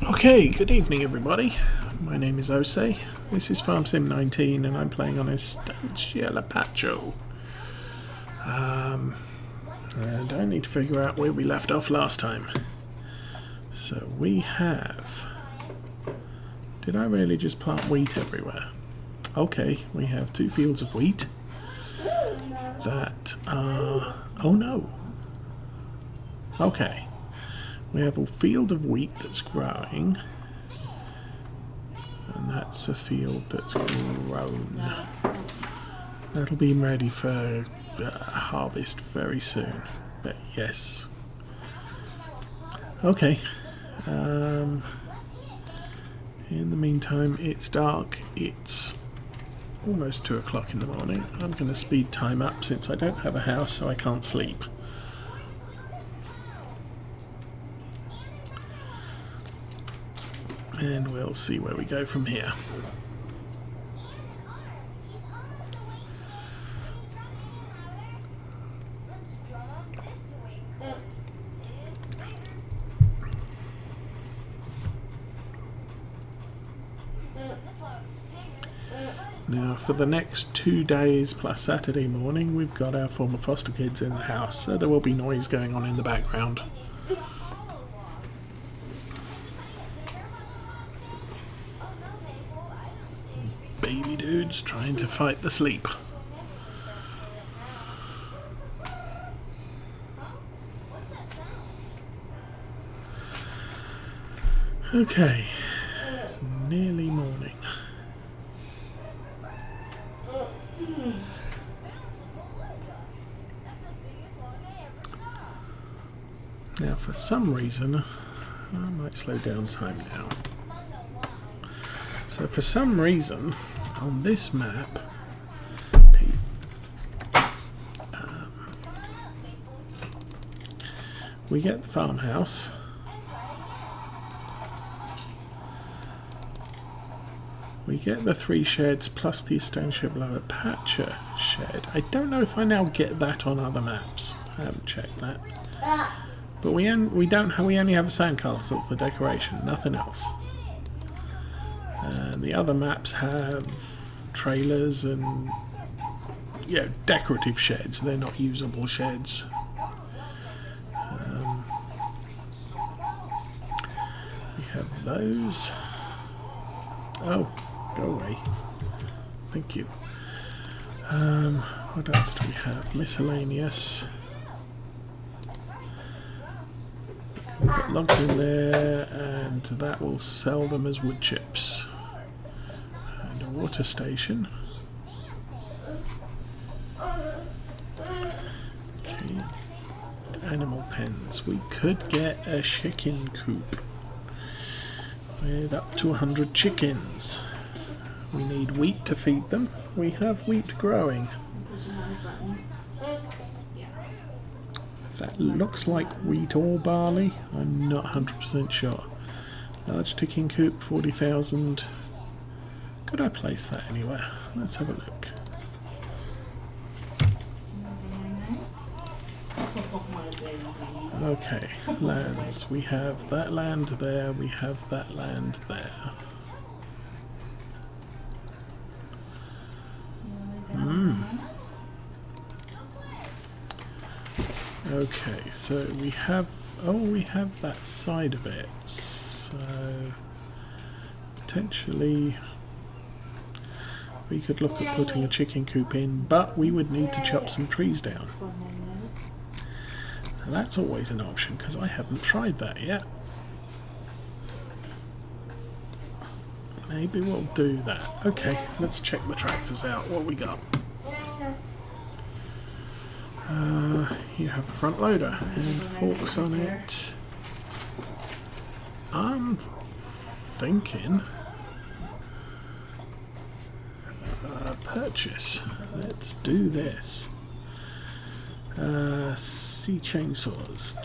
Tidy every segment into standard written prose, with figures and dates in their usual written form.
Okay, good evening everybody. My name is Ose. This is Farm Sim 19 and I'm playing on Estancia, Lapacho. And I need to figure out where we left off last time. So we have... Did I really just plant wheat everywhere? Okay, we have 2 fields of wheat that are... Oh no! Okay. We have a field of wheat that's growing, and that's a field that's grown. That'll be ready for harvest very soon, but yes. Okay. In the meantime, it's dark. It's almost 2 o'clock in the morning. I'm going to speed time up since I don't have a house, so I can't sleep. And we'll see where we go from here. Now for the next 2 days plus Saturday morning we've got our former foster kids in the house, so there will be noise going on in the background. Baby dudes trying to fight the sleep. Okay, nearly morning. Now for some reason, I might slow down time now. So for some reason, on this map, we get the farmhouse, we get the 3 sheds plus the Estancia Lapacho shed. I don't know if I now get that on other maps. I haven't checked that. But we only have a sandcastle for decoration, nothing else. And the other maps have trailers and decorative sheds. They're not usable sheds. We have those. Oh, go away. Thank you. What else do we have? Miscellaneous. We've got logs in there, and that will sell them as wood chips. And a water station. Okay. Animal pens. We could get a chicken coop with up to 100 chickens. We need wheat to feed them. We have wheat growing. That looks like wheat or barley. I'm not 100% sure. Large chicken coop, 40,000. Could I place that anywhere? Let's have a look. Okay, lands. We have that land there, we have that land there. Okay, so we have that side of it, so potentially we could look at putting a chicken coop in, but we would need to chop some trees down. And that's always an option because I haven't tried that yet. Maybe we'll do that. Okay, let's check the tractors out. What we got? You have a front loader and forks on it. I'm thinking purchase. Let's do this. See chainsaws.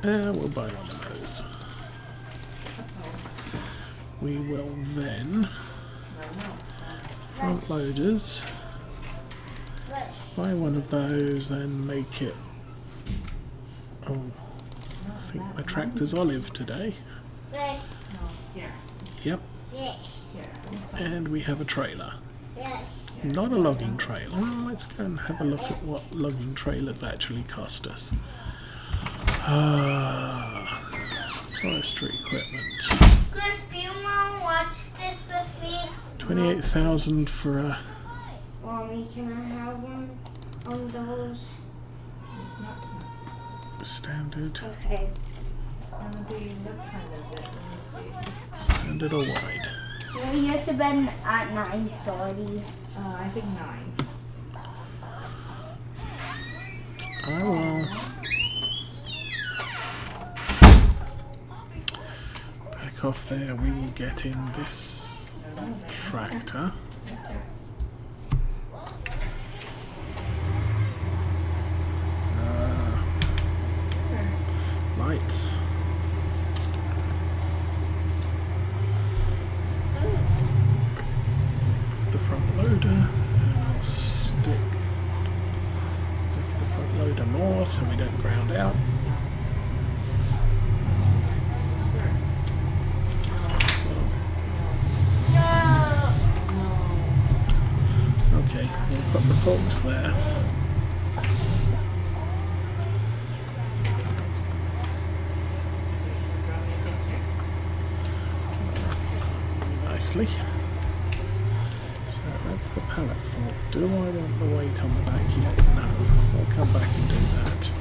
We'll buy one of those. We will then front loaders Buy one of those and make it. Oh, I think my tractor's olive today. Yep. And we have a trailer. Not a logging trailer. Well, let's go and have a look at what logging trailers actually cost us. Forestry equipment. Chris, do you want to watch this with me? 28,000 for a Mommy, can I have one of those? standard. Okay. Standard or wide? We're here to bed at 9:30. I think 9. I will back off there. We will get in this tractor. Lights. Lift the front loader and stick. Lift the front loader more so we don't ground out. Okay, we'll put the forks there. Nicely. So that's the pallet fork. Do I want the weight on the back yet? No. I'll come back and do that.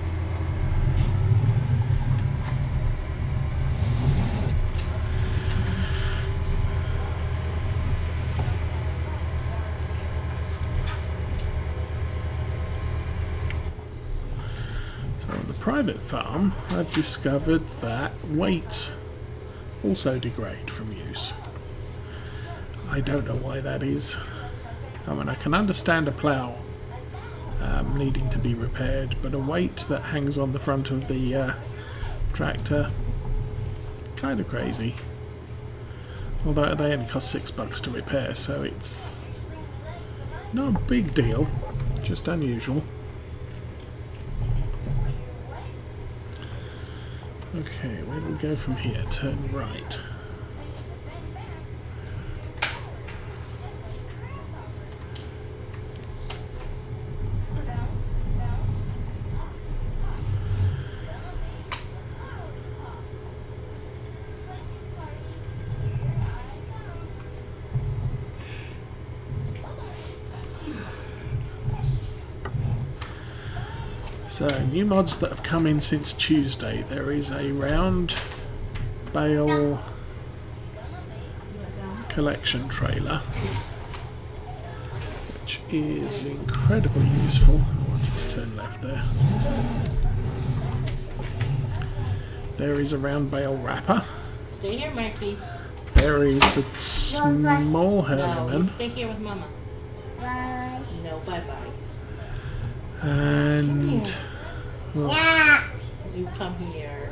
So on the private farm, I've discovered that weights also degrade from use. I don't know why that is. I mean, I can understand a plough needing to be repaired, but a weight that hangs on the front of the tractor, kind of crazy. Although they only cost $6 to repair, so it's not a big deal, just unusual. Okay, where do we go from here? Turn right. So, new mods that have come in since Tuesday. There is a round bale collection trailer, which is incredibly useful. I wanted to turn left there. There is a round bale wrapper. Stay here, Marky. There is the small No, you Herman. stay here with Mama. Bye. No, bye-bye. And well, Yeah. You come here.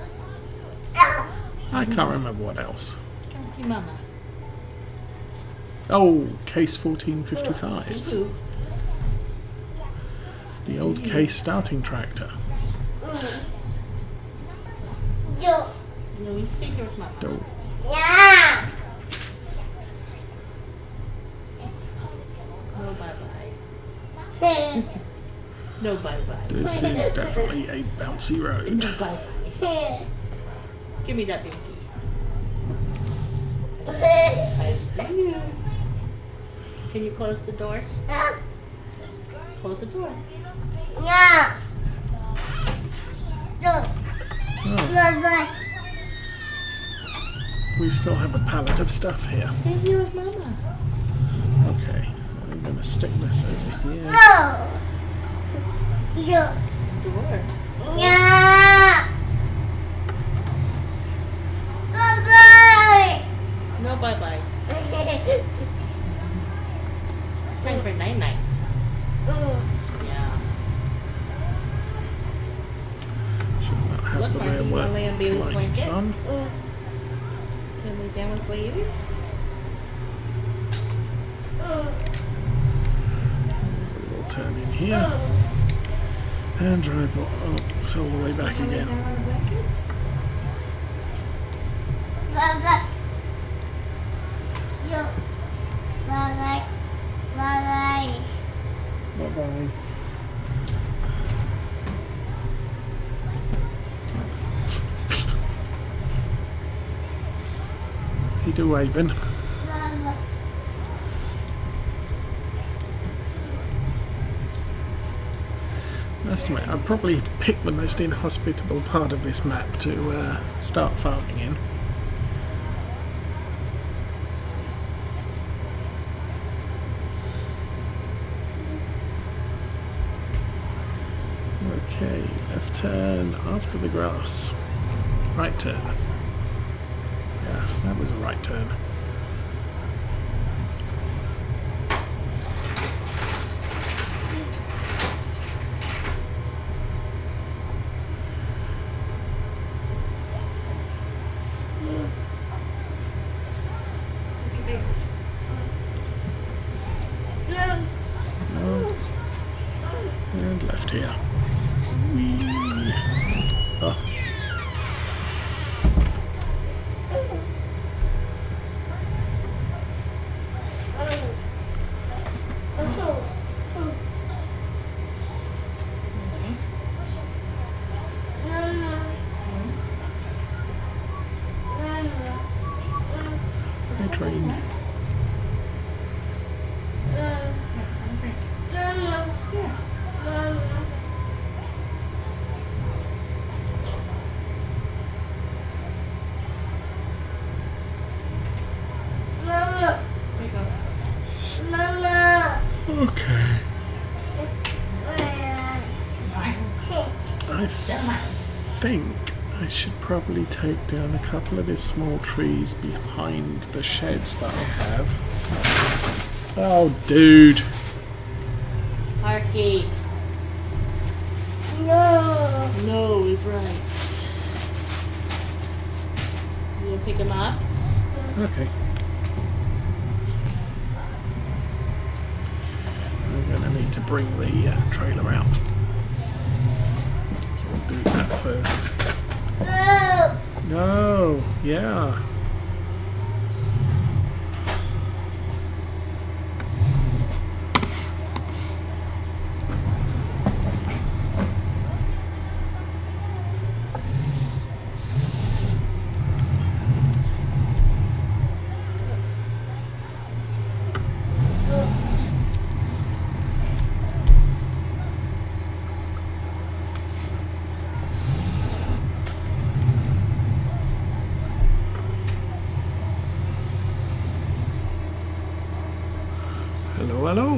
I can't remember what else. Come see Mama. Oh, case 1455. See you. The old case starting tractor. Yo. No, you stay here with Mama. Oh, Yeah. No, bye-bye. No, bye-bye. this is definitely a bouncy road. No, bye-bye. Give me that binky. I see you. Can you close the door? Close the door. Yeah. Oh, we still have a pallet of stuff here. Stay here with Mama. Okay, I'm going to stick this over here. Door. No, bye-bye. Time for night-night. Yeah. Should not have Look, the Marky, rear you wanna lay on Bailey's lights blanket? on. Can we lay down with Bailey? We'll turn in here. And drive all the way back again. Bye-bye. You do waving. Estimate I'd probably pick the most inhospitable part of this map to start farming in. Okay, left turn after the grass. Right turn. Yeah, that was a right turn. And left here. Whee. Oh. Hey, train. Okay. I think I should probably take down a couple of these small trees behind the sheds that I have. Oh, dude. Parky. No. No is right. You gonna pick him up? Okay. I'm going to need to bring the trailer out. So we'll do that first. No! Yeah. Hello, hello.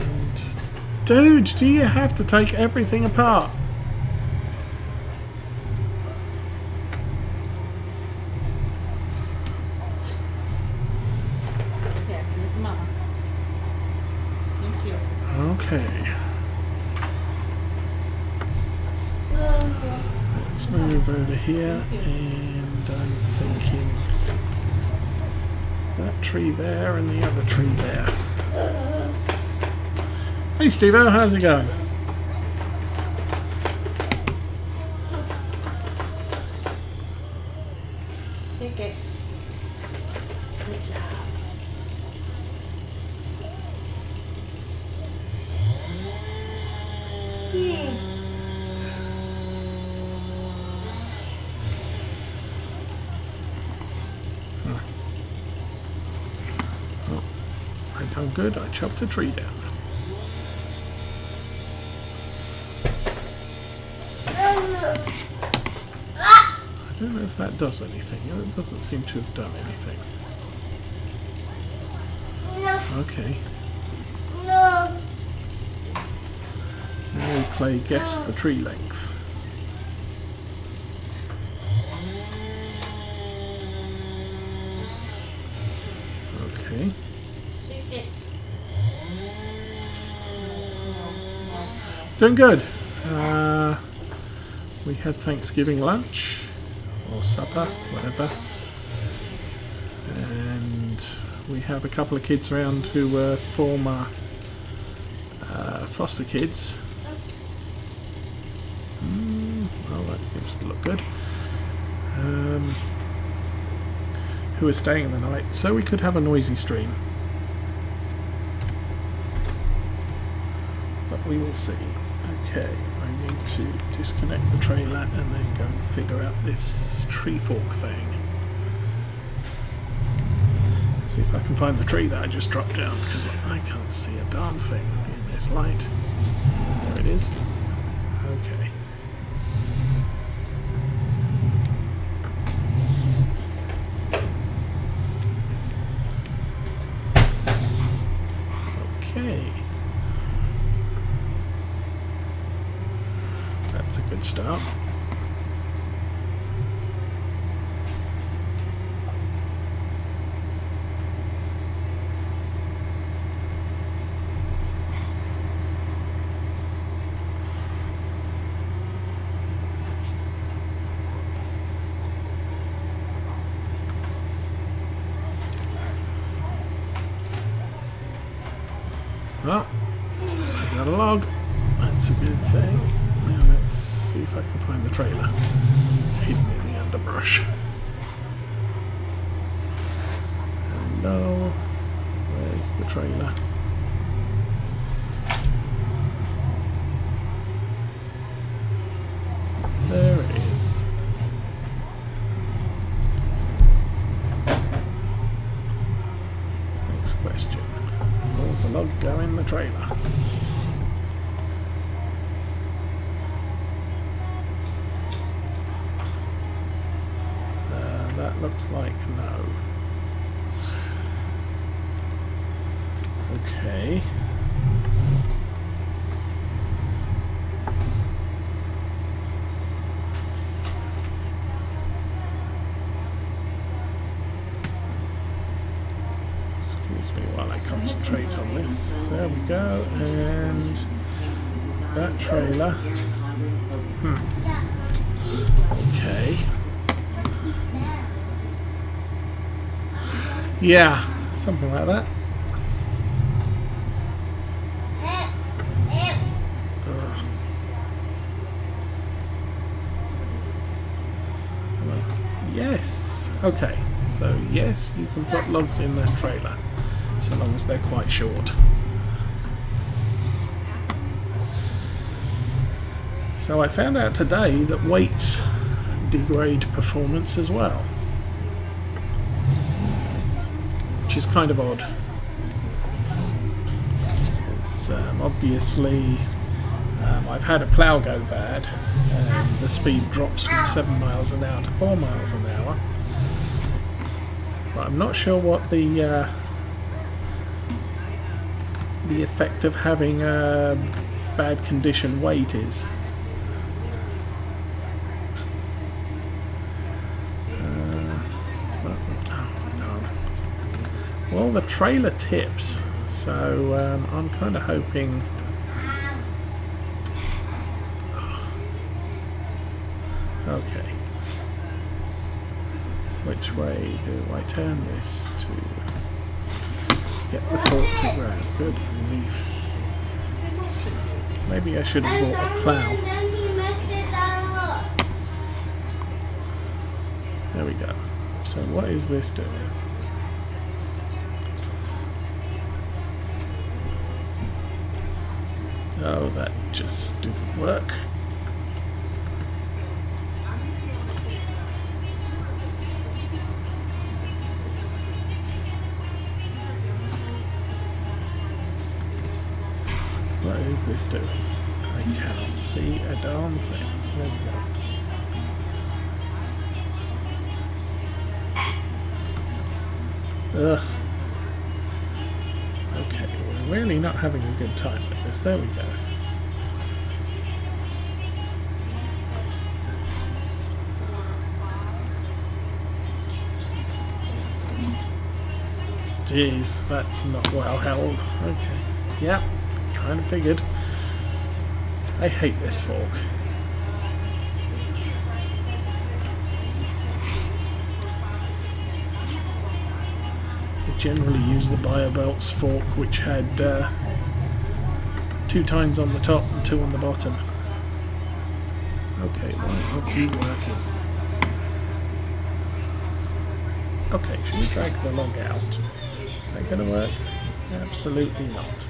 And, dude, do you have to take everything apart? Yeah, give Mama. Thank you. Okay. Let's move over here, and I'm thinking that tree there and the other tree there. Hey Steve-O, how's it going? Take it. Good job. Oh, I done good. I chopped a tree down. I don't know if that does anything. It doesn't seem to have done anything. Okay. Now we play guess the tree length. Okay. Take it. Doing good. We had Thanksgiving lunch or supper, whatever. And we have a couple of kids around who were former foster kids. Well, that seems to look good. Who are staying the night, so we could have a noisy stream. But we will see. Okay, I need to disconnect the trailer and then go and figure out this tree fork thing. See if I can find the tree that I just dropped down, because I can't see a darn thing in this light. There it is. Okay. Okay. That's a good start. Well, I got a log. That's a good thing. Now let's see if I can find the trailer. It's hidden in the underbrush. Hello. Where's the trailer? There it is. Next question. Will the log go in the trailer? That looks like no. Okay. Excuse me while I concentrate on this. There we go, and that trailer. Okay. Yeah, something like that. Ugh. Yes. Okay. So yes, you can put logs in that trailer, so long as they're quite short. So I found out today that weights degrade performance as well, which is kind of odd. It's obviously I've had a plough go bad and the speed drops from 7 miles an hour to 4 miles an hour. But I'm not sure what the effect of having a bad condition weight is. Well, the trailer tips, so I'm kind of hoping. Okay. Which way do I turn this to get the fork to grab? Good relief. Maybe I should have bought a plough. There we go. So what is this doing? Oh, that just didn't work. What is this doing? I cannot see a darn thing. There we go. Ugh. Okay, we're really not having a good time with this. There we go. Jeez, that's not well held. Okay. Yep, kind of figured. I hate this fork. generally use the BioBelts fork, which had 2 tines on the top and 2 on the bottom. Okay, why aren't you working? Okay, should we drag the log out? Is that going to work? Absolutely not.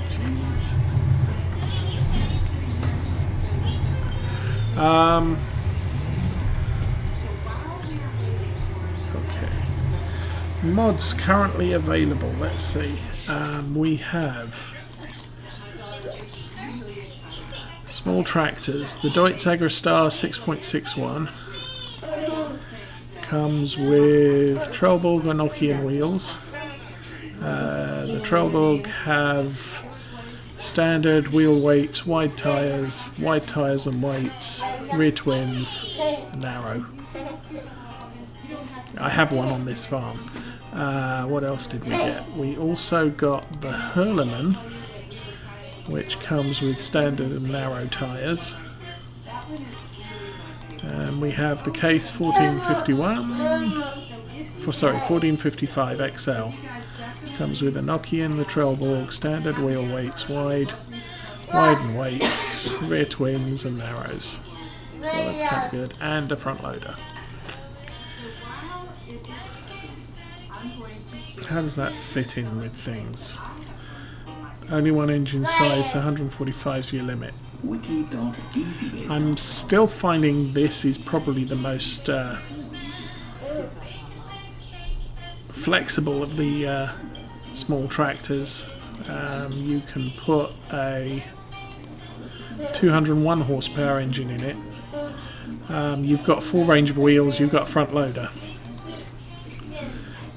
Jeez. Okay. Mods currently available. Let's see. We have small tractors. The Deutz AgroStar 6.61 comes with Trelleborg or Nokian wheels. The Trelleborg have standard wheel weights, wide tyres and weights, rear twins, narrow. I have one on this farm. What else did we get? We also got the Hurleman, which comes with standard and narrow tyres. And we have the Case 1455 XL. It comes with a Nokian, the Trelleborg, standard wheel weights, wide and weights, rear twins and narrows. So that's kind of good. And a front loader. How does that fit in with things? Only one engine size, 145 is your limit. I'm still finding this is probably the most flexible of the small tractors. You can put a 201 horsepower engine in it. You've got full range of wheels, you've got a front loader.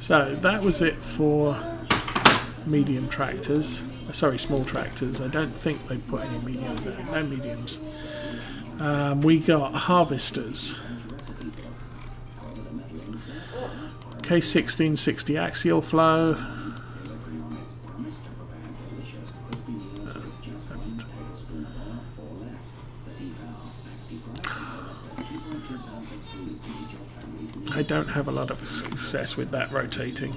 So that was it for medium tractors. Sorry, small tractors. I don't think they put any medium there. No mediums. We got harvesters. K1660 axial flow. I don't have a lot of success with that rotating.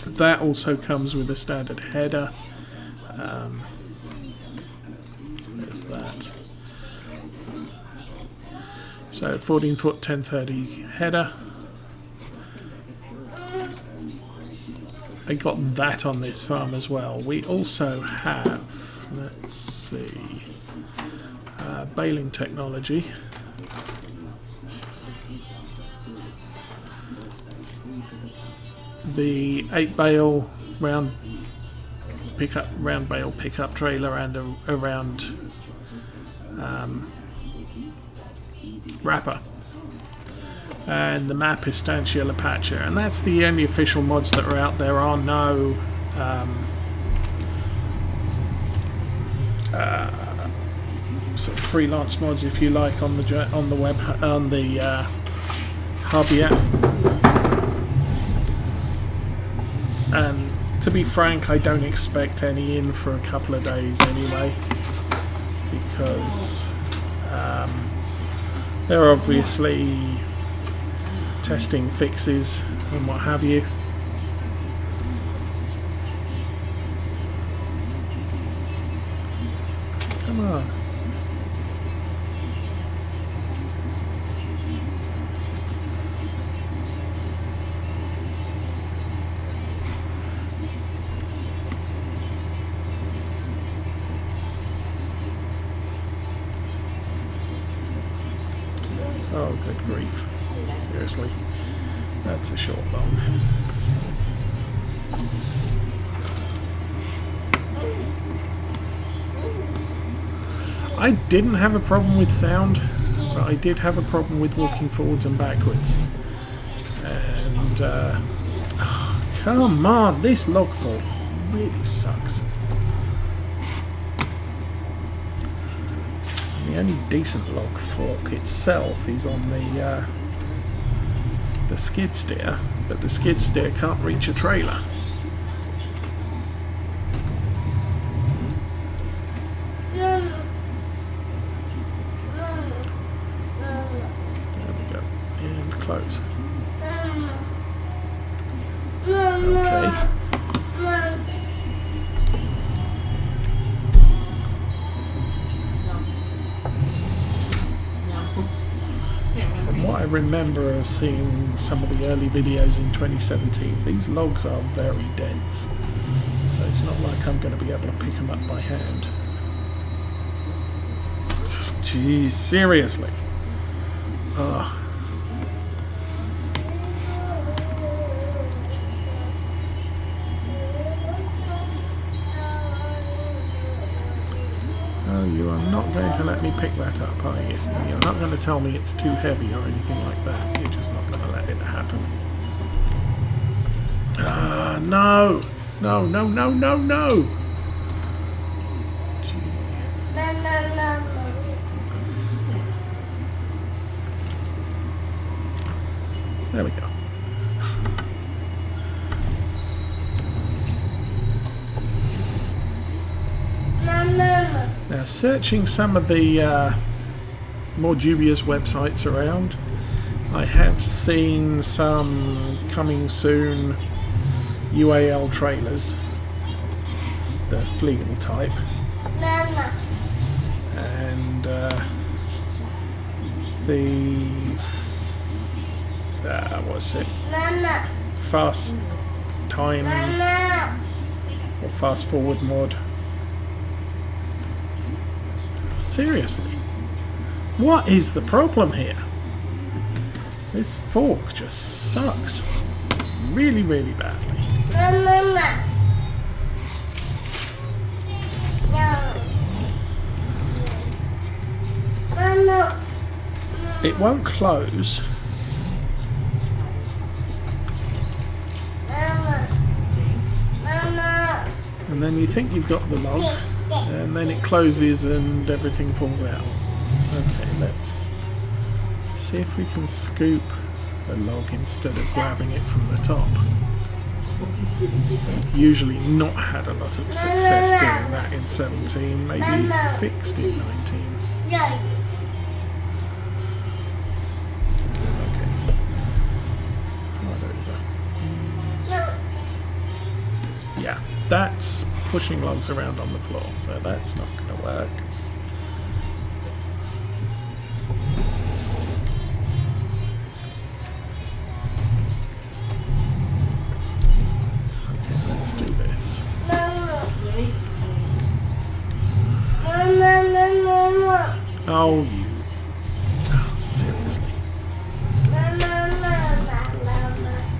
That also comes with a standard header. There's that. So 14-foot 1030 header. I got that on this farm as well. We also have, let's see, baling technology. The 8-bale round bale pickup trailer and a round wrapper, and the map is Estancia, Lapacho, and that's the only official mods that are out. There are no sort of freelance mods, if you like, on the web on the hub yet. And to be frank, I don't expect any in for a couple of days anyway, because they're obviously testing fixes and what have you. Come on. Oh, good grief. Seriously. That's a short long. I didn't have a problem with sound, but I did have a problem with walking forwards and backwards. And, oh, come on, this log fork really sucks. The only decent log fork itself is on the skid steer, but the skid steer can't reach a trailer. There we go, and close. From what I remember of seeing some of the early videos in 2017, these logs are very dense. So it's not like I'm going to be able to pick them up by hand. Jeez, seriously. Ugh. Oh, you are not going to let me pick that up, are you? You're not going to tell me it's too heavy or anything like that. You're just not going to let it happen. No! No, no, no, no, no! Gee. There we go. Now, searching some of the more dubious websites around, I have seen some coming soon UAL trailers, the Flegel type, and what's it? Fast time or fast forward mod. Seriously, what is the problem here? This fork just sucks really, really badly. It won't close. And then you think you've got the log, and then it closes and everything falls out. Okay, let's see if we can scoop the log instead of grabbing it from the top. I've usually not had a lot of success doing that in 17. Maybe it's fixed in 19. Okay. Right over. Yeah, that's pushing logs around on the floor, so that's not going to work. Okay, let's do this. Oh, you. Oh, seriously.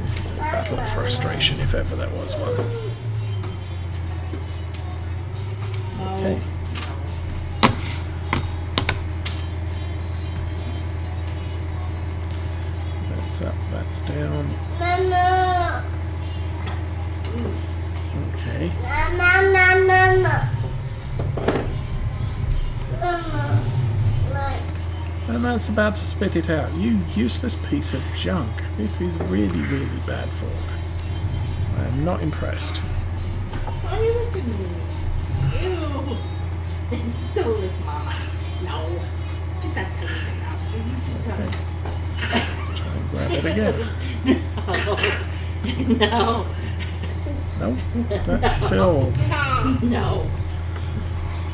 This is a battle of frustration, if ever there was one. Okay. That's up, that's down. Okay. And that's about to spit it out. You useless piece of junk. This is really, really bad fork. I am not impressed. Why are you looking at me? Ew. Don't lick Mama. No. Get that tongue out. Okay. Let's try and grab it again. No. Nope. That's still No.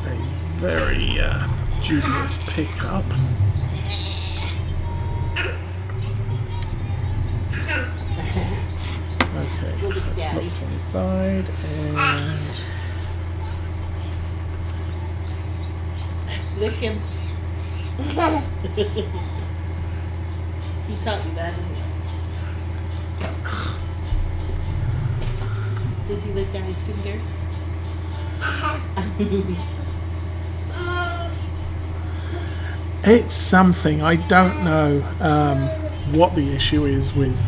a very dubious pickup. Okay, let's look from the side and Lick him. He taught you that, didn't he? Did you lick Daddy's fingers? it's something. I don't know what the issue is with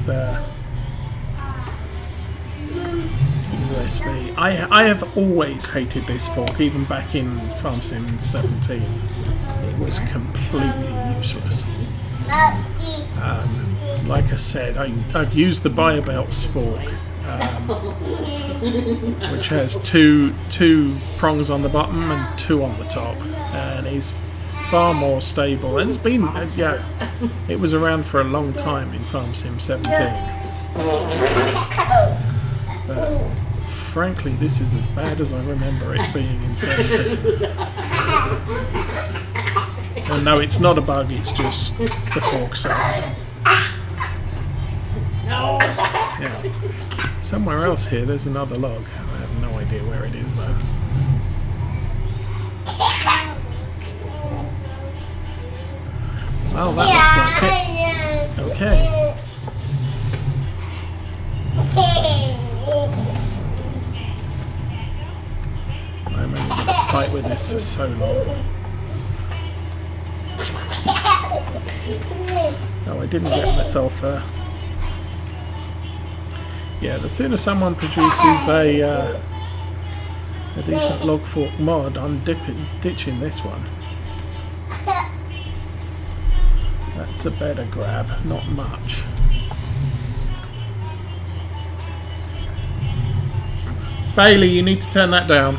USB. I have always hated this fork, even back in Farm Sim 17. It was completely useless. Like I said, I've used the Biobelts fork, which has two prongs on the bottom and 2 on the top, and is far more stable. And it's been, it was around for a long time in Farm Sim 17. But frankly, this is as bad as I remember it being in 17. Oh, no, it's not a bug, it's just the fork cells. No. Yeah. Somewhere else here, there's another log. I have no idea where it is, though. Well, that looks like it. Okay. I'm only going to fight with this for so long. Oh, I didn't get myself a... Yeah, the sooner someone produces a decent log fork mod, I'm ditching this one. That's a better grab, not much. Bailey, you need to turn that down.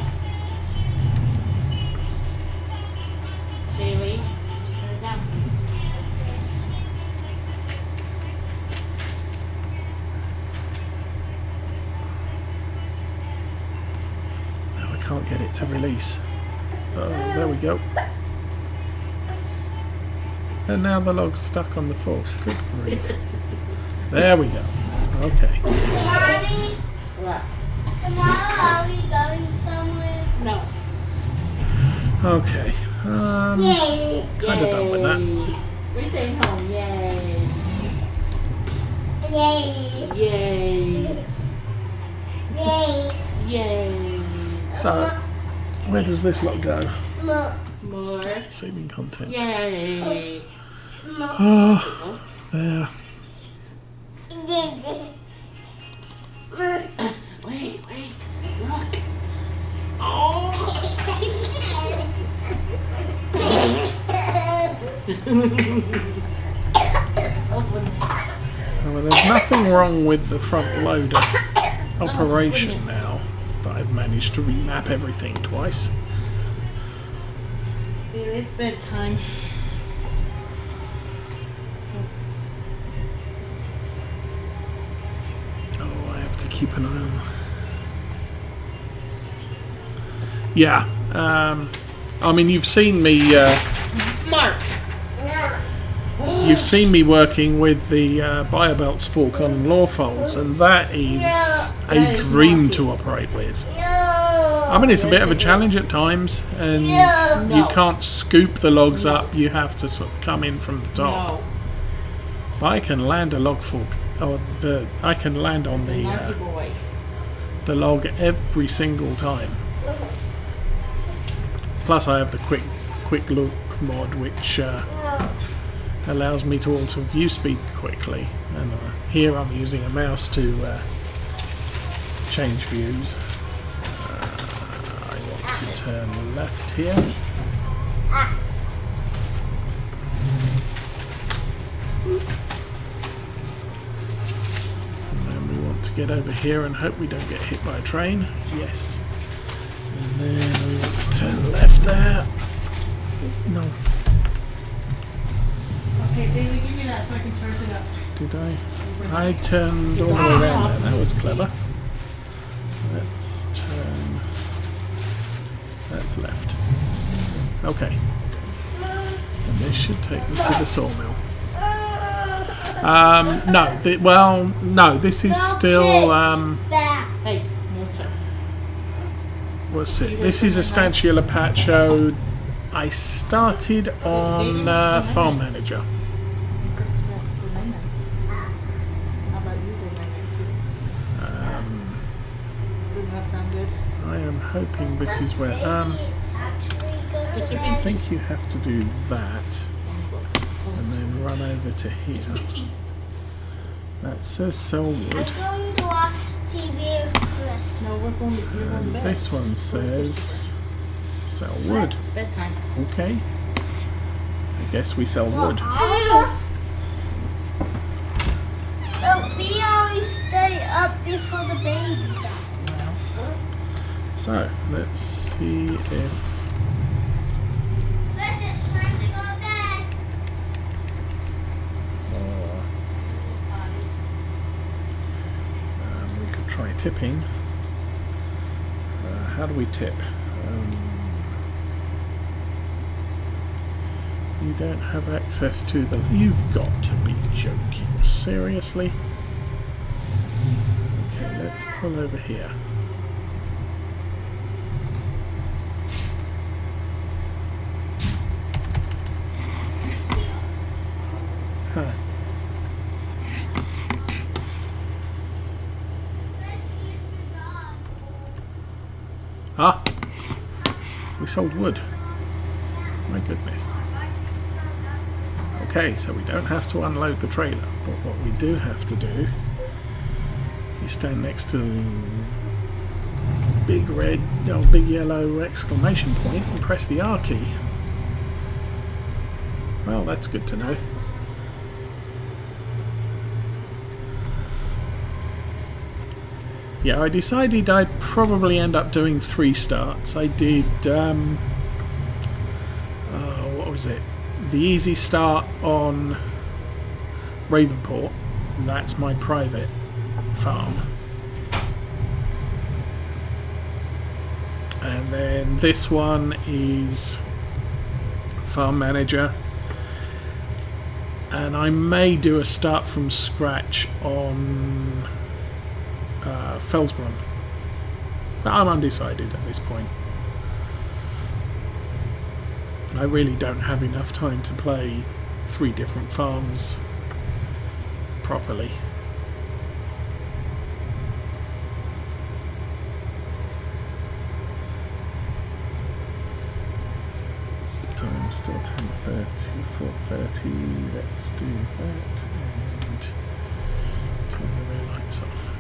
Bailey, turn it down. Now I can't get it to release. Oh, there we go. And now the log's stuck on the fork. Good grief. There we go. Okay. Mommy, What? tomorrow are we going somewhere? No. Okay. Yay! Kind of done with that. We're staying home. Yay. Yay! Yay. Yay! Yay. So, where does this lot go? More. More. Saving content. Yay. Oh, there. Yay! Wait. Look. Oh. Well, there's nothing wrong with the front loader operation now that I've managed to remap everything twice. It's bedtime. Oh, I have to keep an eye on. Yeah. I mean, you've seen me. Mark. You've seen me working with the Biobelts fork on law folds, and that is a dream to operate with. I mean, it's a bit of a challenge at times, and you can't scoop the logs up. You have to sort of come in from the top. No. But I can land a log fork, or I can land on Naughty boy. the log every single time. Plus, I have the quick look mod, which allows me to alter view speed quickly. And here I'm using a mouse to change views. I want to turn left here. And then we want to get over here and hope we don't get hit by a train. Yes. And then we want to turn left there. No. Okay, David, give me that so I can charge it up. Did I turned all the way around there. That was clever. Let's turn. That's left. Okay. And this should take me to the sawmill. No. No. This is still. Hey, no turn. What's it? This is Estancia Lapacho. I started on Farm Manager. How about you, Doesn't that sound good? I am hoping this is where. I think you have to do that and then run over to here. That says sell wood. I'm going to watch TV with Chris. No, we're going to do And this one says sell wood. It's bedtime. Okay. I guess we sell wood. We always stay up before the baby dies. So let's see if It's time to go to bed. we could try tipping. How do we tip? You don't have access to them. You've got to be joking. Seriously? Okay, let's pull over here. Huh. Ah! We sold wood. My goodness. Okay, so we don't have to unload the trailer, but what we do have to do is stand next to big red, or big yellow exclamation point and press the R key. Well, that's good to know. Yeah, I decided I'd probably end up doing 3 starts. I did, what was it? The easy start on Ravenport. That's my private farm. And then this one is Farm Manager. And I may do a start from scratch on Felsbrunn. But I'm undecided at this point. I really don't have enough time to play 3 different farms properly. What's the time? Still 10:30, 4:30. Let's do that and turn the rear lights off.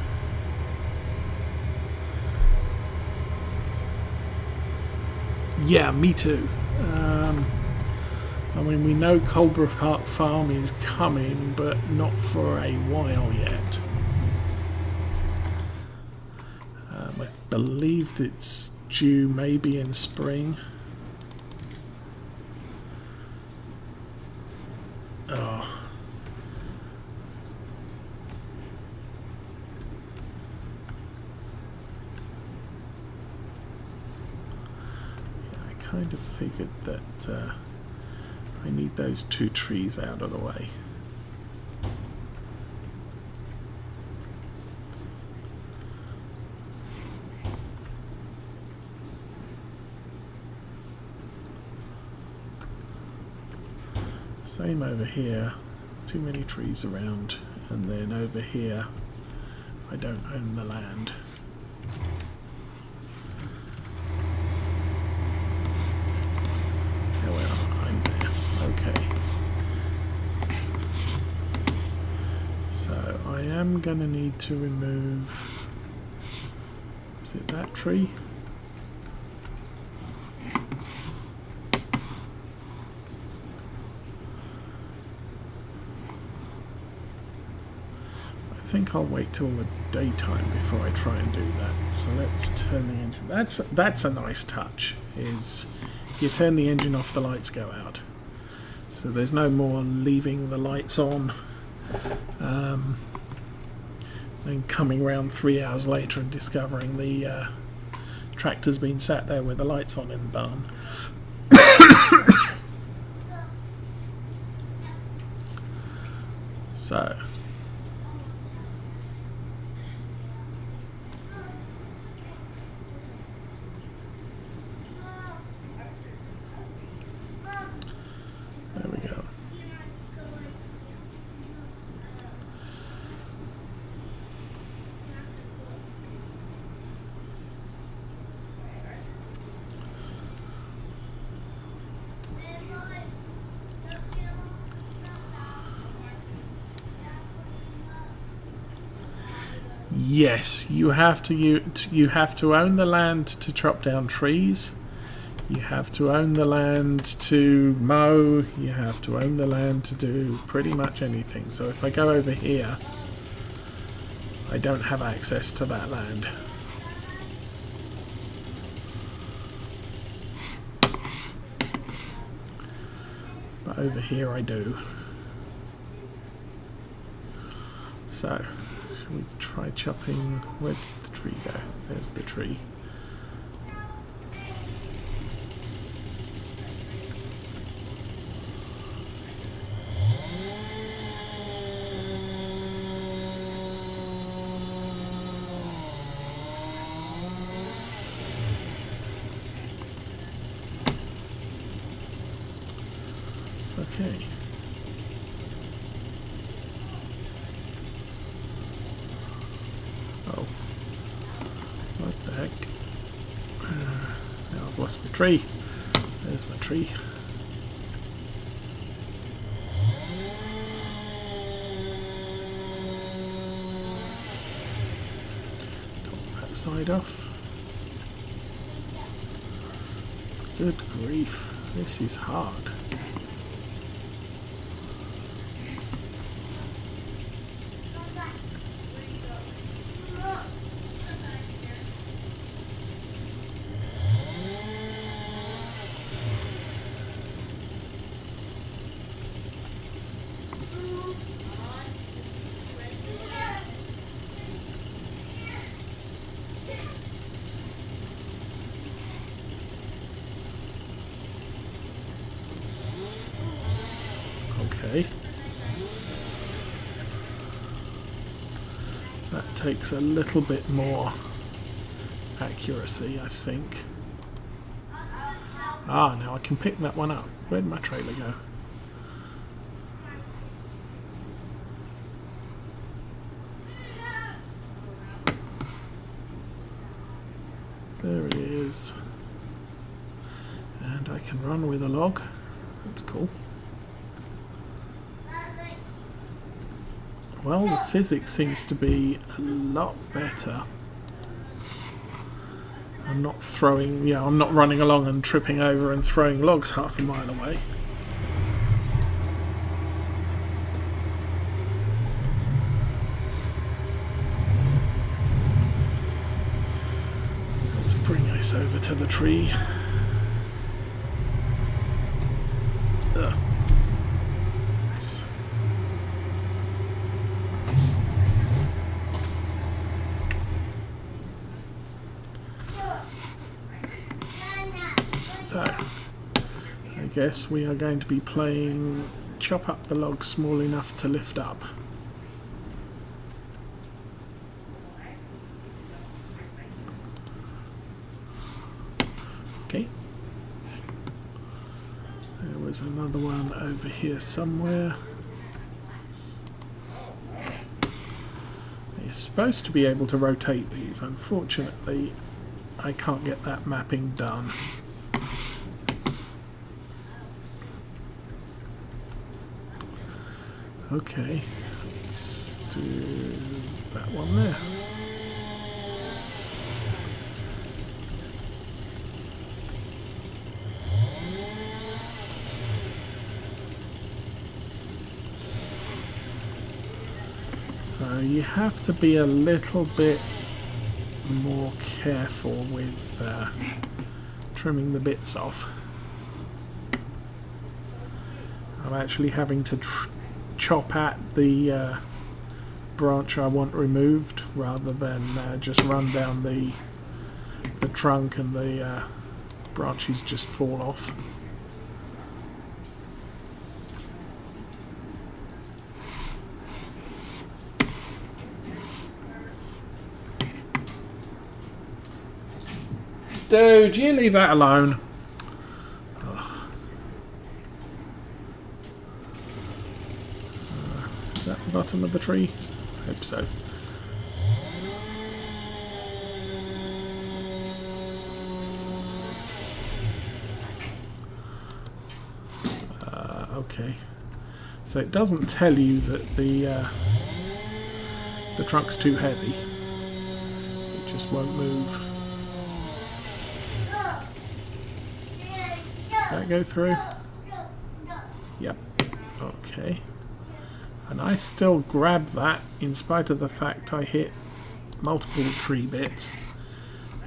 Yeah, me too. I mean, we know Coldborough Park Farm is coming, but not for a while yet. I believe it's due maybe in spring. Oh. I kind of figured that I need those 2 trees out of the way. Same over here, too many trees around, and then over here I don't own the land. Oh well, I'm there. Okay. So I am going to need to remove, is it that tree? I think I'll wait till the daytime before I try and do that. So let's turn the engine. That's a nice touch. Is you turn the engine off, the lights go out. So there's no more leaving the lights on, then coming around 3 hours later and discovering the tractor's been sat there with the lights on in the barn. So. There we go. Yes, you have to own the land to chop down trees. You have to own the land to mow. You have to own the land to do pretty much anything. So if I go over here, I don't have access to that land. But over here I do. So, should we try chopping? Where did the tree go? There's the tree. Okay. Oh. What the heck? Now I've lost my tree. There's my tree. Top that side off. Good grief. This is hard. Okay. That takes a little bit more accuracy, I think. Ah, now I can pick that one up. Where'd my trailer go? There it is. And I can run with a log. That's cool. Well, the physics seems to be a lot better. I'm not throwing, I'm not running along and tripping over and throwing logs half a mile away. Let's bring this over to the tree. So, I guess we are going to be playing chop up the log small enough to lift up. Okay. There was another one over here somewhere. You're supposed to be able to rotate these. Unfortunately, I can't get that mapping done. Okay, let's do that one there. So you have to be a little bit more careful with trimming the bits off. I'm actually having to chop at the branch I want removed rather than just run down the trunk and the branches just fall off. Dude, you leave that alone. Is that the bottom of the tree? I hope so. Okay. So it doesn't tell you that the trunk's too heavy. It just won't move. That go through? Yep. Okay. And I still grab that in spite of the fact I hit multiple tree bits.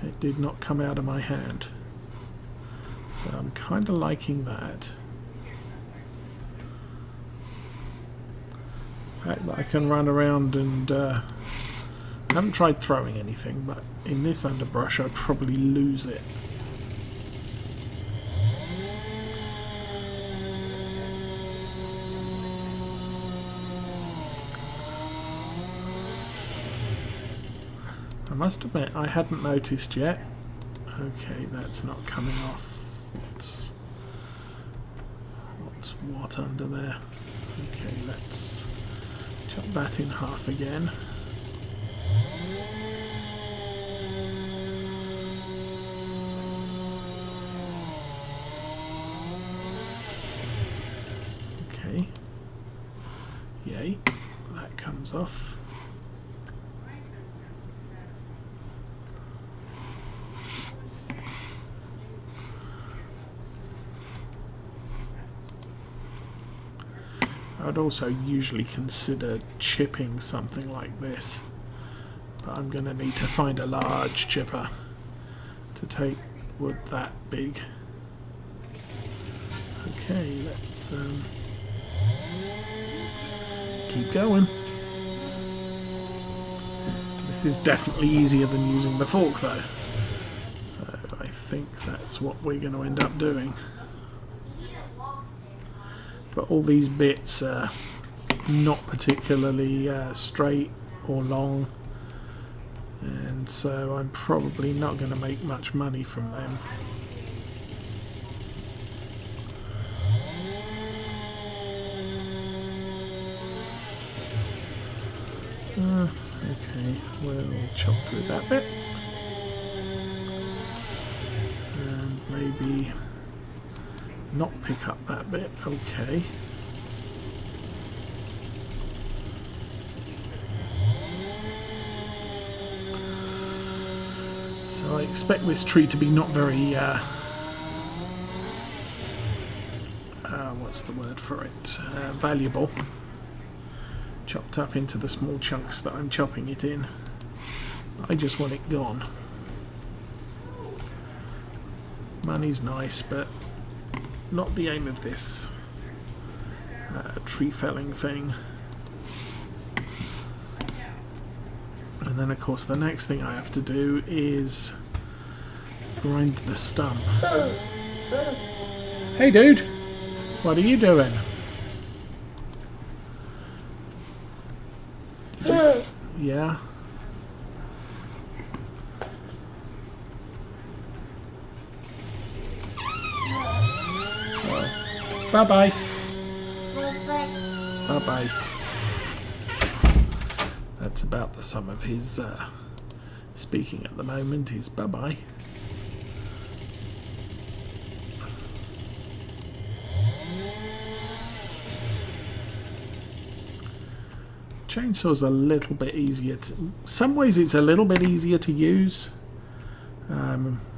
It did not come out of my hand. So I'm kind of liking that. The fact that I can run around and I haven't tried throwing anything, but in this underbrush I'd probably lose it. I must admit I hadn't noticed yet. Okay, that's not coming off. What's what under there? Okay, let's chop that in half again. Okay. Yay, that comes off. I'd also usually consider chipping something like this, but I'm going to need to find a large chipper to take wood that big. Okay, let's keep going. This is definitely easier than using the fork though, so I think that's what we're going to end up doing. But all these bits are not particularly straight or long, and so I'm probably not going to make much money from them. Okay, we'll chop through that bit and maybe not pick up that bit. Okay. So I expect this tree to be not very what's the word for it? Valuable. Chopped up into the small chunks that I'm chopping it in. I just want it gone. Money's nice, but not the aim of this tree felling thing. And then of course the next thing I have to do is grind the stump. Hey dude, what are you doing? Yeah. Bye-bye. Bye-bye. That's about the sum of his speaking at the moment, is bye-bye. Chainsaw's a little bit easier to... some ways it's a little bit easier to use.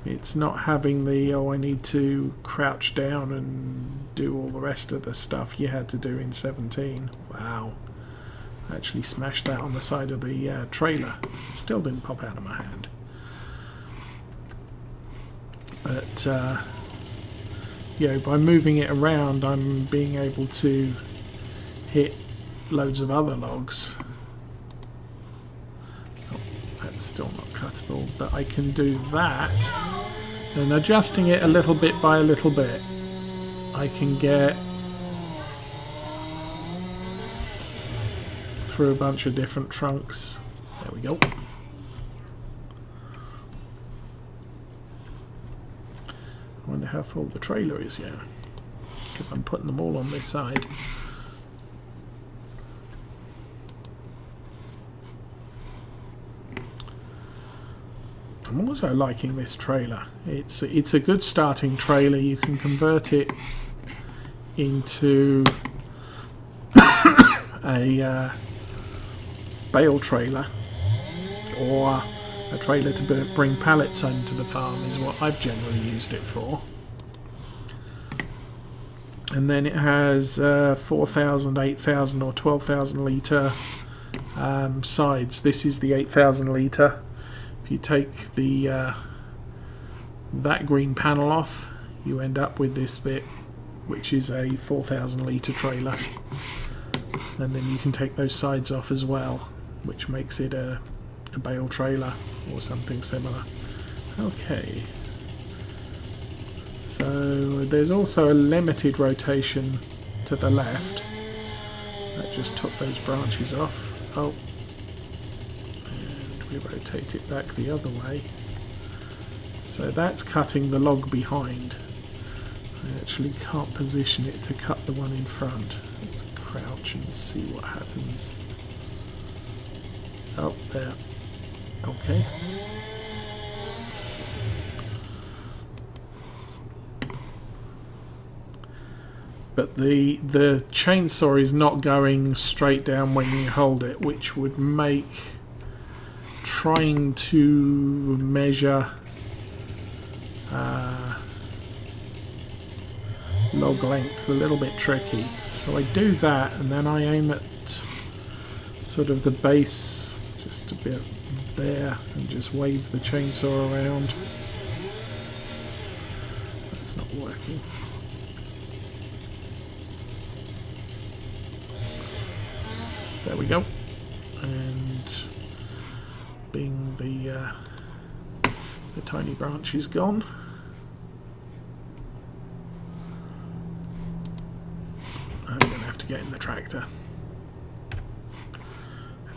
It's not having the, oh, I need to crouch down and do all the rest of the stuff you had to do in 17. Wow. I actually smashed that on the side of the trailer. Still didn't pop out of my hand. But, you know, by moving it around, I'm being able to hit loads of other logs. Oh, that's still not cuttable, but I can do that. And adjusting it a little bit by a little bit, I can get through a bunch of different trunks. There we go. I wonder how full the trailer is, yeah, because I'm putting them all on this side. I'm also liking this trailer. It's a good starting trailer. You can convert it into a bale trailer, or a trailer to bring pallets onto the farm is what I've generally used it for. And then it has 4,000, 8,000 or 12,000 litre sides. This is the 8,000 litre. If you take the that green panel off, you end up with this bit, which is a 4,000 litre trailer. And then you can take those sides off as well, which makes it a bale trailer or something similar. Okay. So there's also a limited rotation to the left. That just took those branches off. Oh. We rotate it back the other way. So that's cutting the log behind. I actually can't position it to cut the one in front. Let's crouch and see what happens. Oh, there. Okay. But the chainsaw is not going straight down when you hold it, which would make trying to measure log lengths a little bit tricky. So I do that, and then I aim at sort of the base just a bit there and just wave the chainsaw around. That's not working. There we go. And being the tiny branch is gone. I'm going to have to get in the tractor. How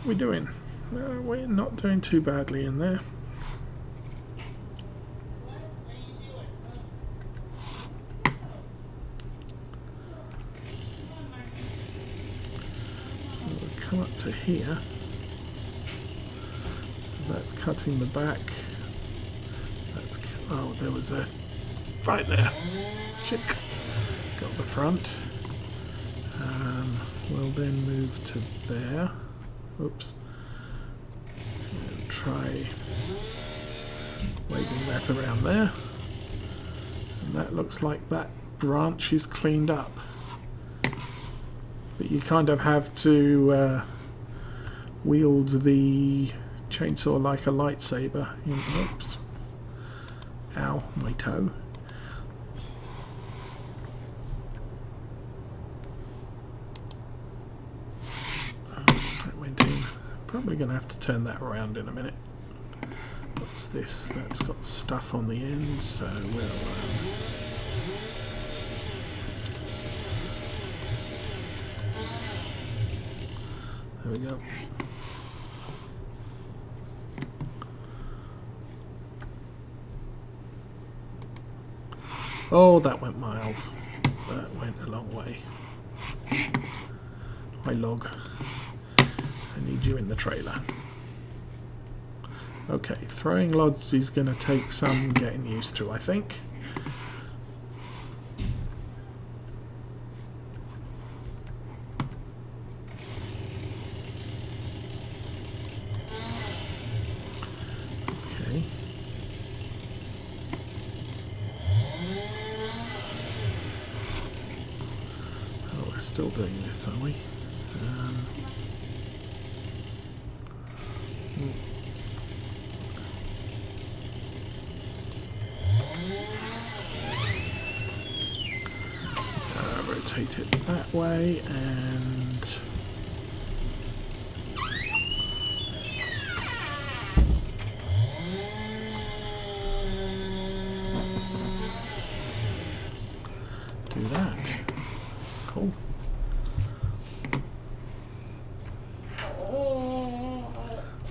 are we doing? We're not doing too badly in there. So we'll come up to here. So that's cutting the back. That's, oh, there was a right there. Shit. Got the front. We'll then move to there. Oops. And try waving that around there. And that looks like that branch is cleaned up. But you kind of have to wield the chainsaw like a lightsaber. Oops. Ow, my toe. Probably going to have to turn that around in a minute. What's this? That's got stuff on the end, so we'll... there we go. Oh, that went miles. That went a long way. Hi, log. I need you in the trailer. Okay, throwing logs is going to take some getting used to, I think. Okay. Oh, we're still doing this, are we? Rotate it that way and do that. Cool.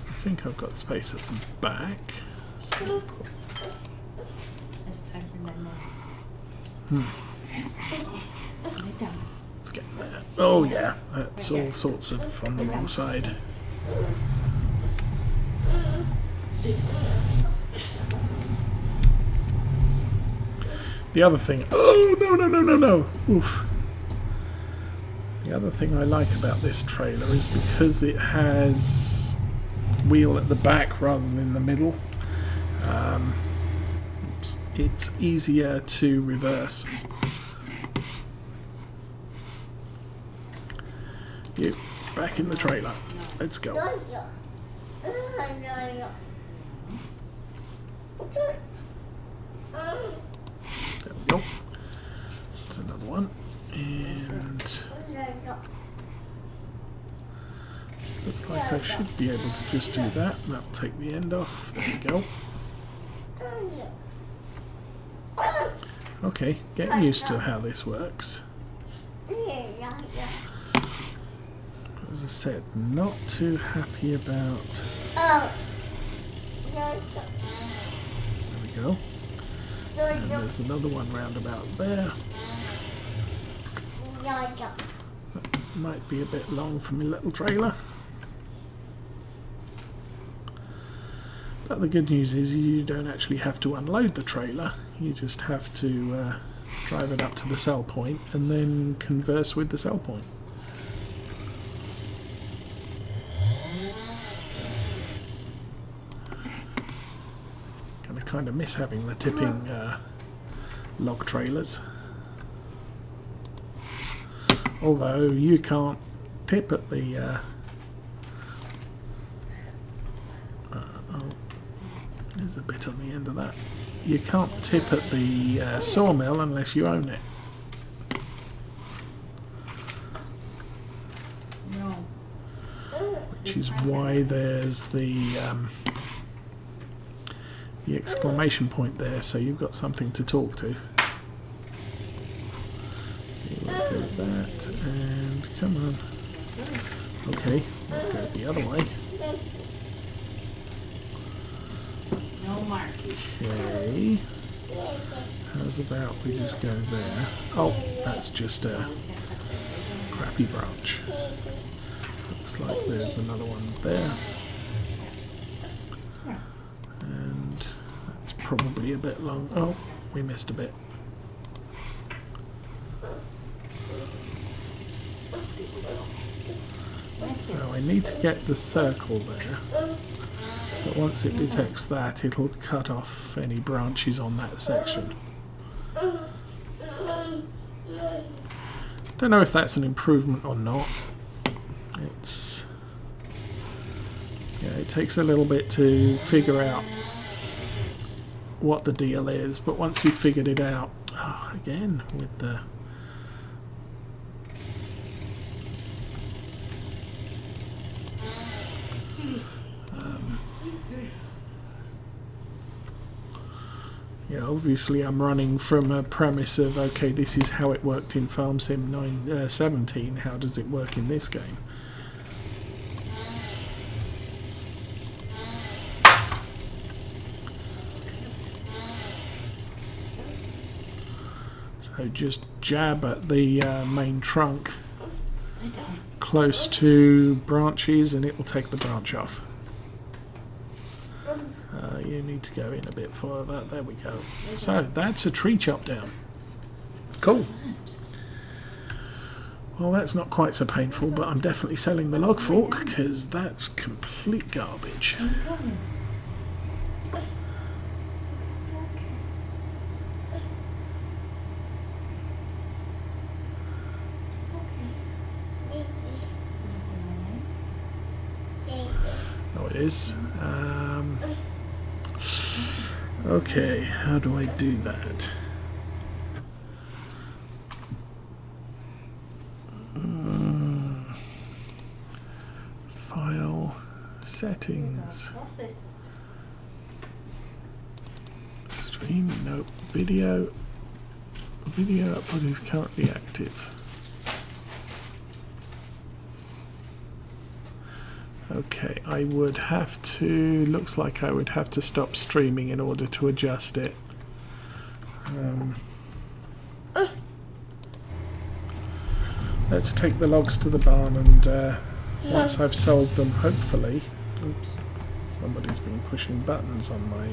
I think I've got space at the back. So we'll put... It's time for my Let's get there. Oh yeah, that's all sorts of on the wrong side. The other thing... oh, no. Oof. The other thing I like about this trailer is because it has wheel at the back rather than in the middle. It's easier to reverse. You, back in the trailer. Let's go. There we go. There's another one. And looks like I should be able to just do that. That'll take the end off. There we go. Okay, getting used to how this works. As I said, not too happy about... Oh. There we go. And there's another one round about there. Might be a bit long for my little trailer. But the good news is you don't actually have to unload the trailer. You just have to drive it up to the sell point and then converse with the sell point. Gonna kind of miss having the tipping log trailers. Although you can't tip at the there's a bit on the end of that. You can't tip at the sawmill unless you own it. No. Which is why there's the exclamation point there, so you've got something to talk to. We'll do that, and come on. Okay, we'll go the other way. No marking. Okay. How's about we just go there? Oh, that's just a crappy branch. Looks like there's another one there. And that's probably a bit long. Oh, we missed a bit. So I need to get the circle there. But once it detects that, it'll cut off any branches on that section. Don't know if that's an improvement or not. It's it takes a little bit to figure out what the deal is, but once you've figured it out, again with the obviously I'm running from a premise of, okay, this is how it worked in Farm Sim 17, how does it work in this game? So just jab at the main trunk close to branches and it will take the branch off. You need to go in a bit further. There we go. So that's a tree chop down. Cool. Well, that's not quite so painful, but I'm definitely selling the log fork because that's complete garbage. Oh, it is. Okay, how do I do that? File, settings, stream, nope, video upload is currently active. Okay, I would have to, looks like I would have to stop streaming in order to adjust it. Let's take the logs to the barn and once I've sold them, hopefully, oops, somebody's been pushing buttons on my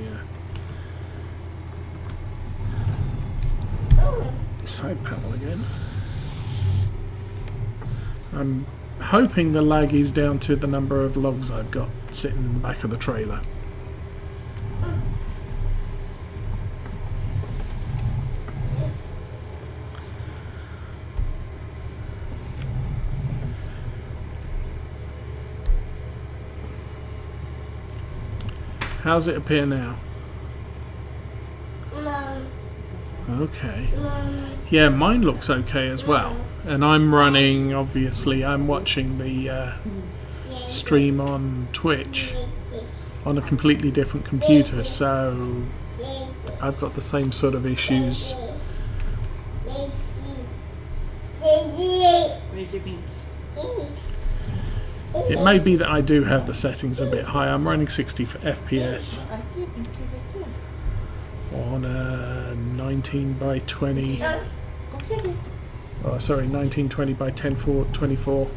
side panel again. I'm hoping the lag is down to the number of logs I've got sitting in the back of the trailer. How's it appear now? Okay. Yeah, mine looks okay as well. And I'm running, obviously, I'm watching the stream on Twitch on a completely different computer, so I've got the same sort of issues. It may be that I do have the settings a bit high. I'm running 60 FPS on a 19 by 20. Go get it. Oh, sorry, 1920 by 1024.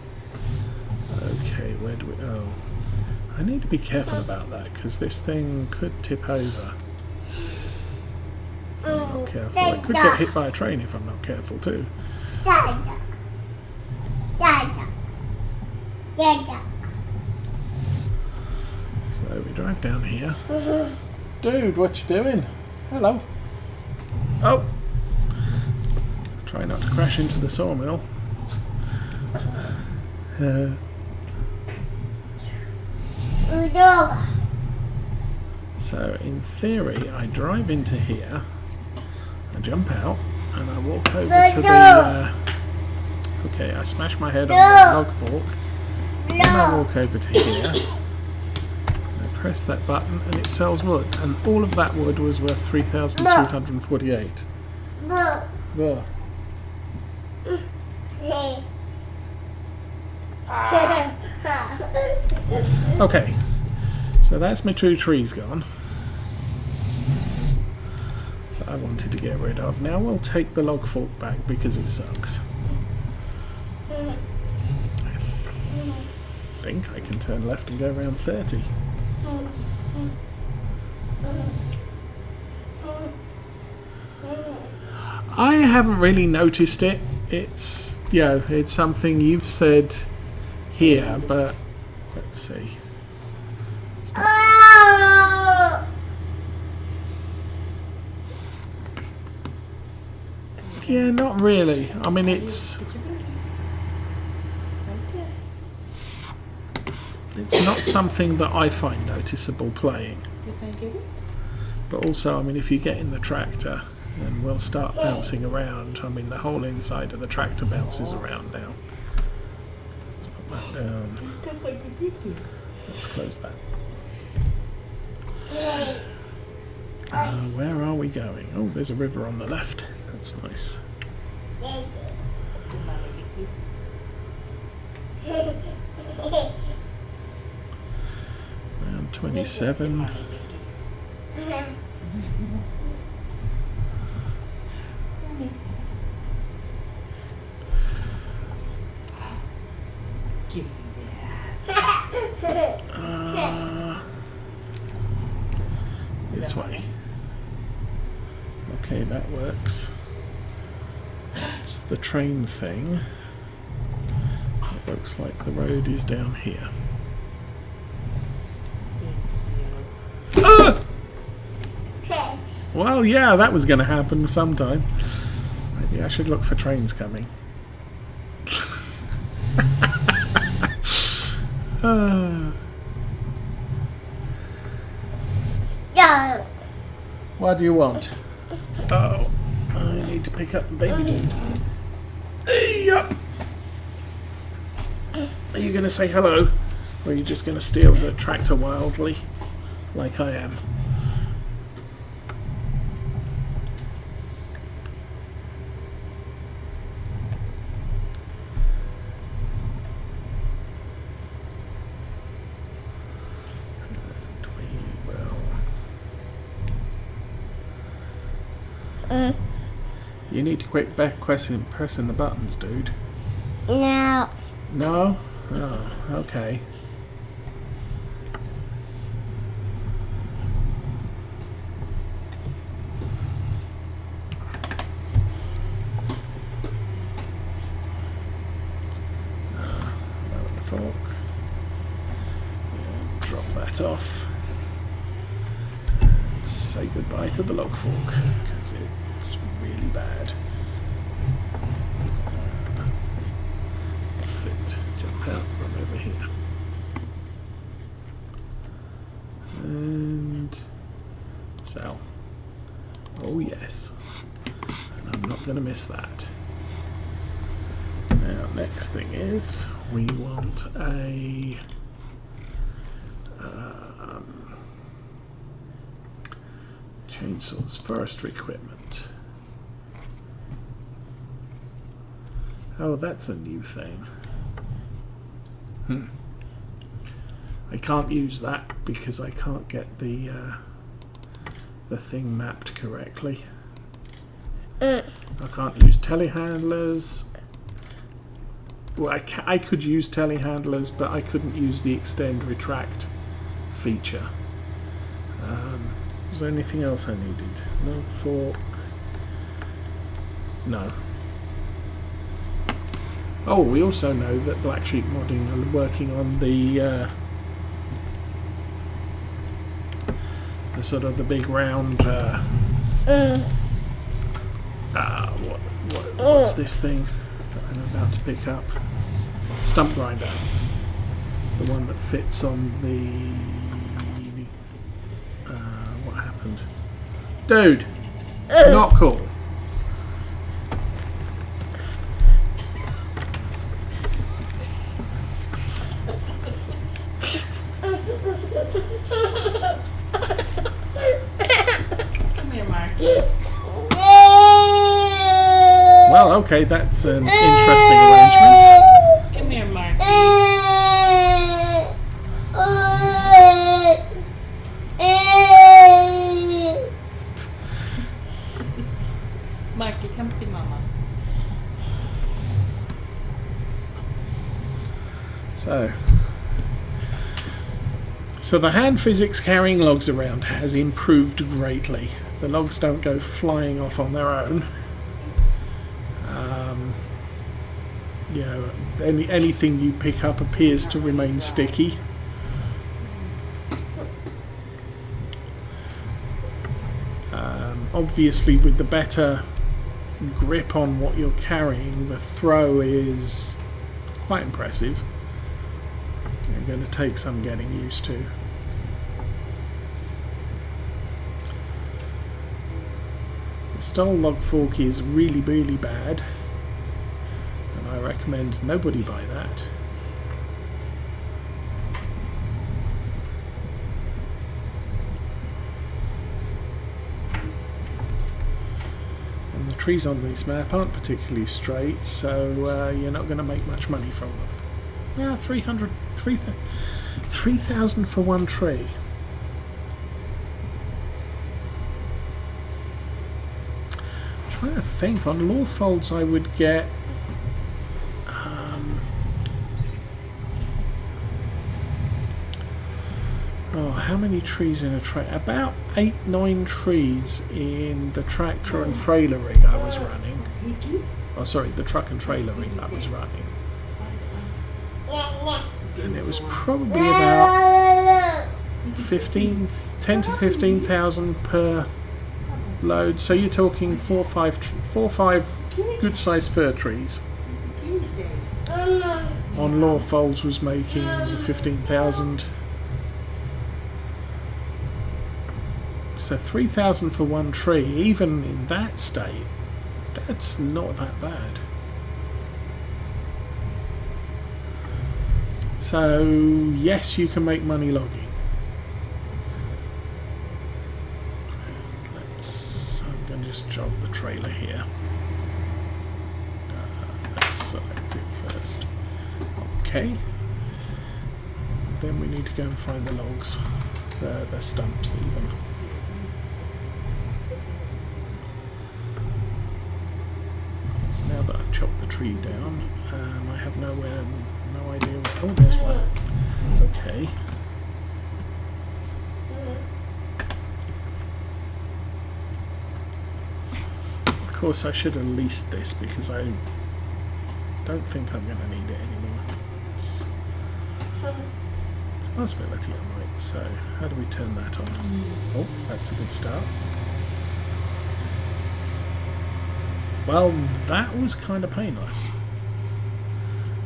Okay, where do we... Oh. I need to be careful about that, because this thing could tip over. If I'm not careful. It could get hit by a train if I'm not careful, too. So we drive down here. Dude, what you doing? Hello. Oh! Try not to crash into the sawmill. So in theory, I drive into here, I jump out, and I walk over to the... okay, I smash my head on the log fork, then I walk over to here, I press that button, and it sells wood, and all of that wood was worth 3,248. There. Okay, so that's my two trees gone that I wanted to get rid of. Now we'll take the log fork back because it sucks. I think I can turn left and go around 30. I haven't really noticed it. It's, you know, it's something you've said here, but let's see. Yeah, not really. I mean, it's not something that I find noticeable playing. But also, I mean, if you get in the tractor, then we'll start bouncing around. I mean, the whole inside of the tractor bounces around now. Let's put that down. Let's close that. Where are we going? Oh, there's a river on the left. That's nice. Around 27. This way. Okay, that works. That's the train thing. It looks like the road is down here. Ah! Well, yeah, that was going to happen sometime. Maybe I should look for trains coming. What do you want? Oh, I need to pick up the baby dude. Hey, up! Are you going to say hello? Or are you just going to steal the tractor wildly? Like I am. You need to quit back pressing the buttons, dude. No. No? Oh, okay. Lower the fork. And drop that off. And say goodbye to the log fork, because it's really bad. Exit. Jump out from over here. And sell. Oh yes. And I'm not going to miss that. Now, next thing is we want a chainsaws, forestry equipment. Oh, that's a new thing. I can't use that because I can't get the thing mapped correctly. I can't use telehandlers. Well, I could use telehandlers, but I couldn't use the extend retract feature. Was there anything else I needed? No fork. No. Oh, we also know that Black Sheep Modding are working on the sort of the big round. What's this thing that I'm about to pick up? Stump grinder. The one that fits on the. What happened? Dude! Not cool. Come here, Mark. Well, okay, that's an interesting arrangement. Come here, Mark. Marky, come see Mama. So the hand physics carrying logs around has improved greatly. The logs don't go flying off on their own. You know, anything you pick up appears to remain sticky. Obviously, with the better grip on what you're carrying, the throw is quite impressive. You're going to take some getting used to. The stole log fork is really, really bad, and I recommend nobody buy that. And the trees on this map aren't particularly straight, so you're not going to make much money from them. Yeah, 3,000 for one tree. I'm trying to think. On law folds, I would get. How many trees in a tray? About 8-9 trees in the tractor and trailer rig I was running. Oh, sorry, the truck and trailer rig I was running. And it was probably about 10 to 15,000 per load. So you're talking 4 or 5 good-sized fir trees. On law folds was making 15,000. So 3,000 for one tree, even in that state, that's not that bad. So yes, you can make money logging. I'm going to just jog the trailer here. Let's select it first. Okay. Then we need to go and find the logs, the stumps even. Now that I've chopped the tree down, I have no idea where. Oh, there's one. Okay. Of course, I should have leased this because I don't think I'm going to need it anymore. It's a possibility I might. So, how do we turn that on? Oh, that's a good start. Well, that was kind of painless.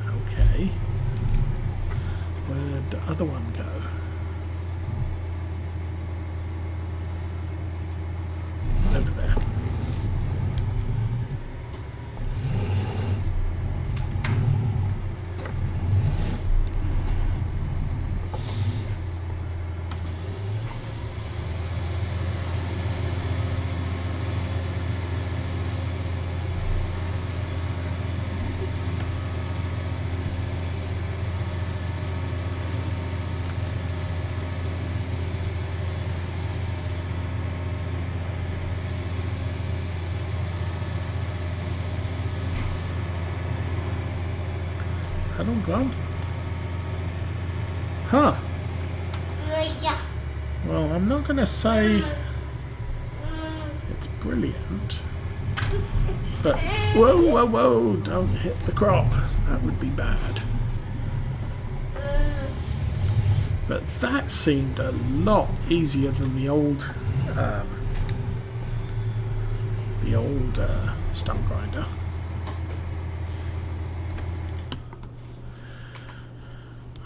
Okay. Where'd the other one go? Over there. that all gone? Huh. Yeah. Well, I'm not going to say it's brilliant. But, whoa, whoa, whoa, don't hit the crop. That would be bad. But that seemed a lot easier than the old stump grinder.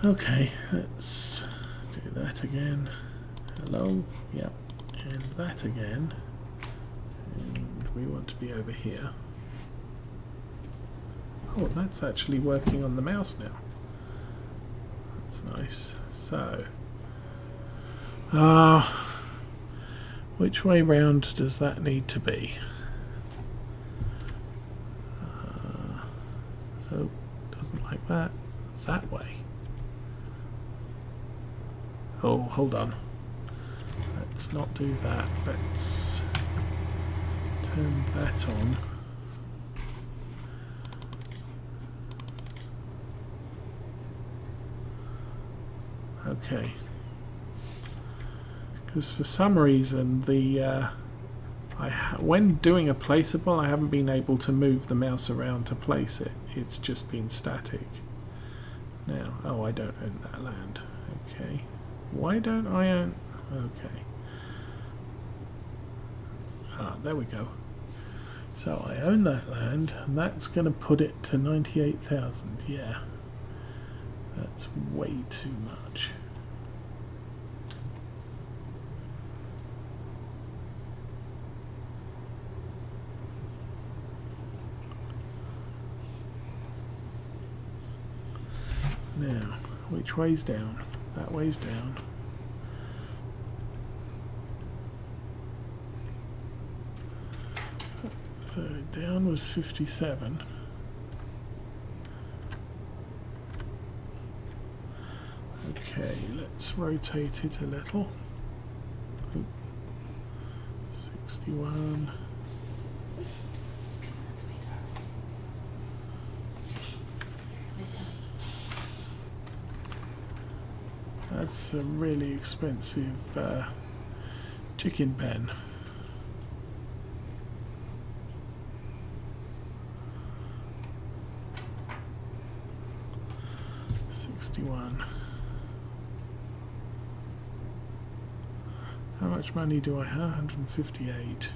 Okay, let's do that again. Hello, yep, and that again. And we want to be over here. Oh, that's actually working on the mouse now. That's nice. So, which way round does that need to be? Oh, doesn't like that. That way. Oh, hold on. Let's not do that. Let's turn that on. Okay. Because for some reason the when doing a placeable, I haven't been able to move the mouse around to place it. It's just been static. Now, oh, I don't own that land. Okay. Why don't I own... Okay. Ah, there we go. So I own that land, and that's going to put it to 98,000. Yeah. That's way too much. Now, which way's down? That way's down. So down was 57. Okay, let's rotate it a little. Oop. 61. That's a really expensive chicken pen. How much money do I have? 158.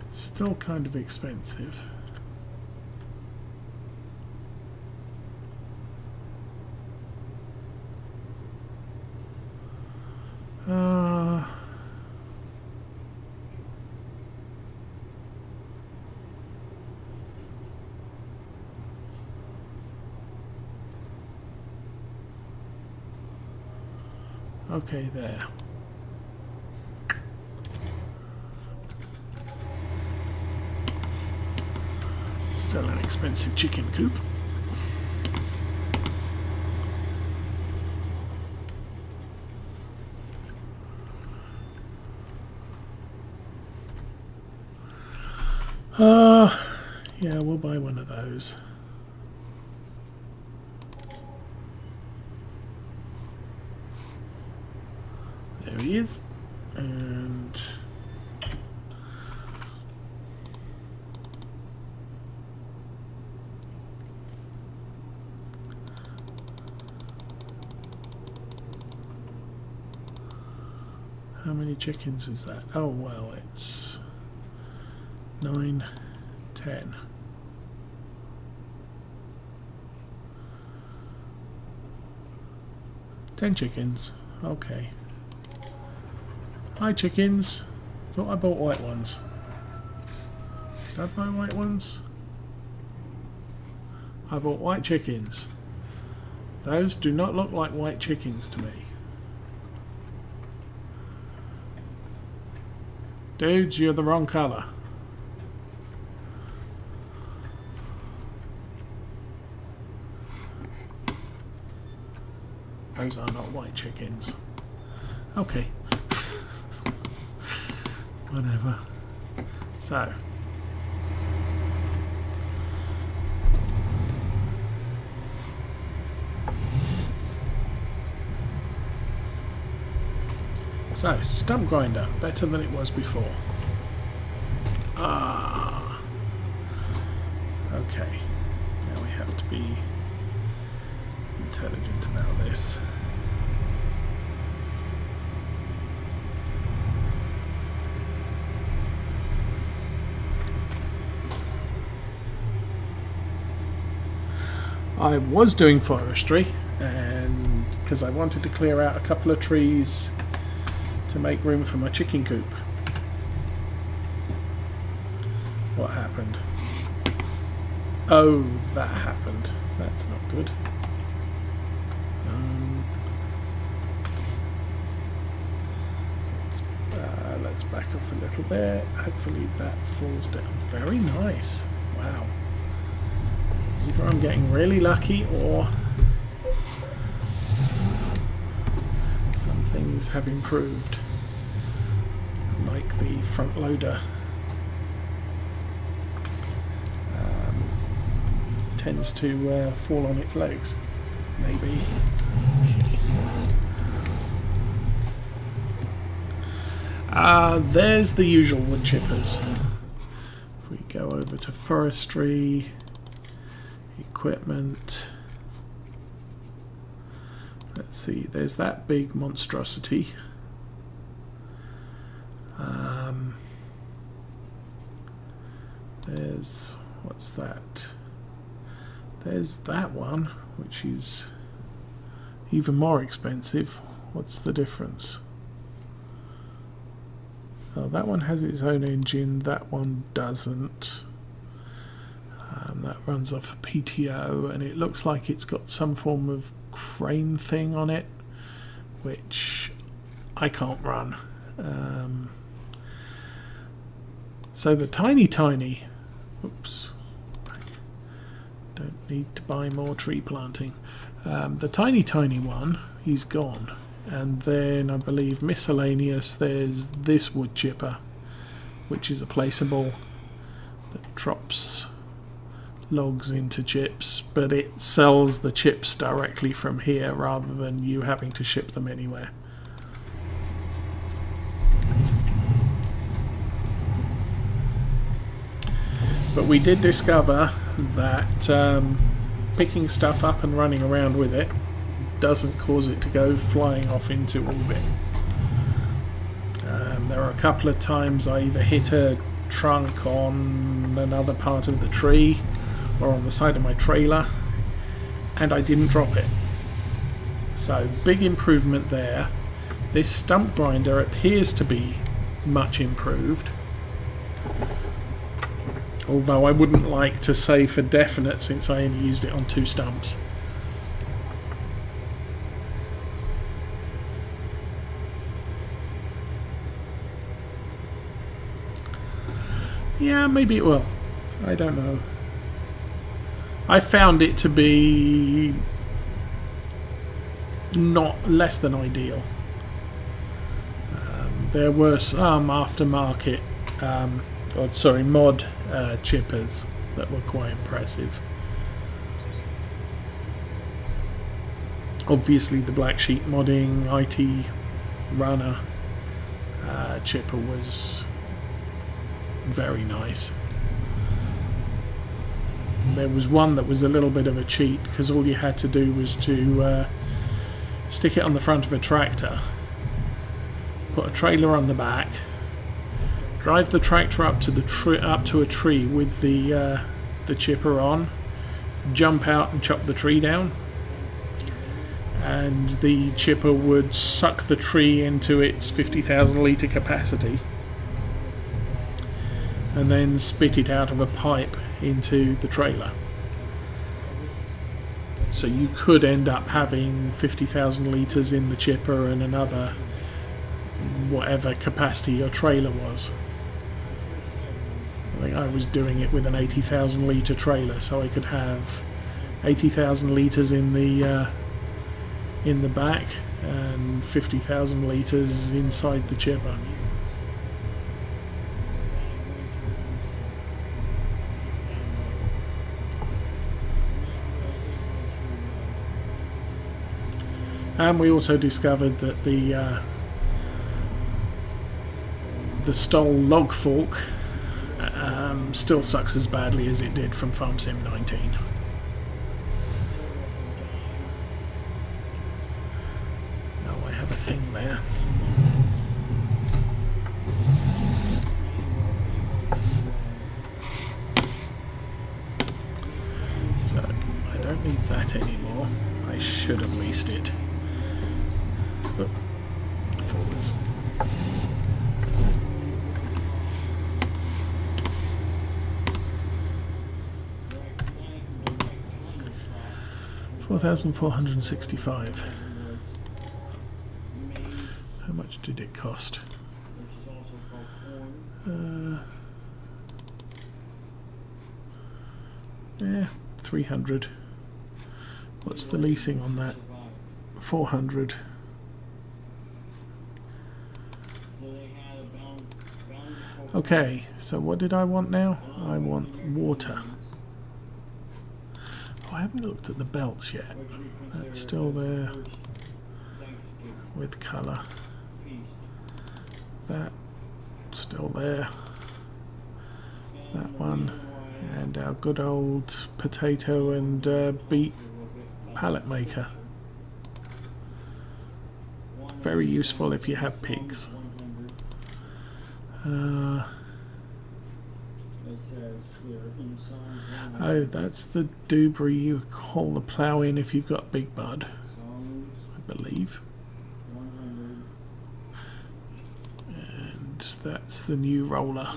It's still kind of expensive. Okay, there. Still an expensive chicken coop. Yeah, we'll buy one of those. There he is. And how many chickens is that? Oh, well, it's 9, 10. Ten chickens. Okay. Hi, chickens. Thought I bought white ones. Did I buy white ones? I bought white chickens. Those do not look like white chickens to me. Dudes, you're the wrong colour. Those are not white chickens. Okay. Whatever. So. So, stump grinder, better than it was before. Ah. Okay. Now we have to be intelligent about this. I was doing forestry, and because I wanted to clear out a couple of trees to make room for my chicken coop. What happened? Oh, that happened. That's not good. Let's back off a little bit. Hopefully that falls down. Very nice. Wow. Either I'm getting really lucky or some things have improved. Like the front loader tends to fall on its legs. Maybe. There's the usual wood chippers. If we go over to forestry, equipment, let's see, there's that big monstrosity. There's, what's that? There's that one, which is even more expensive. What's the difference? Oh, that one has its own engine, that one doesn't. That runs off a PTO, and it looks like it's got some form of crane thing on it, which I can't run. So the tiny, oops, don't need to buy more tree planting. The tiny one, he's gone. And then I believe miscellaneous, there's this wood chipper, which is a placeable that drops logs into chips, but it sells the chips directly from here rather than you having to ship them anywhere. But we did discover that picking stuff up and running around with it doesn't cause it to go flying off into orbit. There are a couple of times I either hit a trunk on another part of the tree or on the side of my trailer and I didn't drop it. So big improvement there. This stump grinder appears to be much improved, although I wouldn't like to say for definite since I only used it on 2 stumps. Yeah, maybe it will. I don't know. I found it to be not less than ideal. There were some aftermarket, mod chippers that were quite impressive. Obviously, the Black Sheep Modding IT Runner chipper was very nice. There was one that was a little bit of a cheat because all you had to do was to stick it on the front of a tractor, put a trailer on the back, drive the tractor up to a tree with the chipper on, jump out and chop the tree down, and the chipper would suck the tree into its 50,000 litre capacity and then spit it out of a pipe into the trailer. So you could end up having 50,000 litres in the chipper and another whatever capacity your trailer was. I think I was doing it with an 80,000 litre trailer, so I could have 80,000 litres in the in the back and 50,000 litres inside the chipper. And we also discovered that the Stoll log fork still sucks as badly as it did from Farm Sim 19. Oh, I have a thing there. So I don't need that anymore. I should have leased it. Oh, forwards. $4,465. How much did it cost? Yeah, 300. What's the leasing on that? 400. Okay, so what did I want now? I want water. Oh, I haven't looked at the belts yet. That's still there with colour. That still there. That one. And our good old potato and beet pallet maker. Very useful if you have pigs. Oh, that's the doobry you call the plough in if you've got big bud, I believe. And that's the new roller.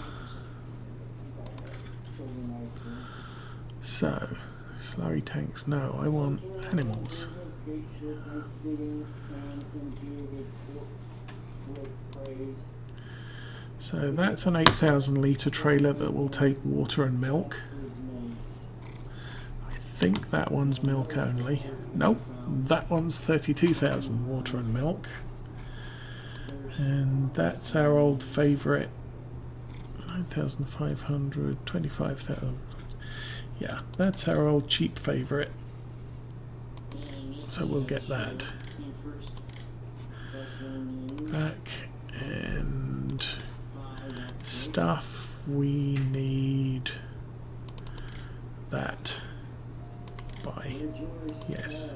So, slurry tanks, no, I want animals. So that's an 8,000 litre trailer that will take water and milk. I think that one's milk only. Nope, that one's 32,000 water and milk. And that's our old favourite, 9,500, 25,000. Yeah, that's our old cheap favourite. So we'll get that. Back and stuff, we need that by, yes.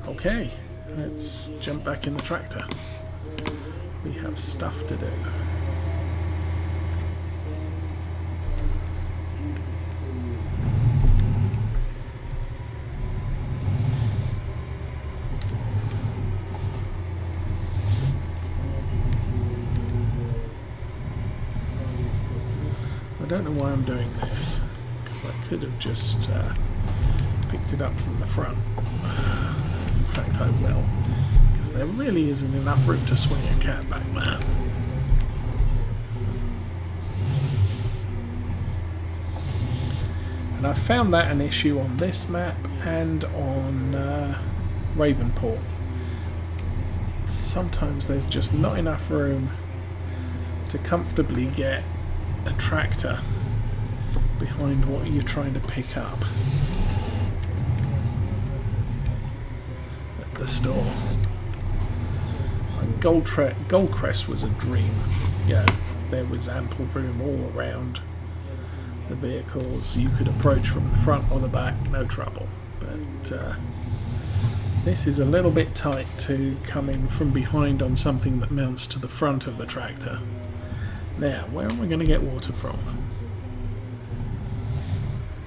Okay, let's jump back in the tractor. We have stuff to do. I don't know why I'm doing this, because I could have just picked it up from the front. In fact, I will, because there really isn't enough room to swing a cat back there. And I found that an issue on this map and on Ravenport. Sometimes there's just not enough room to comfortably get a tractor behind what you're trying to pick up at the store. Like Goldcrest was a dream. Yeah, there was ample room all around the vehicles. You could approach from the front or the back, no trouble. But this is a little bit tight to come in from behind on something that mounts to the front of the tractor. Now, where am I going to get water from?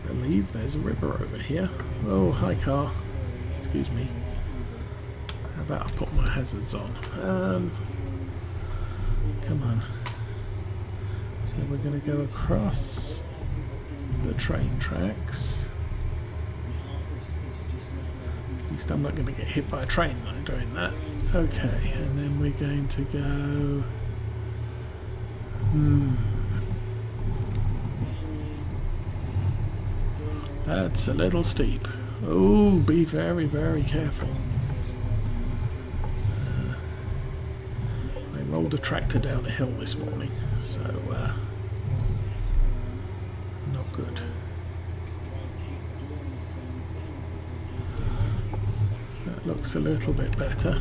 I believe there's a river over here. Oh, hi car. Excuse me. How about I put my hazards on? Come on. So we're going to go across the train tracks. At least I'm not going to get hit by a train though doing that. Okay, and then we're going to go... That's a little steep. Oh, be very, very careful. I rolled a tractor down a hill this morning, so not good. That looks a little bit better.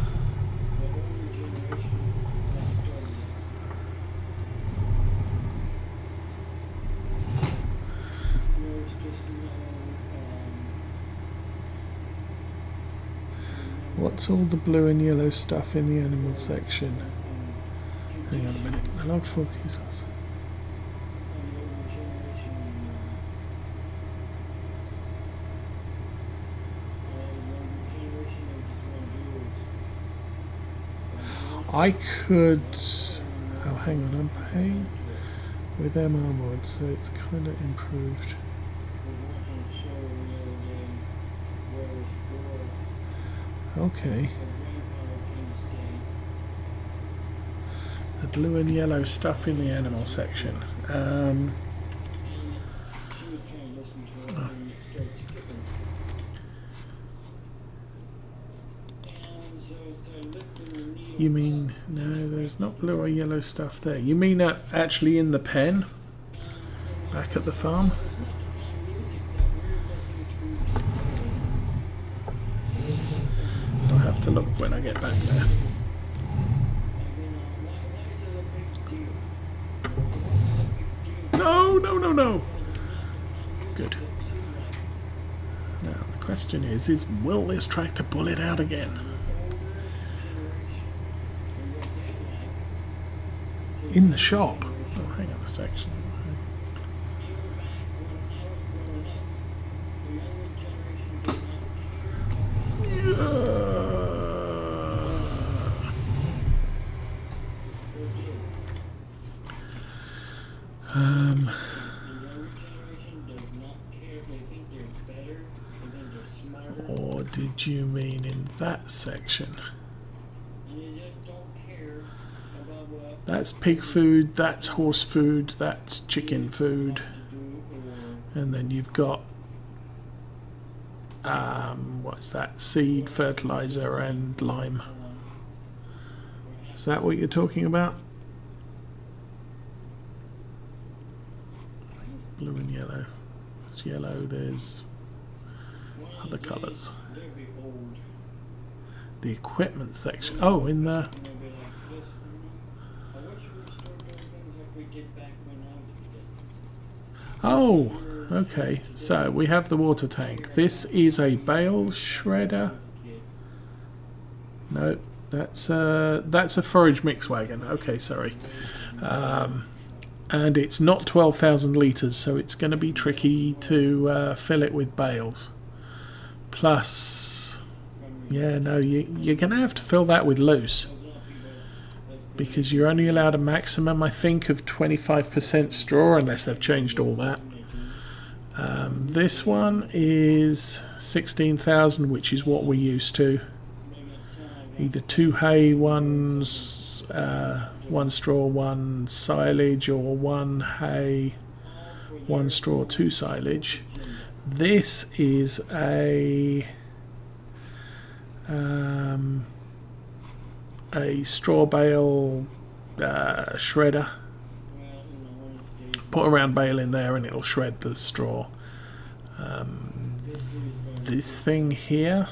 What's all the blue and yellow stuff in the animal section? Hang on a minute. The log fork is us. I could... Oh, hang on. I'm paying with them armoured, so it's kind of improved. Okay. The blue and yellow stuff in the animal section. You mean, no, there's not blue or yellow stuff there. You mean actually in the pen? Back at the farm? I'll have to look when I get back there. No, no, no, no! Good. Now, the question is will this tractor pull it out again? In the shop? Oh, hang on a section. Or did you mean in that section? That's pig food, that's horse food, that's chicken food. And then you've got what's that? Seed, fertilizer and lime. Is that what you're talking about? Blue and yellow. There's yellow, there's other colours. The equipment section. Oh, in the... Oh, okay. So we have the water tank. This is a bale shredder. No, that's a forage mix wagon. Okay, sorry. And it's not 12,000 litres, so it's going to be tricky to fill it with bales. Plus, yeah, no, you're going to have to fill that with loose. Because you're only allowed a maximum, I think, of 25% straw, unless they've changed all that. This one is 16,000, which is what we're used to. Either 2 hay, one straw, 1 silage, or 1 hay, 1 straw, 2 silage. This is a straw bale shredder. Put a round bale in there and it'll shred the straw. This thing here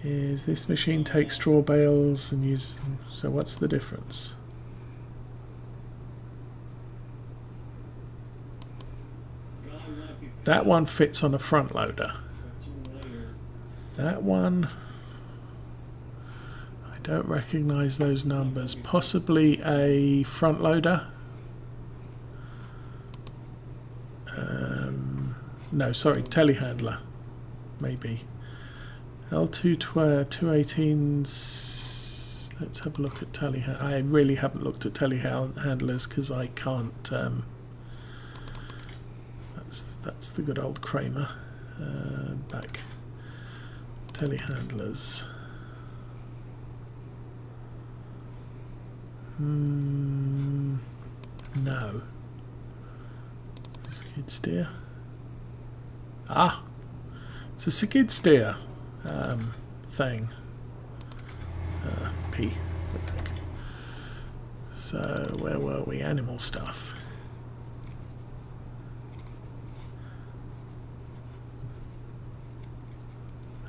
is this machine takes straw bales and uses them. So what's the difference? That one fits on a front loader. That one, I don't recognise those numbers. Possibly a front loader. No, sorry, telehandler. Maybe. L218s. Let's have a look at telehandlers. I really haven't looked at telehandlers because I can't. That's the good old Kramer. Back. Telehandlers. No. Skid steer. Ah, it's It's a skid steer thing. P. So where were we? Animal stuff.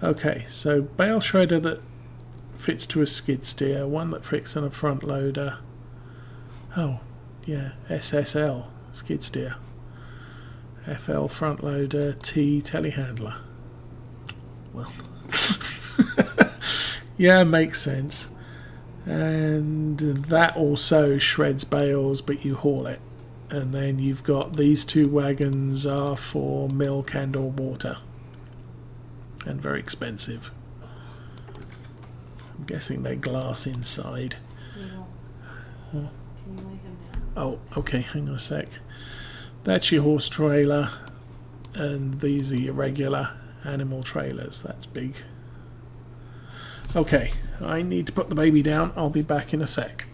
Okay, so bale shredder that fits to a skid steer, one that fits on a front loader. Oh, yeah, SSL, skid steer. FL front loader, T telehandler. Well, yeah, makes sense. And that also shreds bales, but you haul it. And then you've got these two wagons are for milk and or water. And very expensive. I'm guessing they're glass inside. Can you lay him down? Oh, okay, hang on a sec. That's your horse trailer, and these are your regular animal trailers. That's big. Okay, I need to put the baby down. I'll be back in a sec.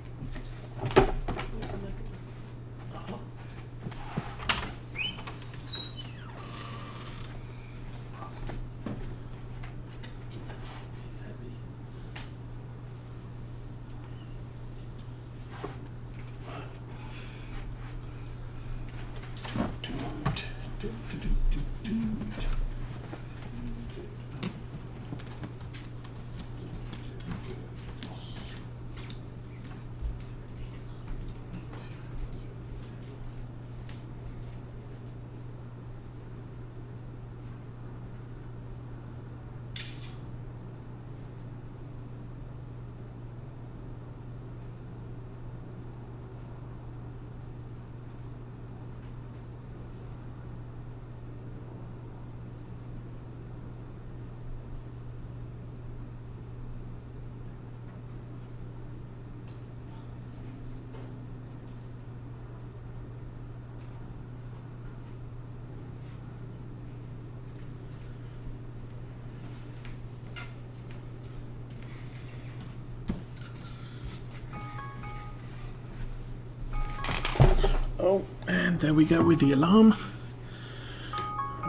Oh, and there we go with the alarm,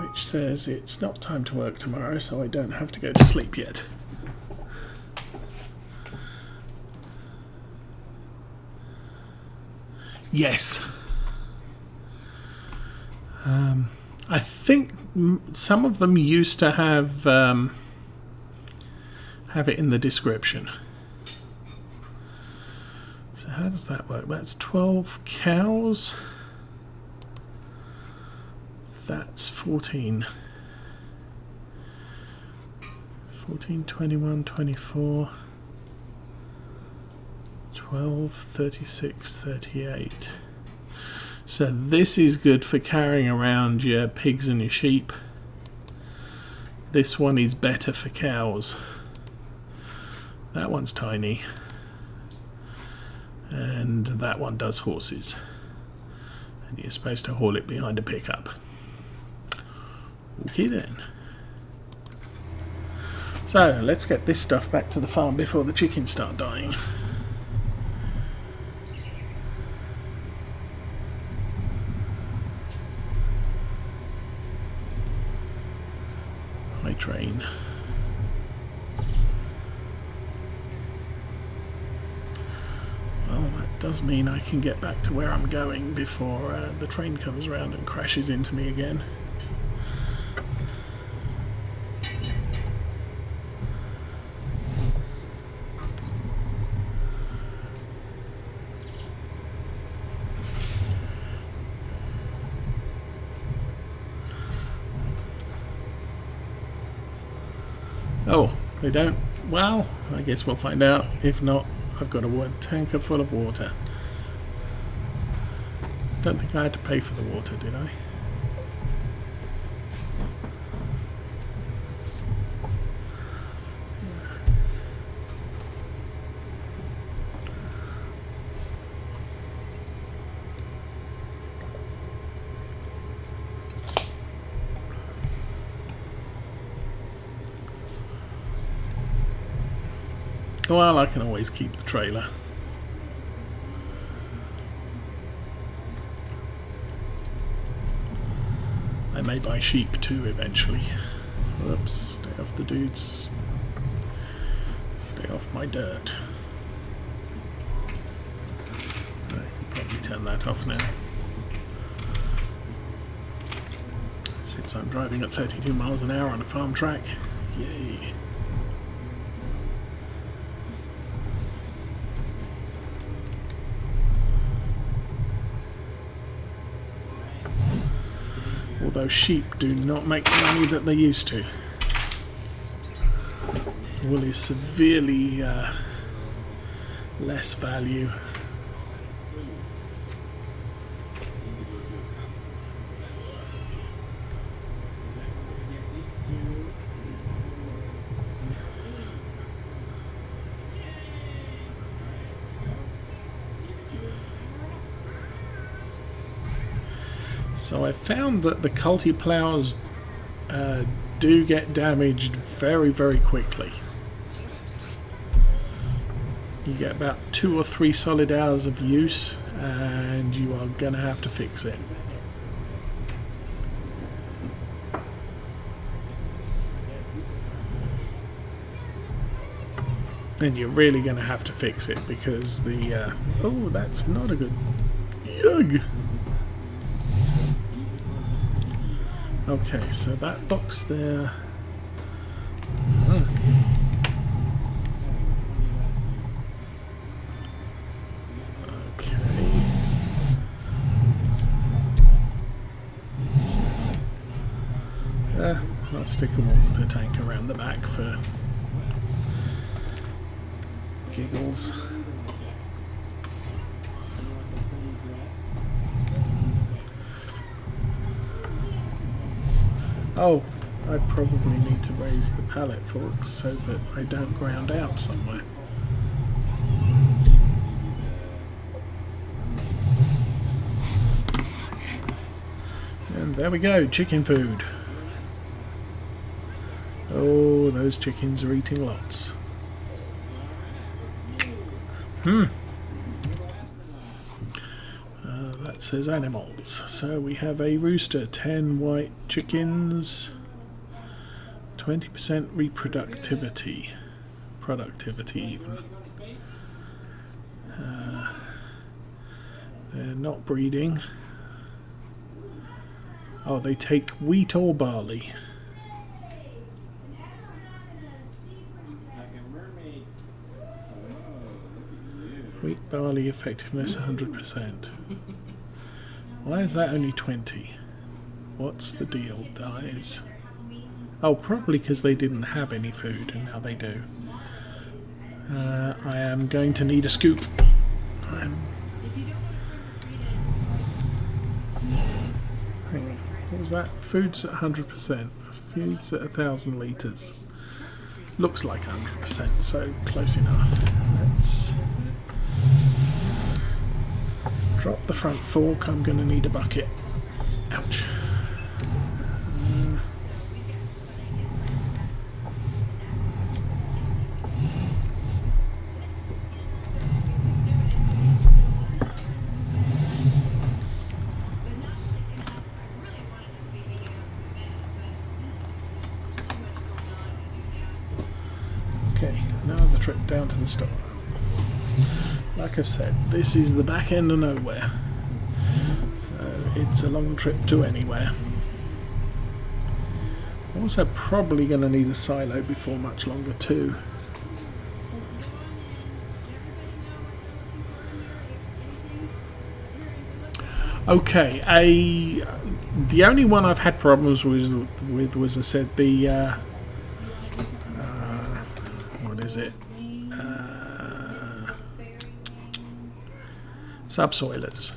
which says it's not time to work tomorrow, so I don't have to go to sleep yet. Yes. I think some of them used to have it in the description. So how does that work? That's 12 cows. That's 14. 14, 21, 24, 12, 36, 38. So this is good for carrying around your pigs and your sheep. This one is better for cows. That one's tiny. And that one does horses. And you're supposed to haul it behind a pickup. Okay then. So let's get this stuff back to the farm before the chickens start dying. My train. Well, that does mean I can get back to where I'm going before the train comes around and crashes into me again. Oh, they don't? Well, I guess we'll find out. If not, I've got a tanker full of water. Don't think I had to pay for the water, did I? Well, I can always keep the trailer. I may buy sheep too eventually. Whoops, stay off the dudes. Stay off my dirt. I can probably turn that off now. Since I'm driving at 32 miles an hour on a farm track. Yay. Although sheep do not make the money that they used to. Wool is severely less value. So I found that the culti ploughs do get damaged very, very quickly. You get about 2 or 3 solid hours of use and you are going to have to fix it. And you're really going to have to fix it because the... oh, that's not a good... Yug! Okay, so that box there. Okay. I'll stick a water tank around the back for giggles. Oh, I probably need to raise the pallet forks so that I don't ground out somewhere. And there we go, chicken food. Oh, those chickens are eating lots. That says animals. So we have a rooster, 10 white chickens, 20% reproductivity, productivity even. They're not breeding. Oh, they take wheat or barley. Wheat, barley, effectiveness 100%. Why is that only 20? What's the deal, guys? Oh, probably because they didn't have any food and now they do. I am going to need a scoop. Hang on. What was that? Food's at 100%. Food's at 1,000 litres. Looks like 100%, so close enough. Let's drop the front fork. I'm going to need a bucket. Ouch. Okay, now the trip down to the store. Like I've said, this is the back end of nowhere, so it's a long trip to anywhere. Also probably going to need a silo before much longer too. Okay, the only one I've had problems with was I said the what is it? Subsoilers.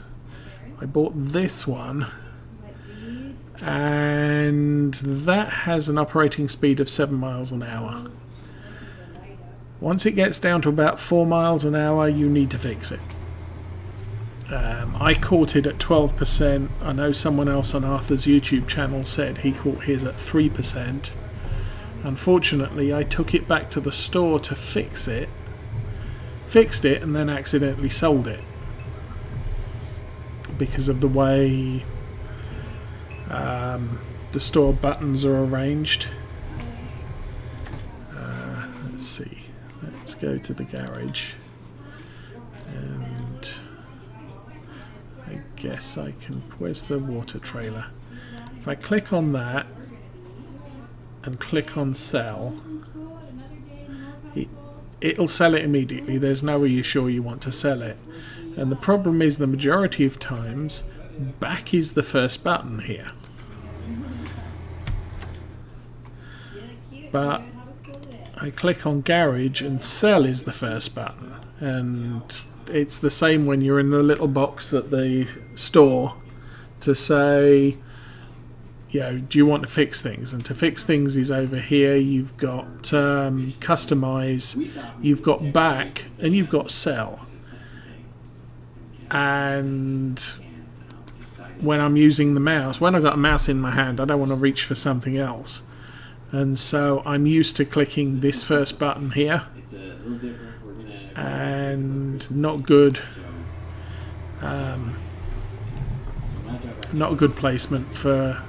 I bought this one and that has an operating speed of 7 miles an hour. Once it gets down to about 4 miles an hour, you need to fix it. I caught it at 12%. I know someone else on Arthur's YouTube channel said he caught his at 3%. Unfortunately, I took it back to the store to fixed it, and then accidentally sold it because of the way the store buttons are arranged. see. Let's go to the garage. And I guess I can... Where's the water trailer? If I click on that and click on sell, it'll sell it immediately. There's no way you're sure you want to sell it. And the problem is, the majority of times, back is the first button here. But I click on garage and sell is the first button. And it's the same when you're in the little box at the store to say, you know, do you want to fix things? And to fix things is over here. You've got customize, you've got back, and you've got sell. And when I'm using the mouse, when I've got a mouse in my hand, I don't want to reach for something else. And so I'm used to clicking this first button here. And not good. Not a good placement for,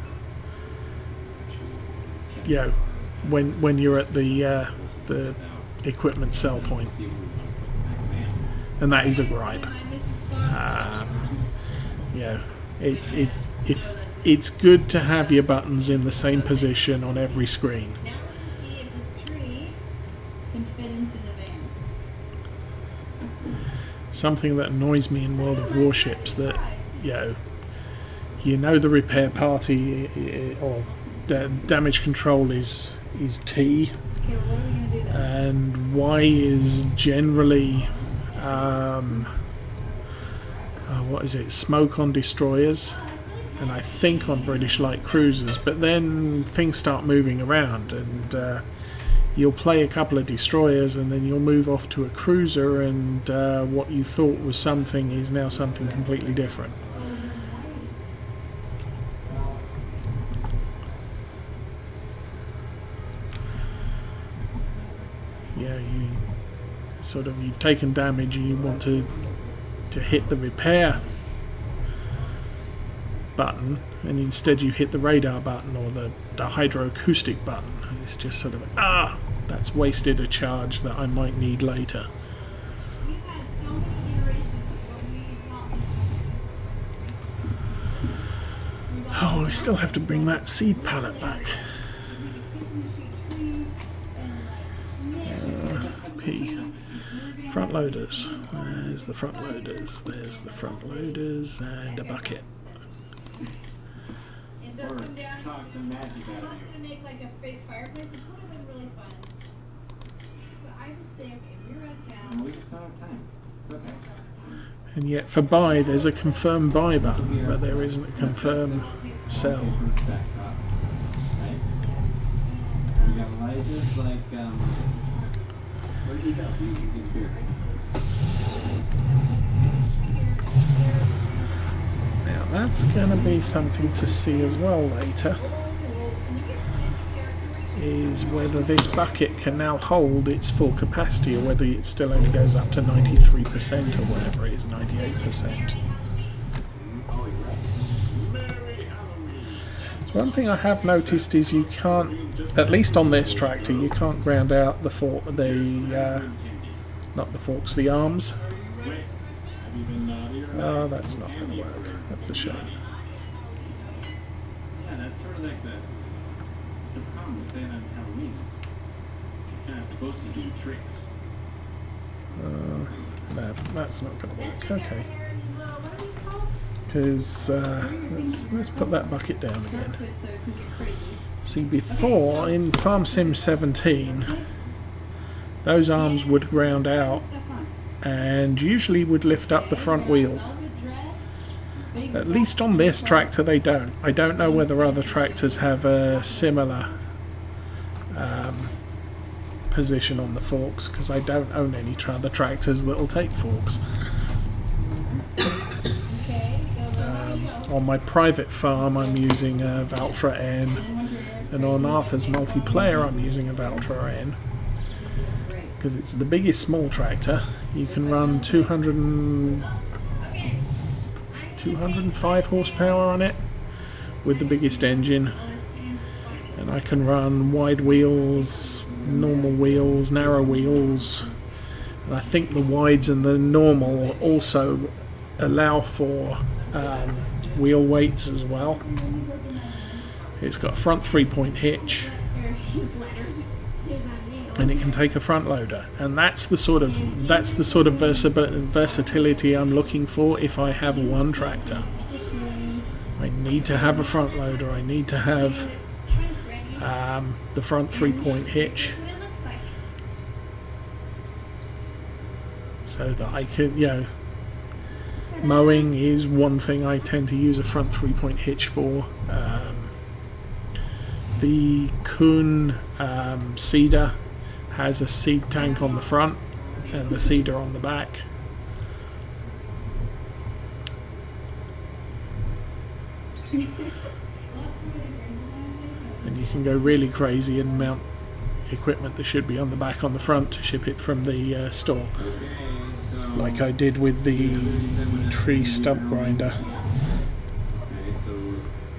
you know, when you're at the equipment sell point, and that is a gripe. You know, it's good to have your buttons in the same position on every screen. Something that annoys me in World of Warships, that you know the repair party or damage control is T, and Y is generally what is it? Smoke on destroyers, and I think on British light cruisers. But then things start moving around, and you'll play a couple of destroyers, and then you'll move off to a cruiser, and what you thought was something is now something completely different. Yeah, you've taken damage, and you want to hit the repair button, and instead you hit the radar button or the hydroacoustic button. It's just sort of, that's wasted a charge that I might need later. Oh, we still have to bring that seed pallet back. P. Front loaders. There's the front loaders. There's the front loaders and a bucket. And yet for buy there's a confirm buy button, but there isn't a confirm sell. Now that's going to be something to see as well later, is whether this bucket can now hold its full capacity, or whether it still only goes up to 93% or whatever it is, 98%. So one thing I have noticed is you can't, at least on this tractor, you can't ground out the not the forks, the arms. Oh, that's not going to work. That's a shame. Yeah, that's sort of like the problem with staying on Halloween. You're kind of supposed to do tricks. That's not going to work. Okay. Because let's put that bucket down again. See, before in Farm Sim 17, those arms would ground out and usually would lift up the front wheels. At least on this tractor they don't. I don't know whether other tractors have a similar position on the forks, because I don't own any other tractors that will take forks. On my private farm I'm using a Valtra N, and on Arthur's multiplayer I'm using a Valtra N, because it's the biggest small tractor. You can run 205 horsepower on it with the biggest engine, and I can run wide wheels normal wheels, narrow wheels, and I think the wides and the normal also allow for wheel weights as well. It's got a front 3-point hitch, and it can take a front loader, and that's the sort of versatility I'm looking for if I have one tractor. I need to have a front loader. I need to have the front 3-point hitch, so that I could, mowing is one thing I tend to use a front 3-point hitch for. The Kuhn seeder has a seed tank on the front and the seeder on the back. And you can go really crazy and mount equipment that should be on the back on the front to ship it from the store, like I did with the tree stump grinder. Okay, so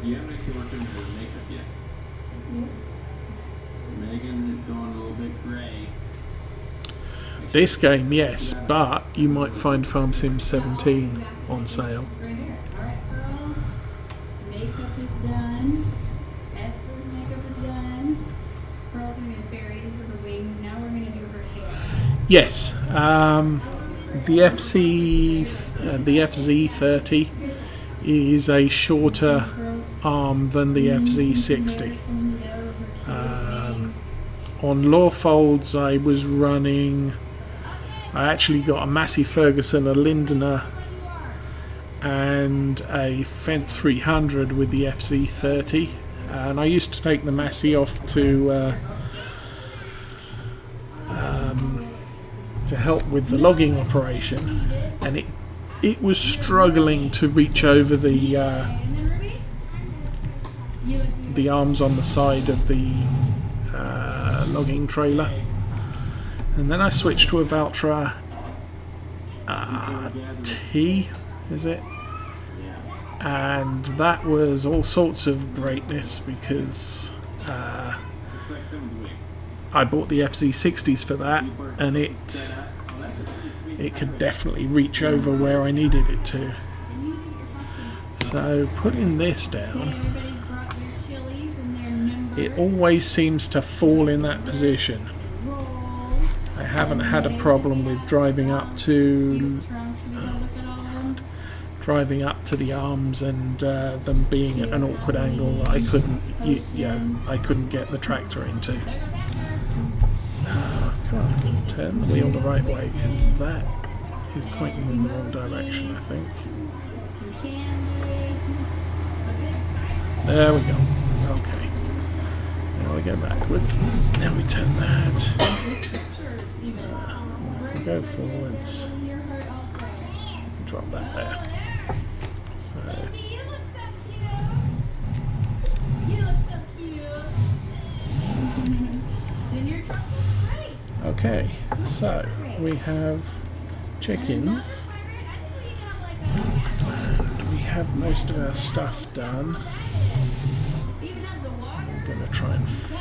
you haven't actually worked on her makeup yet. Megan is going a little bit gray. This game, yes, but you might find Farm Sim 17 on sale. Right here. Alright, girls. Makeup is done. Esther's makeup is done. Pearl's gonna get fairies for her wings. Now we're gonna do her hair. Yes, the FZ30 is a shorter arm than the FZ60. On Law Folds, I was running. I actually got a Massey Ferguson, a Lindener, and a Fendt 300 with the FZ30. And I used to take the Massey off to help with the logging operation, and it was struggling to reach over the arms on the side of the logging trailer. And then I switched to a Valtra T, is it? And that was all sorts of greatness, because I bought the FZ60s for that, and it could definitely reach over where I needed it to. So putting this down, it always seems to fall in that position. I haven't had a problem with driving up to the arms and them being at an awkward angle that I couldn't get the tractor into. Come on, turn the wheel the right way, because that is pointing in the wrong direction, I think. There we go. Okay. Now we go backwards. Now we turn that. We go forwards. Drop that there. So. Okay, so we have chickens, and we have most of our stuff done. I'm going to try and fit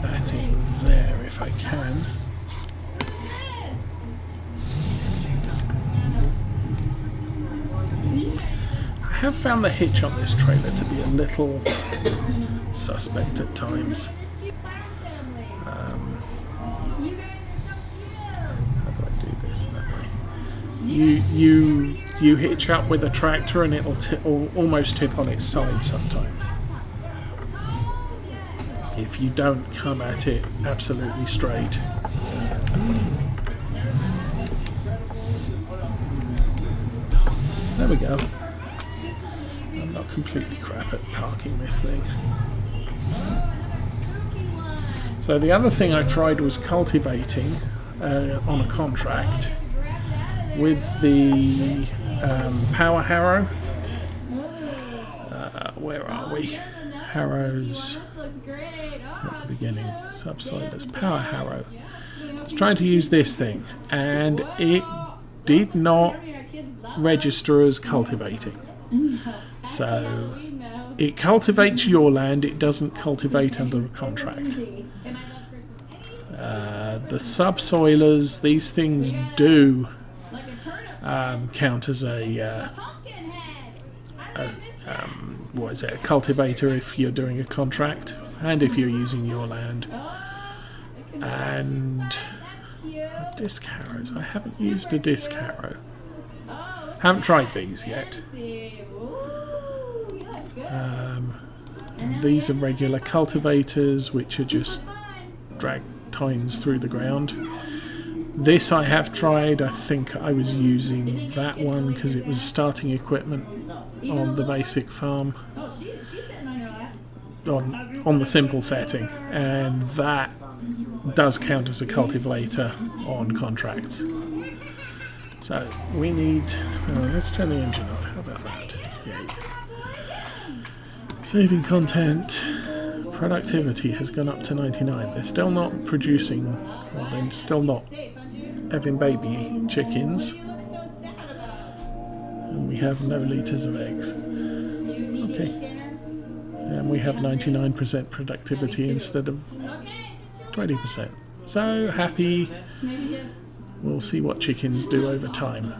that in there if I can. I have found the hitch on this trailer to be a little suspect at times. You hitch up with a tractor and it'll almost tip on its side sometimes if you don't come at it absolutely straight. There we go. I'm not completely crap at parking this thing. So the other thing I tried was cultivating on a contract with the power harrow. Where are we? Harrows at the beginning. Subsiders. Power harrow. I was trying to use this thing, and it did not register as cultivating. So It cultivates your land, it doesn't cultivate under a contract. The subsoilers, these things do count as a what is it, a cultivator if you're doing a contract and if you're using your land. And disc harrows, I haven't used a disc harrow. Haven't tried these yet. These are regular cultivators which are just drag tines through the ground. This I have tried. I think I was using that one because it was starting equipment on the basic farm, on the simple setting, and that does count as a cultivator on contracts. So we need, let's turn the engine off, how about that? Yay. Saving content, productivity has gone up to 99. They're still not producing, well, they're still not having baby chickens. And we have no litres of eggs. Okay. And we have 99% productivity instead of 20%. So happy. We'll see what chickens do over time.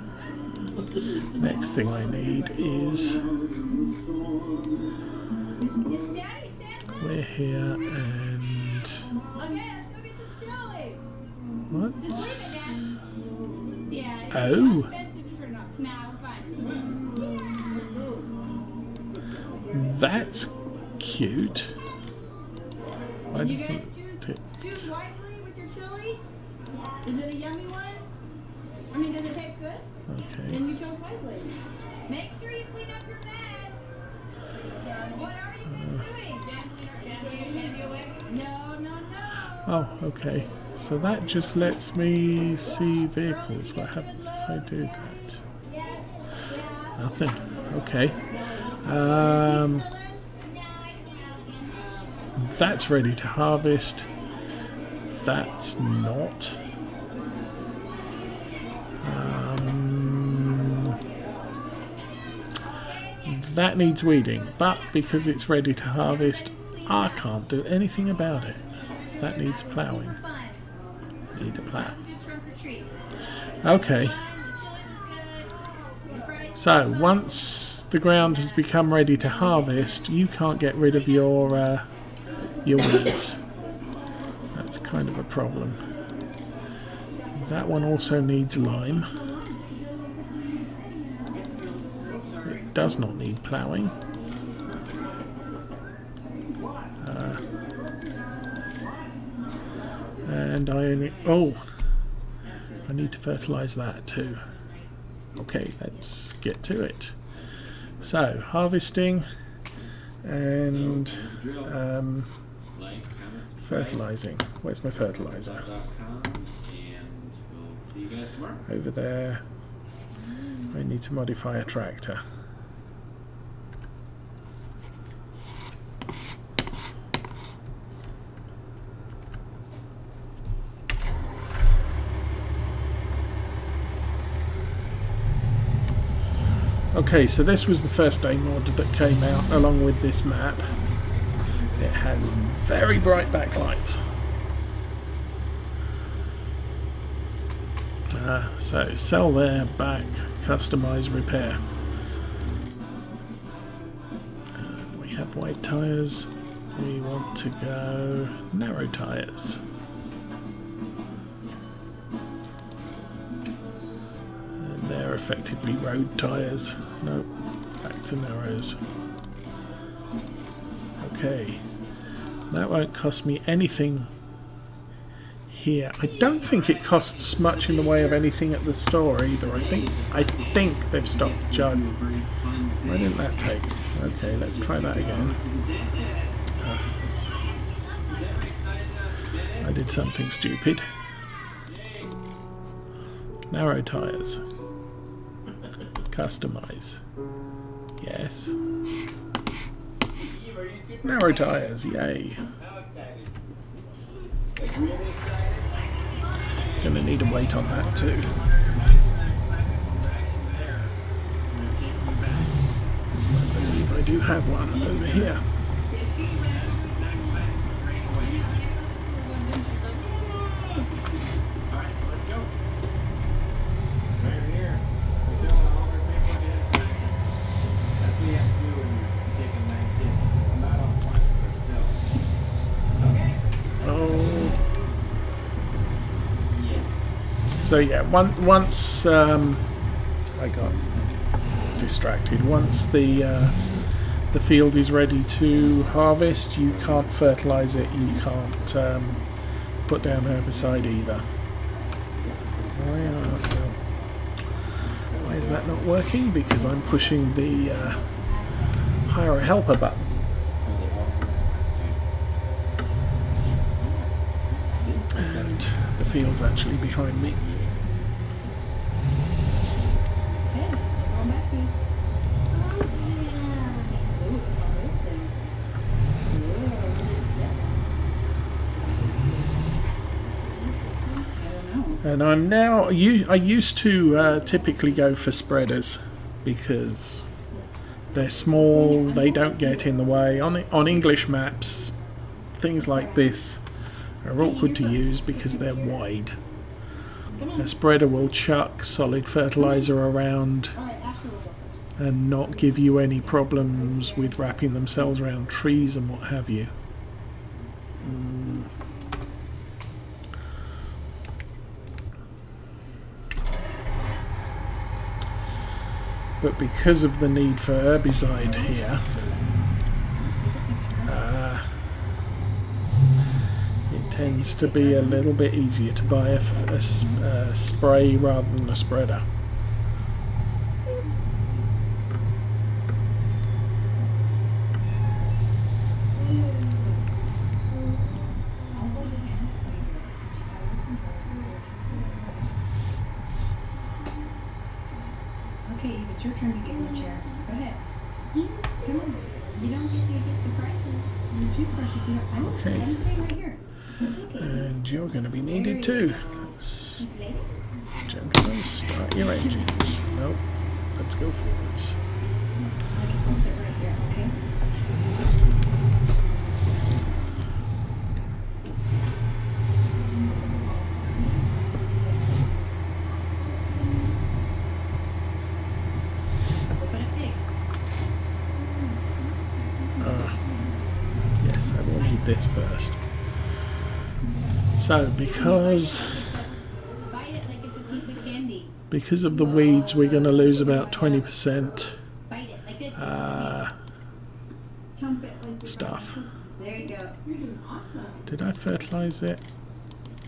Next thing I need is, we're here and what? Oh, that's cute. Why doesn't it? Choose wisely with your chili. Is it a yummy one? I mean, does it taste good? Okay. Then you chose wisely. Make sure you clean up your mess. What are you doing? No, no, no. Oh, okay. So that just lets me see vehicles. What happens if I do that? Nothing. Okay. That's ready to harvest. That's not. That needs weeding, but because it's ready to harvest, I can't do anything about it. That needs ploughing. Need a plough. Okay. So once the ground has become ready to harvest, you can't get rid of your weeds. That's kind of a problem. That one also needs lime. It does not need ploughing. And I need to fertilise that too. Okay, let's get to it. So, harvesting and fertilising. Where's my fertiliser? Over there. I need to modify a tractor. Okay, so this was the first day mod that came out along with this map. It has very bright backlights. So sell there, back, customize, repair. We have white tyres. We want to go narrow tyres. They're effectively road tyres. Nope, back to narrows. Okay, that won't cost me anything here. I don't think it costs much in the way of anything at the store either. I think they've stopped charging. Why didn't that take? Okay, let's try that again. I did something stupid. Narrow tyres. Customize. Yes. Narrow tyres, yay. Gonna need a weight on that too. I believe I do have one over here. Alright, let's go. Right here. We're doing all our paperwork ahead of time. That's what you have to do when you're taking 9 kids. I'm not on point, but still. Okay. Oh. Yeah. So yeah, once I got distracted. Once the field is ready to harvest, you can't fertilize it. You can't put down herbicide either. Why is that not working? Because I'm pushing the hire a helper button. And the field's actually behind me. Okay, going back to you. Ooh, it's all those things. Whoa. I don't know. And I'm now. I used to typically go for spreaders because they're small. They don't get in the way. On English maps, things like this are awkward to use because they're wide. A spreader will chuck solid fertilizer around All right, Asher will go first. and not give you any problems with wrapping themselves around trees and what have you. But because of the need for herbicide here, it tends to be a little bit easier to buy a spray rather than a spreader. Okay, Eve, it's your turn to get in the chair. Go ahead. Come on. You don't get to get the prices. The toothbrush if you don't. I'm Okay. I'm staying right here. And you're going to be needed too. Let's, gentlemen, start your engines. Nope. Let's go forwards. I guess I'll sit right here, okay? Open a pig. Yes, I will need this first. So, because Bite it like it's a piece of candy. because of the weeds, we're going to lose about 20% Bite it like this. Chomp it like stuff. There you go. You're doing awesome. Did I fertilize it?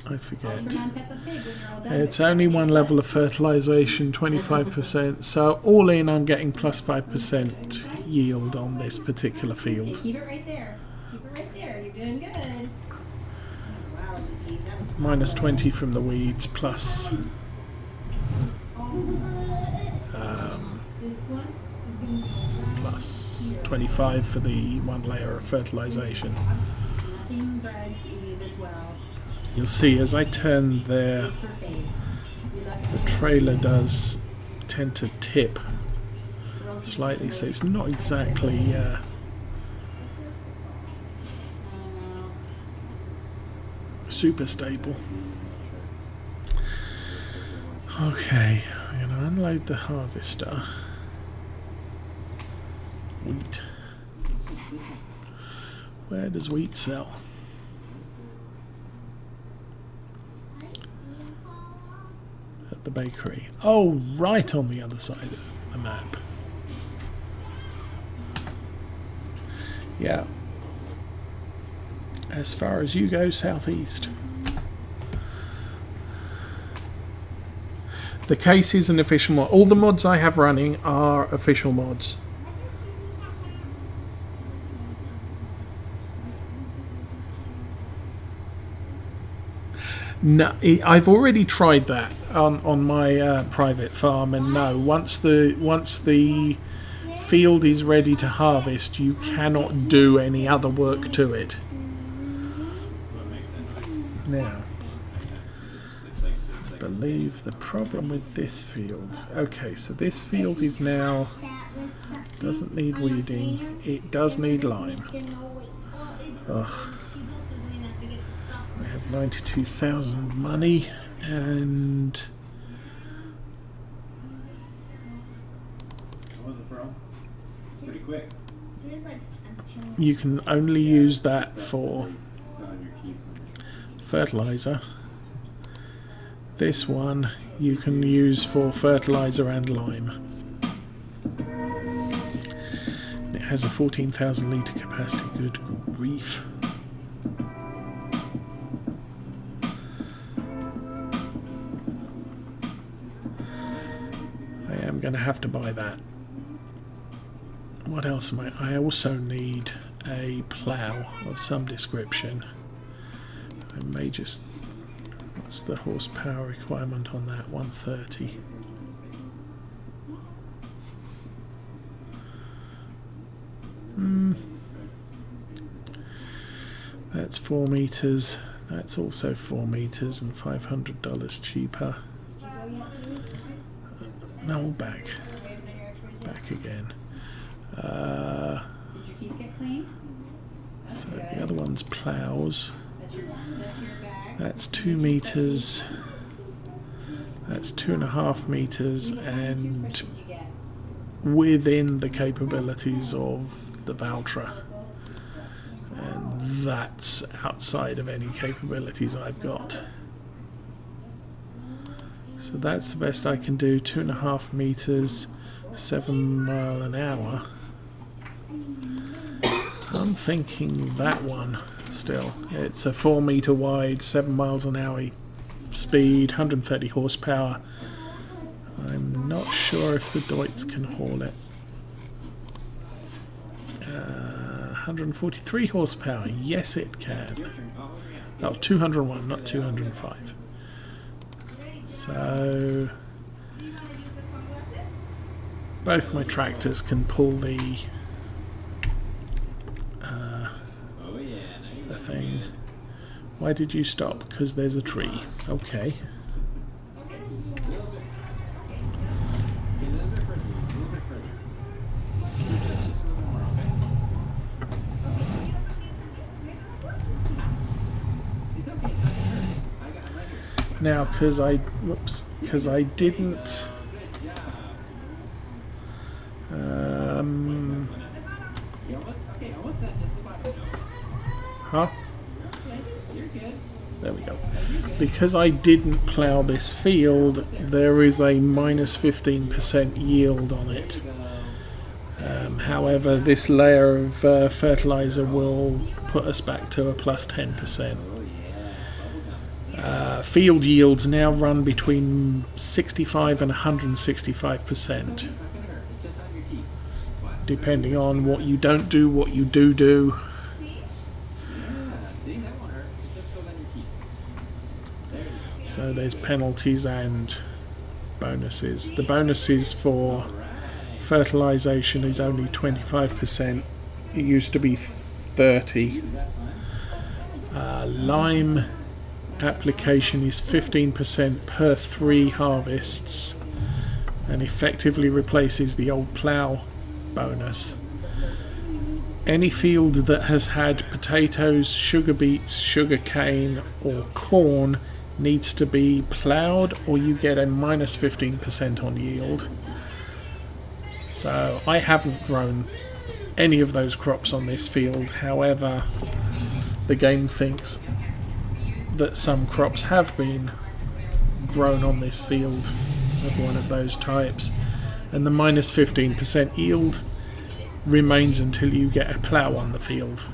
I I'll forget. turn on Peppa Pig when you're all done. It's only one level of fertilization, 25%. So all in, I'm getting plus 5% yield on this particular Okay, field. keep it right there. Keep it right there. You're doing good. Wow, Eve, that was Minus 20 from the weeds, plus this one. plus 25 for the one layer of fertilization. Nothing drags Eve as well. You'll see as I turn there, It's her fave. We left the trailer does tend to tip slightly, so it's not exactly super stable. Okay, I'm going to unload the harvester. Wheat. Where does wheat sell? At the bakery. Oh, right on the other side of the map. Yeah. As far as you go, southeast. The case is an official mod. All the mods I have running are official mods. No, I've already tried that on my private farm, and no. Once the field is ready to harvest, you cannot do any other work to it. Now, I believe the problem with this field. Okay, so this field is now Doesn't need weeding. It does need lime. Ugh. I have 92,000 money and What was it, bro? Pretty quick. you can only use that for Your teeth. fertilizer. This one you can use for fertilizer and lime. It has a 14,000 litre capacity. Good grief. I am going to have to buy that. What else am I also need a plough of some description. I may just... What's the horsepower requirement on that? 130. That's 4 meters. That's also 4 meters and $500 cheaper. No, back. Back again. Did your teeth get clean? So the other one's plows. That's your bag. That's 2 meters. That's 2.5 meters, and Did you get? within the capabilities of the Valtra. And that's outside of any capabilities I've got. So that's the best I can do. 2.5 meters, 7 mile an hour. I'm thinking that one still. It's a 4 meter wide, 7 miles an hour speed, 130 horsepower. I'm not sure if the Deutz can haul it. 143 horsepower. Yes, it can. Oh, 201, not 205. So both my tractors can pull the thing. Why did you stop? Because there's a tree. Okay. Now, because I didn't. Huh? There we go. Because I didn't plough this field, there is a minus 15% yield on it. However, this layer of fertilizer will put us back to a plus 10%. Field yields now run between 65 and 165%, depending on what you don't do, what you do. So there's penalties and bonuses. The bonuses for fertilization is only 25%. It used to be 30. Lime application is 15% per 3 harvests and effectively replaces the old plough bonus. Any field that has had potatoes, sugar beets, sugar cane or corn needs to be ploughed, or you get a minus 15% on yield. So I haven't grown any of those crops on this field. However, the game thinks that some crops have been grown on this field of one of those types, and the minus 15% yield remains until you get a plough on the field.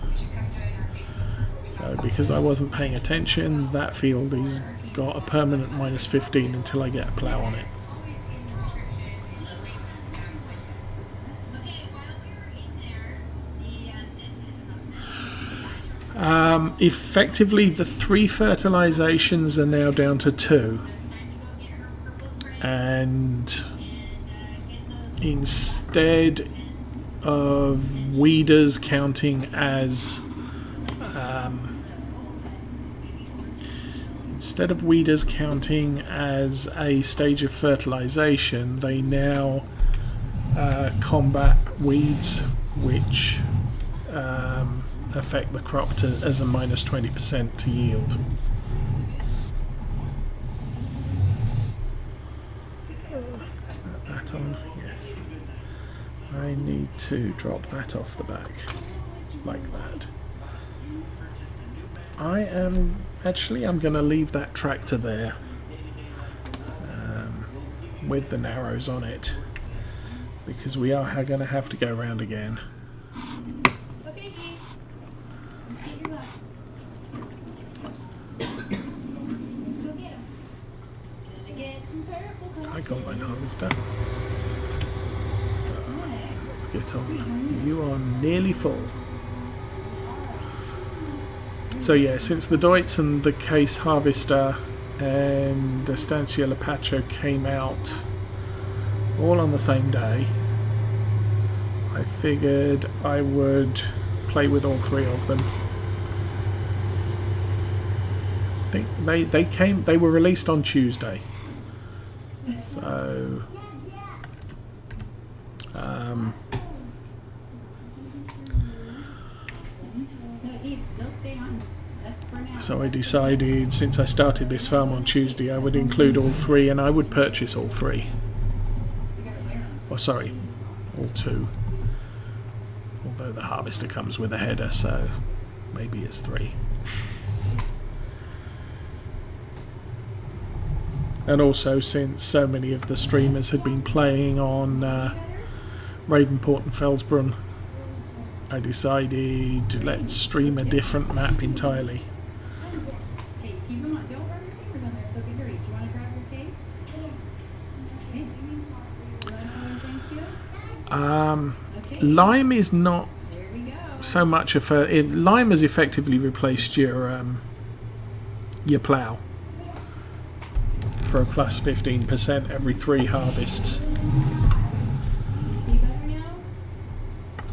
So because I wasn't paying attention, that field has got a permanent minus 15 until I get a plough on it. Effectively, the 3 fertilizations are now down to 2, and instead of weeders counting as a stage of fertilization, they now combat weeds, which affect the crop as a minus 20% to yield. That on? Yes. I need to drop that off the back, like that. I'm going to leave that tractor there with the narrows on it, because we are going to have to go around again. Okay, Dee. Let's get your glasses. Let's go get them. Gonna get some purple I got my harvester. Hi. Let's get on. You are nearly full. So yeah, since the Deutz and the Case Harvester and Estancia Lapacho came out all on the same day, I figured I would play with all three of them. I think they were released on Tuesday. So No, Eve, they'll stay on. That's for now. So I decided, since I started this farm on Tuesday, I would include all three, and I would purchase all three. We gotta wear 'em. Or sorry, all two. Although the harvester comes with a header, so maybe it's three. And also, since so many of the streamers had been playing on Ravenport and Felsbrunn, I decided let's stream a different map entirely. Hey, keep them on. Don't rub your fingers on there. It's okay, dirty. Do you want to grab your case? Okay. You want someone thank you? Okay. Lime is not There we go. so much of a... Lime has effectively replaced your plough for a plus 15% every 3 harvests. See better now?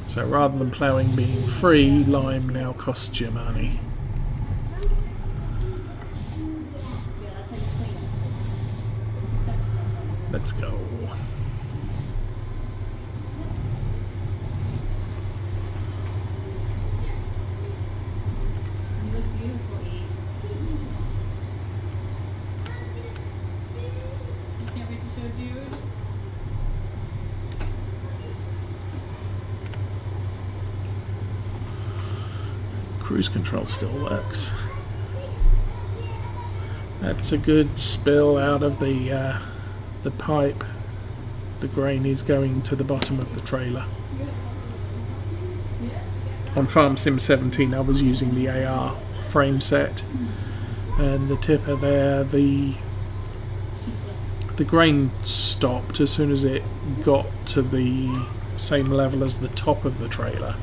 So rather than ploughing being free, lime now costs you money. Yeah, that's how you clean it. Let's go. You look beautiful, Eve. You can't wait to show Jude. Cruise control still works. That's a good spill out of the pipe. The grain is going to the bottom of the trailer. On Farm Sim 17 I was using the AR frame set, and the tipper there, the grain stopped as soon as it got to the same level as the top of the trailer,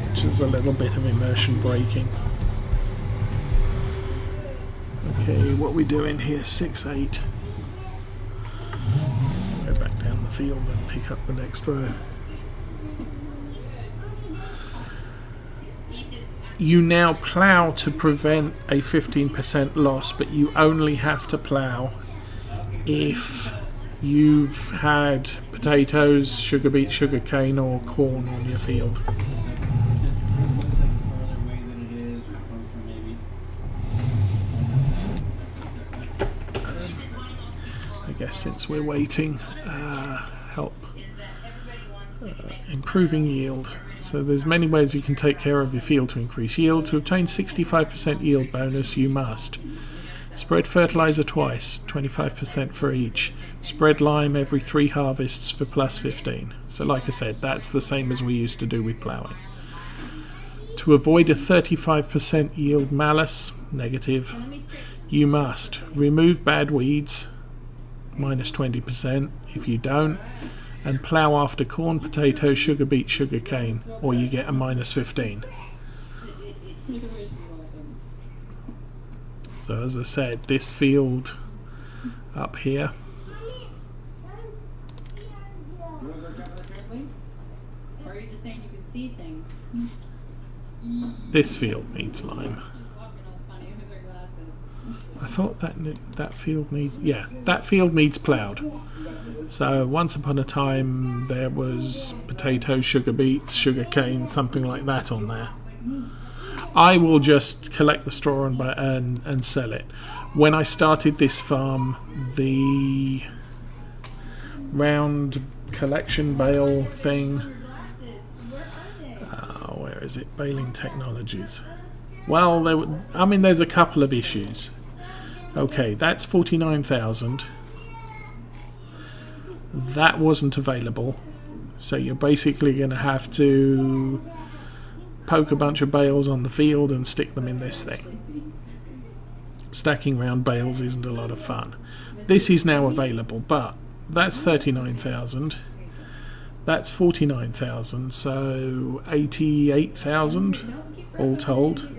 which is a little bit of immersion braking. Okay, what are we doing here? 6-8. Go back down the field and pick up the next row. You now plough to prevent a 15% loss, but you only have to plough if you've had potatoes, sugar beet, sugar cane or corn on your field. I guess since we're waiting, help improving yield. So there's many ways you can take care of your field to increase yield. To obtain 65% yield bonus, you must spread fertilizer twice, 25% for each. Spread lime every 3 harvests for plus 15. So like I said, that's the same as we used to do with ploughing. To avoid a 35% yield malus, negative, you must remove bad weeds, minus 20%. If you don't, and plough after corn, potato, sugar beet, sugar cane, or you get a minus 15. So as I said, this field up here, Or are you just saying you can see things? this field needs lime. Walking all funny with her glasses. I thought that field that field needs ploughed. So once upon a time there was potato, sugar beets, sugar cane, something like that on there. I will just collect the straw and sell it. When I started this farm, the round collection bale thing, where is it? Baling Technologies. Well, there's a couple of issues. Okay, that's 49,000. That wasn't available, so you're basically going to have to poke a bunch of bales on the field and stick them in this thing. Stacking round bales isn't a lot of fun. This is now available, but that's 39,000. That's 49,000, so 88,000 all told.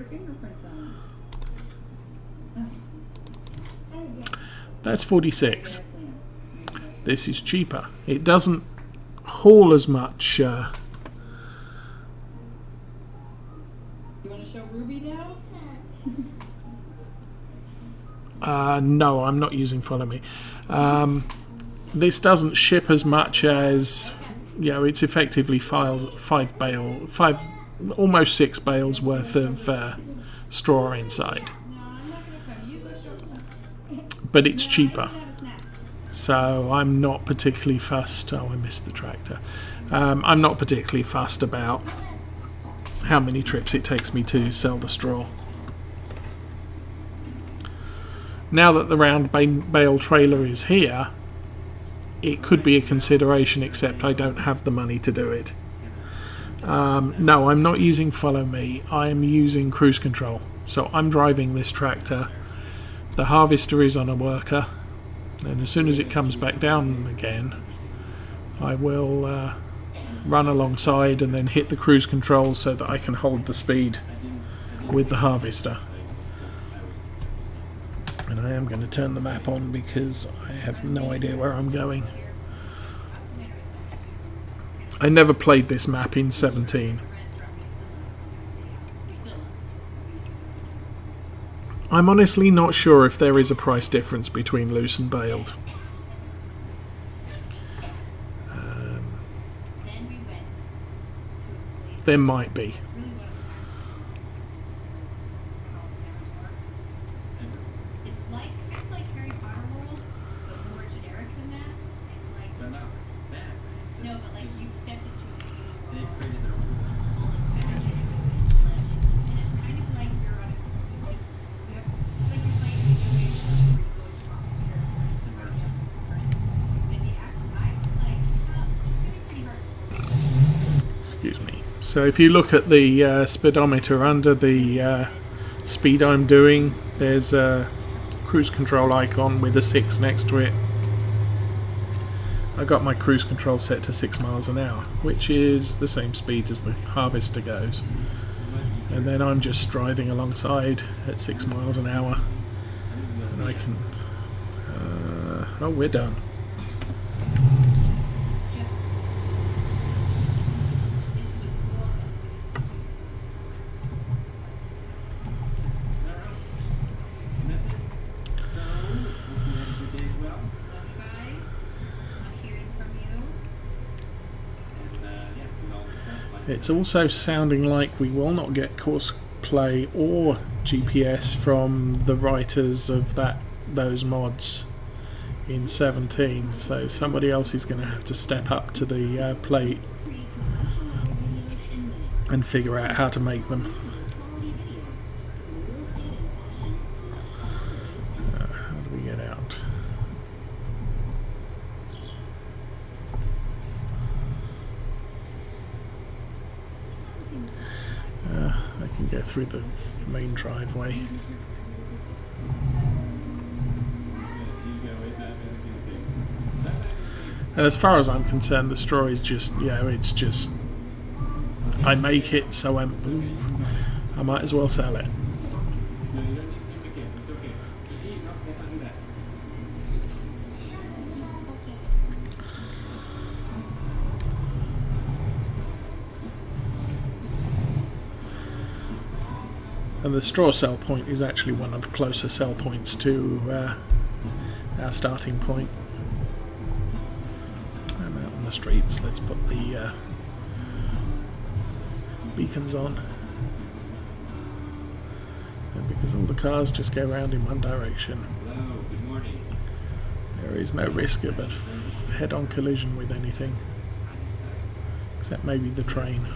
That's 46. This is cheaper. It doesn't haul as much. You want to show Ruby now? No, I'm not using Follow Me. This doesn't ship as much as, it's effectively almost 6 bales worth of straw inside. But it's cheaper. So I'm not particularly fussed. Oh, I missed the tractor. I'm not particularly fussed about how many trips it takes me to sell the straw. Now that the round bale trailer is here, it could be a consideration, except I don't have the money to do it. No, I'm not using Follow Me. I'm using cruise control. So I'm driving this tractor. The harvester is on a worker, and as soon as it comes back down again, I will run alongside and then hit the cruise control so that I can hold the speed with the harvester. And I am going to turn the map on because I have no idea where I'm going. I never played this map in 17. I'm honestly not sure if there is a price difference between loose and baled. There might be. It's like Harry Potter World, but more generic than that. It's like But no, it's that. no, but like you step into a They created their own. and it's kind of like you're on a you have like you're playing a simulation where you go across and the act I like it's pretty hard. Excuse me. So if you look at the speedometer under the speed I'm doing, there's a cruise control icon with a 6 next to it. I got my cruise control set to 6 miles an hour, which is the same speed as the harvester goes. And then I'm just driving alongside at 6 miles an hour, and I can... oh, we're done. It's also sounding like we will not get courseplay or GPS from the writers of those mods in 17, so somebody else is going to have to step up to the plate and figure out how to make them. How do we get out? I can go through the main driveway. And as far as I'm concerned, the straw is just, it's just, I make it, so I might as well sell it. And the straw sell point is actually one of the closer sell points to our starting point. I'm out on the streets. Let's put the beacons on. And because all the cars just go round in one direction, Hello, good morning. there is no risk of a head-on collision with anything. Except maybe the train.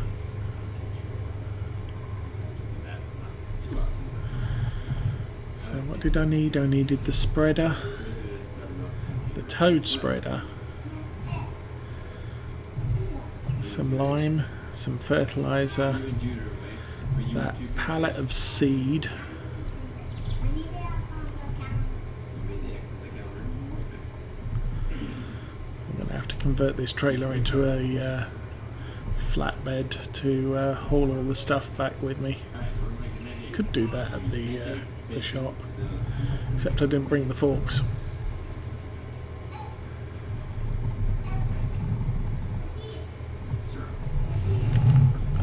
So what did I need? I needed the spreader, the toad spreader, some lime, some fertilizer, that pallet of seed. I'm going to have to convert this trailer into a flatbed to haul all the stuff back with me. Could do that at the shop, except I didn't bring the forks.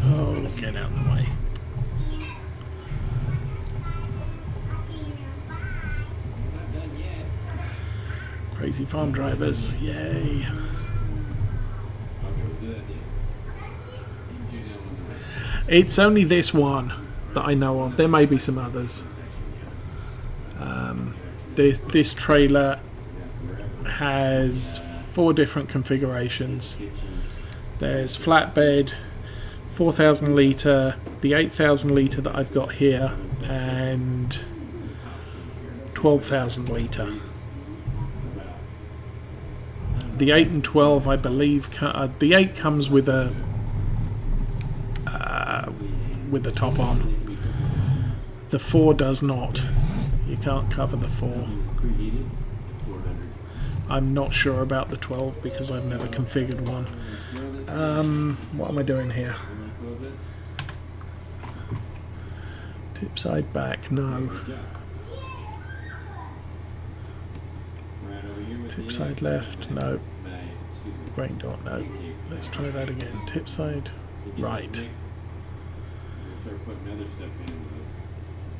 Oh, get out of the way. Crazy farm drivers, yay. It's only this one that I know of. There may be some others. This trailer has 4 different configurations. There's flatbed, 4,000 litre, the 8,000 litre that I've got here, and 12,000 litre. The 8 and 12, I believe, the 8 comes with a top on. The 4 does not. You can't cover the 4. I'm not sure about the 12 because I've never configured one. What am I doing here? Tip side back, no. Tip side left, no. Grain door, no. Let's try that again. Tip side right. Start putting other stuff in, the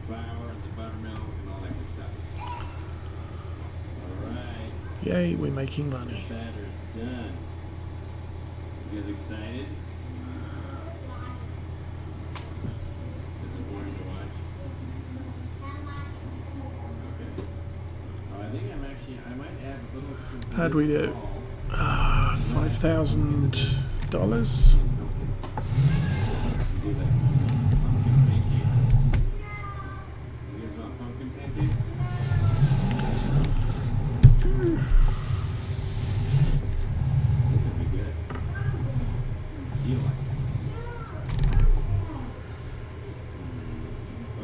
flour and the buttermilk and all that good stuff. Alright, Yay, we're making money. batter's done. You guys excited? Is it boring to watch? Okay. I think I might add a little... How'd we do? $5,000. Do that. Pumpkin pancake. You guys want pumpkin pancake? This would be good. You like it.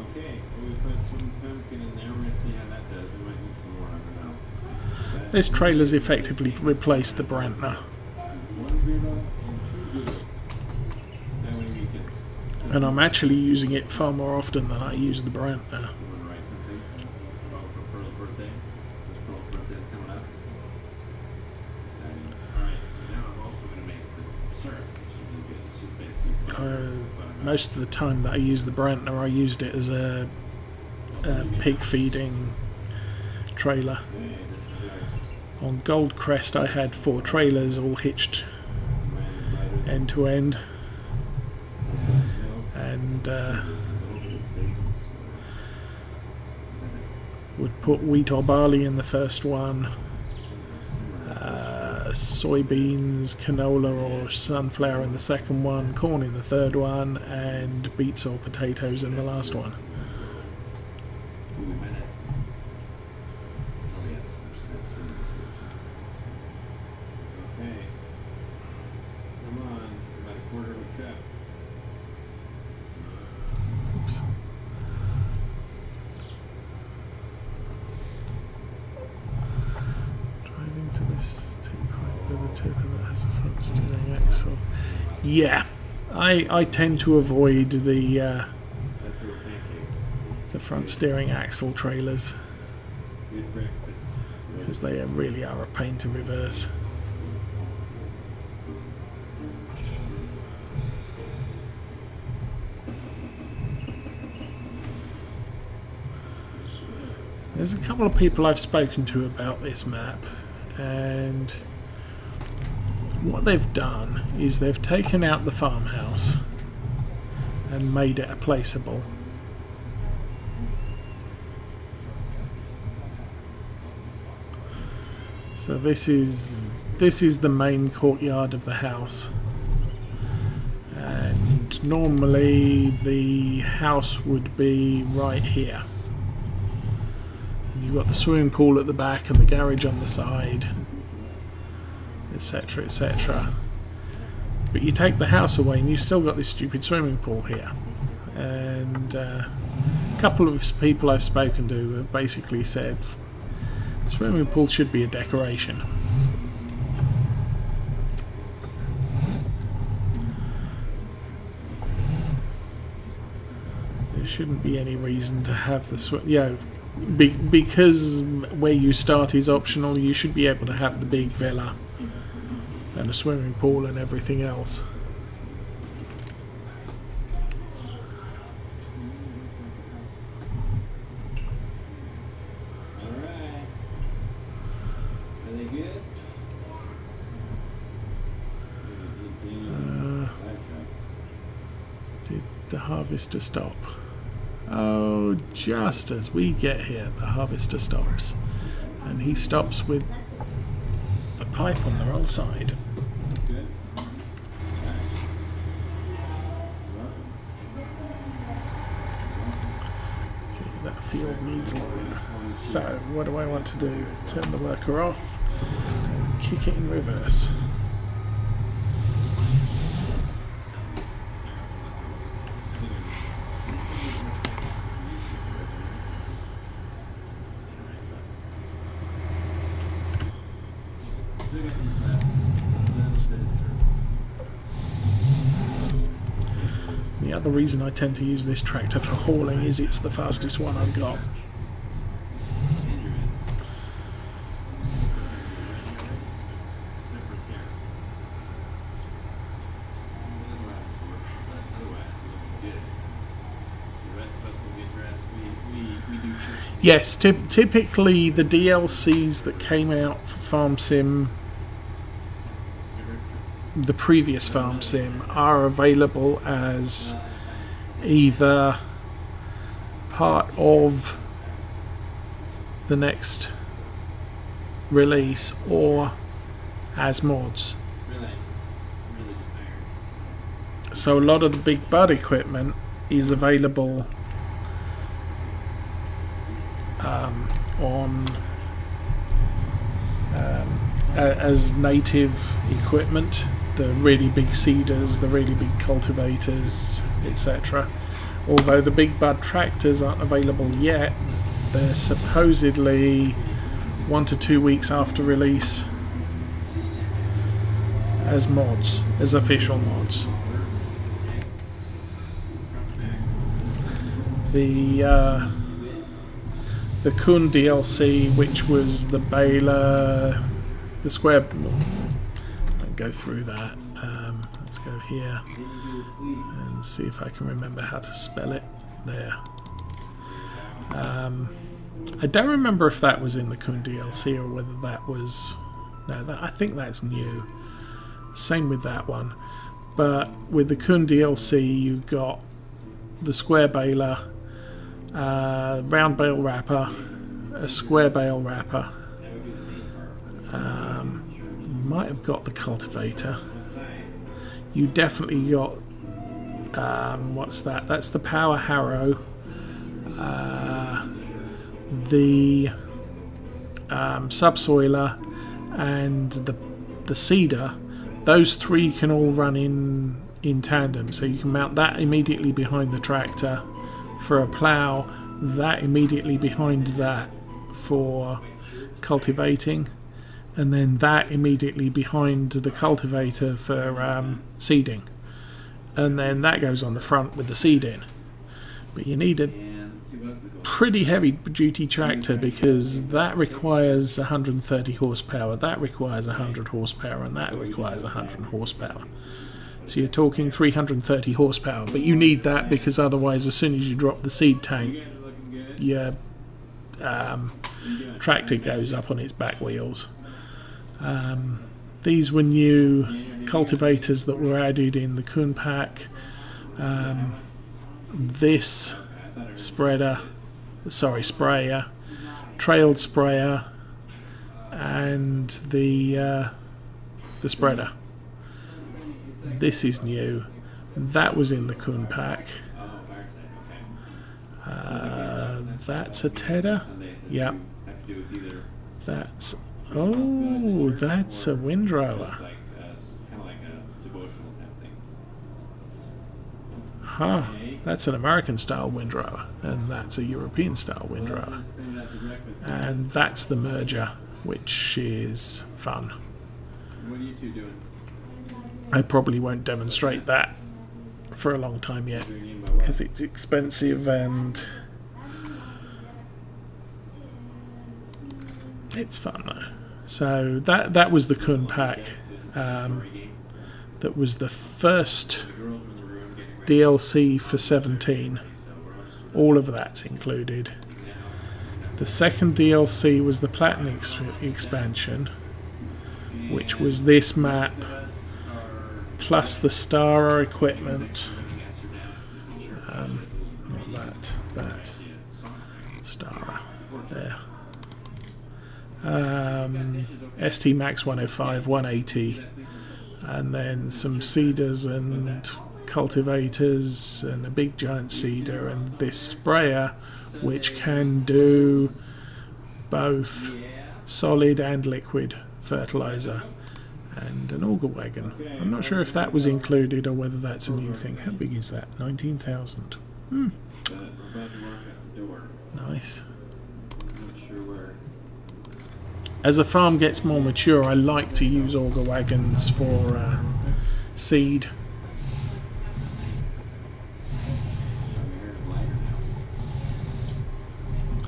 Okay, well, we put some pumpkin in there. We're going to see how that does. We might need some more, I don't know. This trailer's effectively replaced the Brantner. One beer and 2 beers. That way we can... And I'm actually using it far more often than I use the Brantner. You want to write something about for Pearl's birthday? This Pearl's birthday is coming up. Alright, now I'm also going to make the syrup, which will be good. It's just basically buttermilk. Most of the time that I use the Brantner, I used it as a pig feeding trailer. Okay, this is On Gold Crest I had 4 trailers all hitched end to end, and would put wheat or barley in the first one, soybeans, canola or sunflower in the second one, corn in the third one, and beets or potatoes in the last one. Okay. Come on, about a quarter of a cup. Oops. Driving to this tip point with a tipper that has a front steering axle. Yeah, I tend to avoid the That's your pancake. the front steering axle trailers Good breakfast. because they really are a pain to reverse. There's a couple of people I've spoken to about this map, and what they've done is they've taken out the farmhouse and made it a placeable. So this is the main courtyard of the house, and normally the house would be right here. You've got the swimming pool at the back and the garage on the side, etc, etc. But you take the house away and you've still got this stupid swimming pool here. And a couple of people I've spoken to have basically said the swimming pool should be a decoration. There shouldn't be any reason to have the because where you start is optional. You should be able to have the big villa and a swimming pool and everything else. Alright. Are they good? Did the harvester stop? Oh, just as we get here, the harvester stops. And he stops with the pipe on the wrong side. Good. Okay, that field needs lime. So, what do I want to do? Turn the worker off and kick it in reverse. The other reason I tend to use this tractor for hauling is it's the fastest one I've got. Yes, typically the DLCs that came out for Farm Sim, the previous Farm Sim, are available as either part of the next release or as mods. So a lot of the Big Bud equipment is available as native equipment. The really big seeders, the really big cultivators, etc. Although the Big Bud tractors aren't available yet, they're supposedly 1 to 2 weeks after release as mods, as official mods. The Kun DLC, which was the baler, the square. I'll go through that. Let's go here and see if I can remember how to spell it. There. I don't remember if that was in the Kun DLC or whether that was. No, I think that's new. Same with that one. But with the Kun DLC, you got the square baler, round bale wrapper, a square bale wrapper. You might have got the cultivator. You definitely got what's that? That's the power harrow. The subsoiler and the seeder. Those three can all run in tandem, so you can mount that immediately behind the tractor for a plough, that immediately behind that for cultivating, and then that immediately behind the cultivator for seeding, and then that goes on the front with the seed in. But you need a pretty heavy duty tractor because that requires 130 horsepower, that requires 100 horsepower, and that requires 100 horsepower. So you're talking 330 horsepower, but you need that because otherwise as soon as you drop the seed tank, your tractor goes up on its back wheels. These were new cultivators that were added in the Kun pack. This sprayer, trailed sprayer, and the spreader. This is new. That was in the Kun pack. That's a tedder. Yep. That's a windrower. Huh. That's an American style windrower, and that's a European style windrower. And that's the merger, which is fun. What are you two doing? I probably won't demonstrate that for a long time yet because it's expensive and it's fun though. So that was the Kun pack. That was the first DLC for 17. All of that's included. The second DLC was the Platinum expansion, which was this map plus the Star equipment. Not that Star there. ST Max 105, 180, and then some seeders and cultivators and a big giant seeder and this sprayer which can do both solid and liquid fertilizer, and an auger wagon. I'm not sure if that was included or whether that's a new thing. How big is that? 19,000. Nice. As a farm gets more mature, I like to use auger wagons for seed.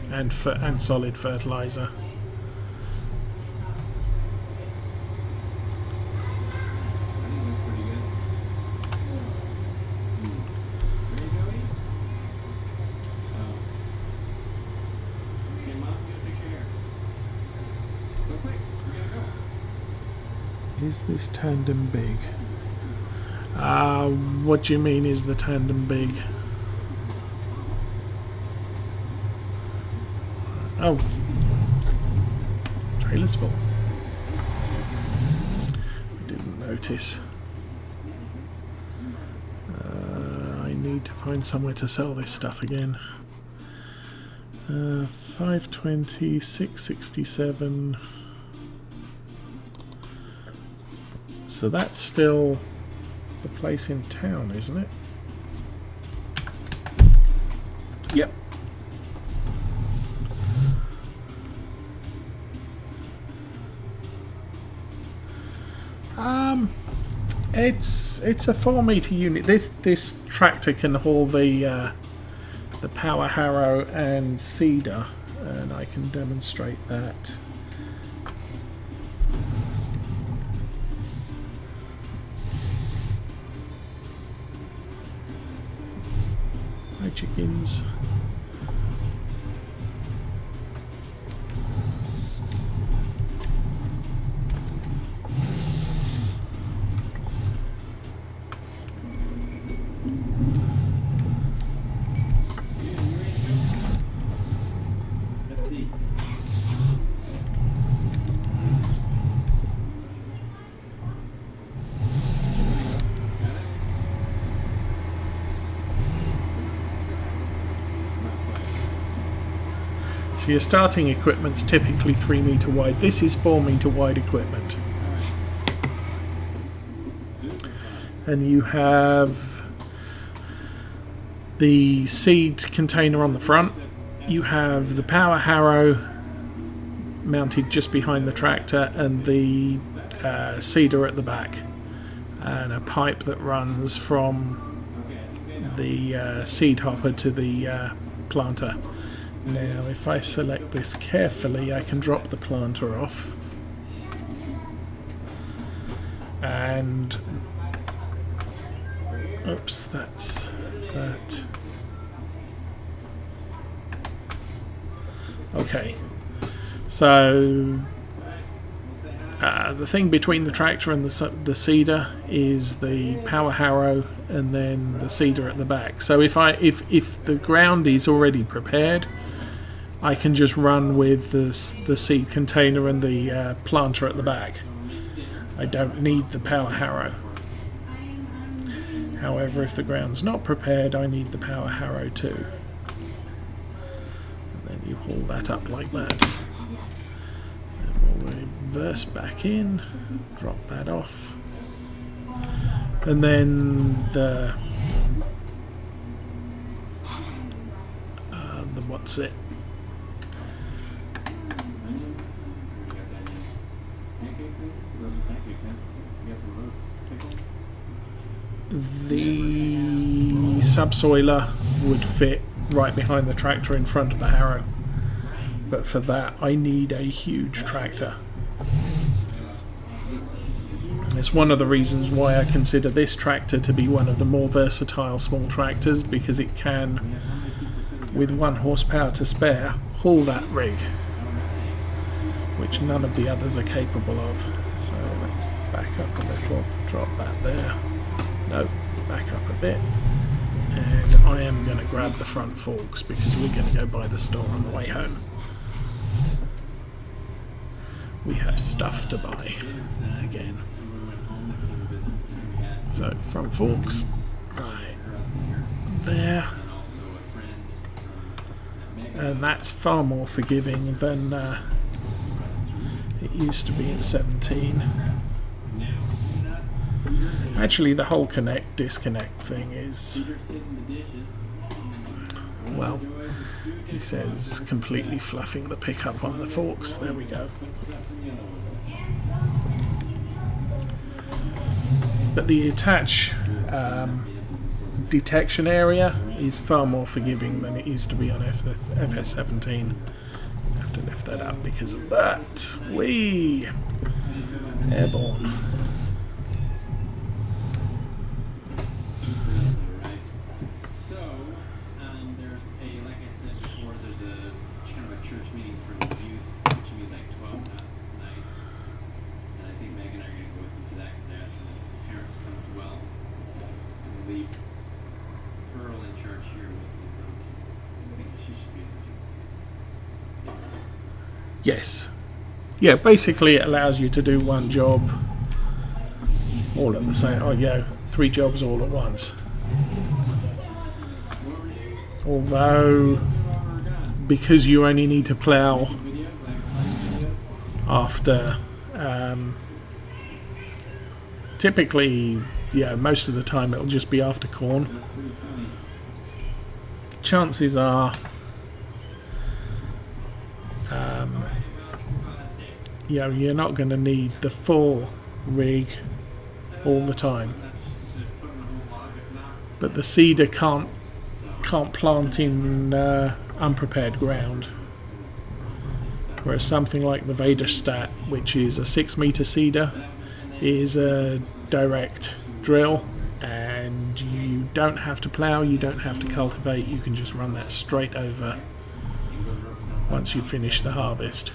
And solid fertilizer. Is this tandem big? What do you mean, is the tandem big? Oh. Trailer's full. I didn't notice. I need to find somewhere to sell this stuff again. 520, 667. So that's still the place in town, isn't it? Yep. It's a 4-meter unit. This tractor can haul the power harrow and seeder, and I can demonstrate that. Hi chickens. So your starting equipment's typically 3 meter wide. This is 4 meter wide equipment. And you have the seed container on the front. You have the power harrow mounted just behind the tractor, and the seeder at the back, and a pipe that runs from the seed hopper to the planter. Now if I select this carefully, I can drop the planter off, and oops, that's that. Okay, so the thing between the tractor and the seeder is the power harrow, and then the seeder at the back. So if the ground is already prepared, I can just run with the seed container and the planter at the back. I don't need the power harrow. However, if the ground's not prepared, I need the power harrow too. And then you haul that up like that. We'll reverse back in, drop that off, and then the what's it? The subsoiler would fit right behind the tractor in front of the harrow. But for that, I need a huge tractor. It's one of the reasons why I consider this tractor to be one of the more versatile small tractors, because it can, with 1 horsepower to spare, haul that rig, which none of the others are capable of. So let's back up a little, drop that there. No, back up a bit. And I am going to grab the front forks because we're going to go by the store on the way home. We have stuff to buy again. So front forks, right there, and that's far more forgiving than it used to be in 17. Actually, the whole connect-disconnect thing is, well, he says completely fluffing the pickup on the forks. There we go. But the attach detection area is far more forgiving than it used to be on FS17. I have to lift that up because of that. Whee! Airborne. Yes. Yeah, basically it allows you to do one job all at the same. Oh yeah, 3 jobs all at once. Although, because you only need to plough after, typically, yeah, most of the time it'll just be after corn. Chances are, you know, you're not going to need the full rig all the time. But the seeder can't plant in unprepared ground. Whereas something like the Vaderstat, which is a 6-meter seeder, is a direct drill, and you don't have to plough, you don't have to cultivate, you can just run that straight over once you finish the harvest.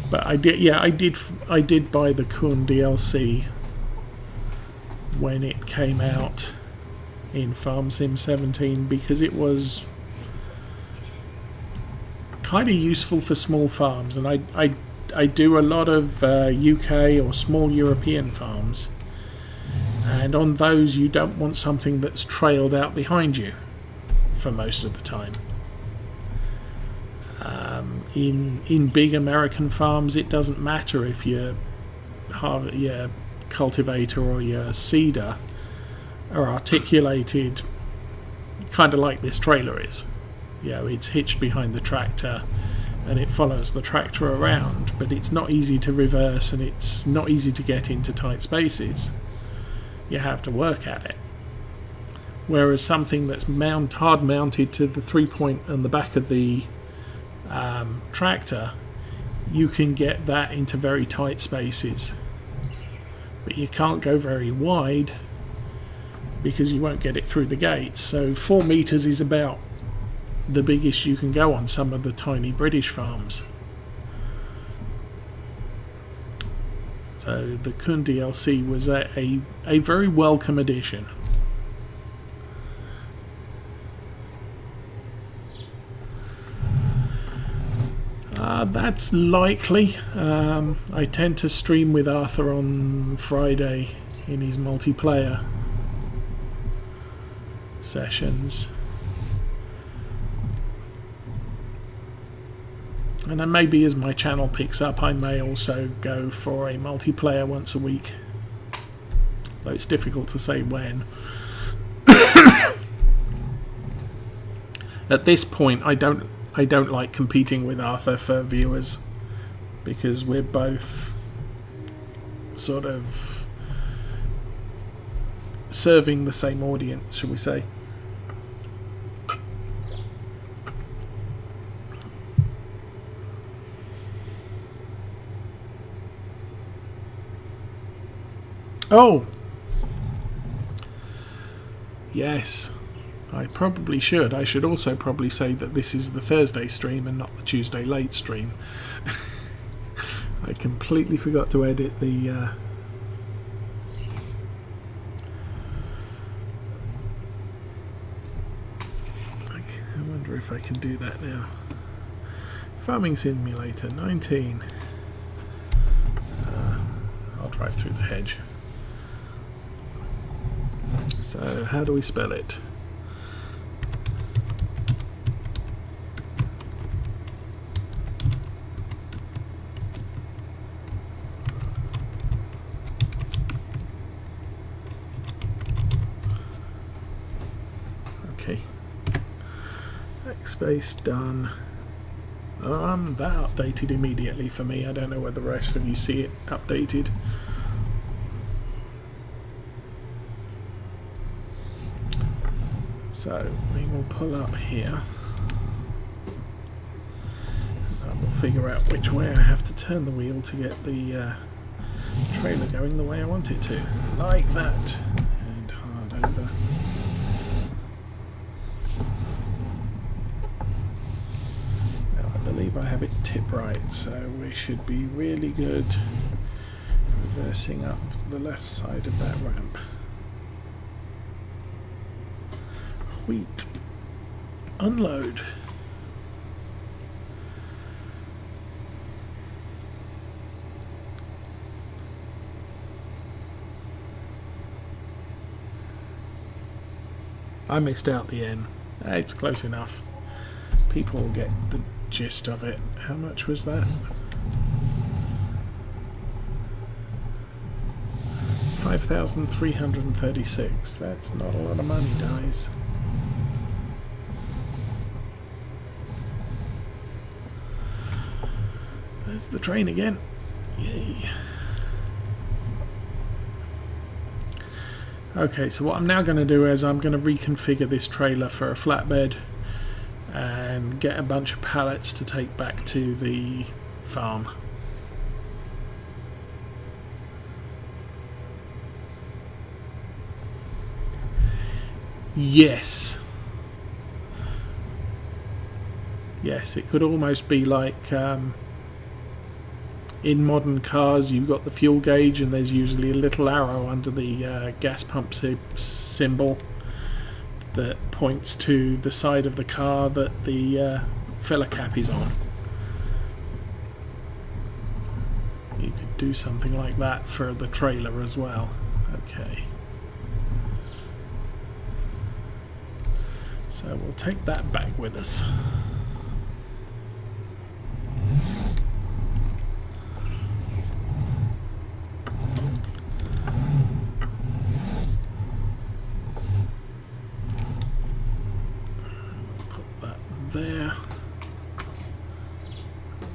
But I did buy the Kuhn DLC when it came out in Farm Sim 17 because it was kind of useful for small farms, and I do a lot of UK or small European farms, and on those you don't want something that's trailed out behind you for most of the time. In big American farms, it doesn't matter if your cultivator or your seeder are articulated kind of like this trailer is. You know, it's hitched behind the tractor and it follows the tractor around, but it's not easy to reverse and it's not easy to get into tight spaces. You have to work at it. Whereas something that's hard mounted to the 3-point and the back of the tractor, you can get that into very tight spaces, but you can't go very wide because you won't get it through the gates. So 4 meters is about the biggest you can go on some of the tiny British farms. So the Kun DLC was a very welcome addition. That's likely. I tend to stream with Arthur on Friday in his multiplayer sessions. And then maybe as my channel picks up, I may also go for a multiplayer once a week. Though it's difficult to say when. At this point, I don't like competing with Arthur for viewers, because we're both sort of serving the same audience, shall we say. Oh! Yes. I probably should. I should also probably say that this is the Thursday stream and not the Tuesday late stream. I completely forgot to edit the... I wonder if I can do that now. Farming Simulator 19. I'll drive through the hedge. So, how do we spell it? Okay. Backspace done. That updated immediately for me. I don't know whether the rest of you see it updated. So we will pull up here. And we'll figure out which way I have to turn the wheel to get the trailer going the way I want it to. Like that. And hard over. Now I believe I have it tip right, so we should be really good reversing up the left side of that ramp. Wheat. Unload. I missed out the N. It's close enough. People will get the gist of it. How much was that? 5,336. That's not a lot of money, guys. There's the train again. Yay. Okay, so what I'm now going to do is I'm going to reconfigure this trailer for a flatbed and get a bunch of pallets to take back to the farm. Yes. Yes, it could almost be like... in modern cars, you've got the fuel gauge and there's usually a little arrow under the gas pump symbol that points to the side of the car that the filler cap is on. You could do something like that for the trailer as well. Okay. So we'll take that back with us. There,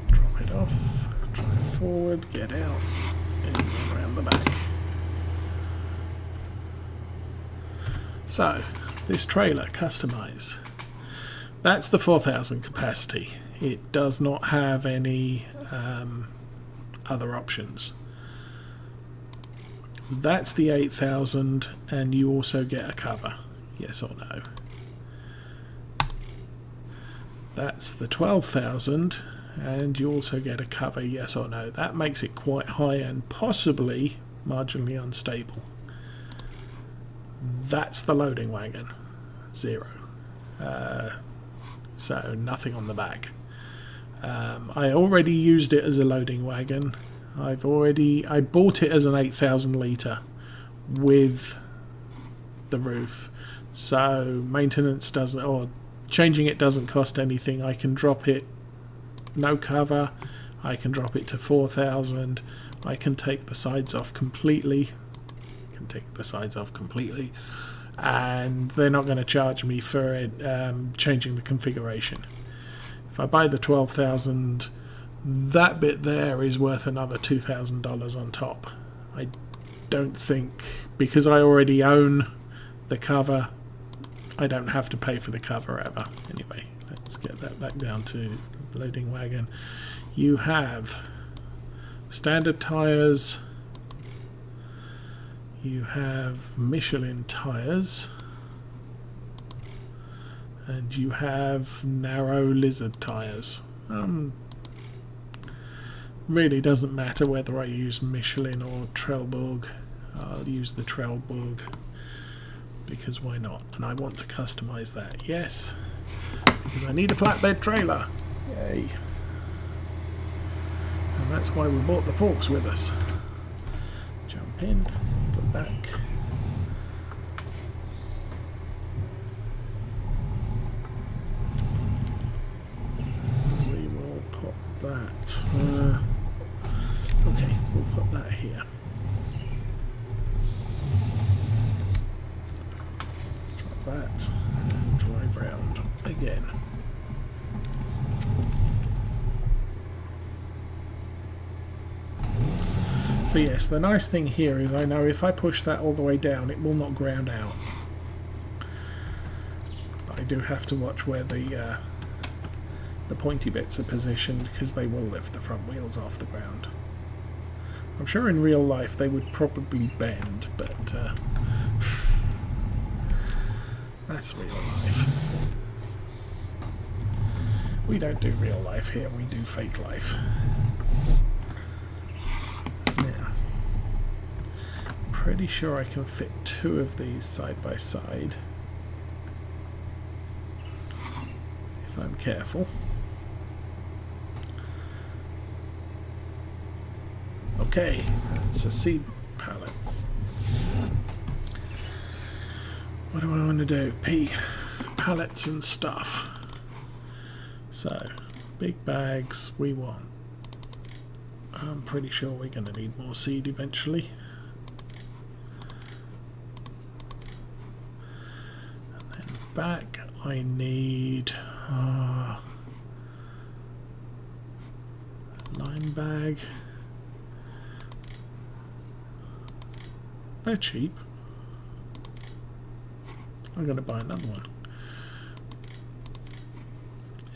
drop it off, drive forward, get out, and around the back. So, this trailer, customize. That's the 4,000 capacity. it does not have any other options. That's the 8,000, and you also get a cover, yes or no. That's the 12,000, and you also get a cover, yes or no. That makes it quite high and possibly marginally unstable. That's the loading wagon, 0. So nothing on the back. I already used it as a loading wagon. I bought it as an 8,000 litre with the roof, so maintenance doesn't, or changing it doesn't cost anything. I can drop it no cover, I can drop it to 4,000, I can take the sides off completely, and they're not going to charge me for it, changing the configuration. If I buy the 12,000, that bit there is worth another $2,000 on top. I don't think, because I already own the cover, I don't have to pay for the cover ever. Anyway, let's get that back down to loading wagon. You have standard tyres, you have Michelin tyres, and you have narrow lizard tyres. Really doesn't matter whether I use Michelin or Trelleborg. I'll use the Trelleborg because why not? And I want to customize that. Yes, because I need a flatbed trailer. Yay. And that's why we bought the forks with us. Jump in, put back. We will pop that. Okay, we'll put that here. Drop that and drive round again. So yes, the nice thing here is I know if I push that all the way down, it will not ground out. But I do have to watch where the pointy bits are positioned, because they will lift the front wheels off the ground. I'm sure in real life they would probably bend, but that's real life. We don't do real life here, we do fake life. Now, pretty sure I can fit 2 of these side by side if I'm careful. Okay, that's a seed pallet. What do I want to do? Pallets and stuff. So, big bags we want. I'm pretty sure we're going to need more seed eventually. And then back I need lime bag. They're cheap. I'm going to buy another one.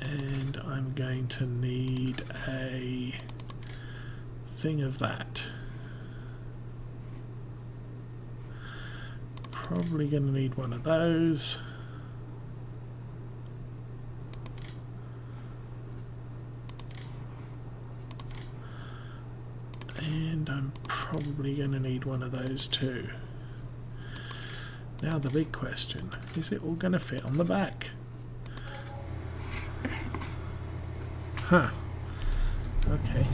And I'm going to need a thing of that. Probably going to need one of those. And I'm probably going to need one of those too. Now the big question, is it all going to fit on the back? Huh. Okay.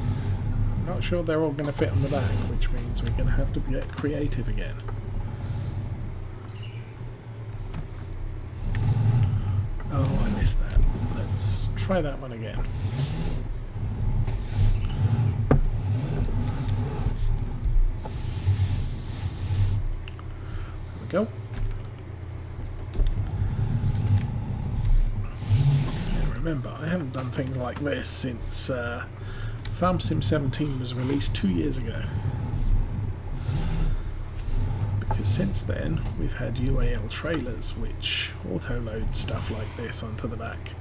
I'm not sure they're all going to fit on the back, which means we're going to have to get creative again. Oh, I missed that. Let's try that one again. Go. Now remember, I haven't done things like this since Farm Sim 17 was released 2 years ago. Because since then, we've had UAL trailers which auto-load stuff like this onto the back.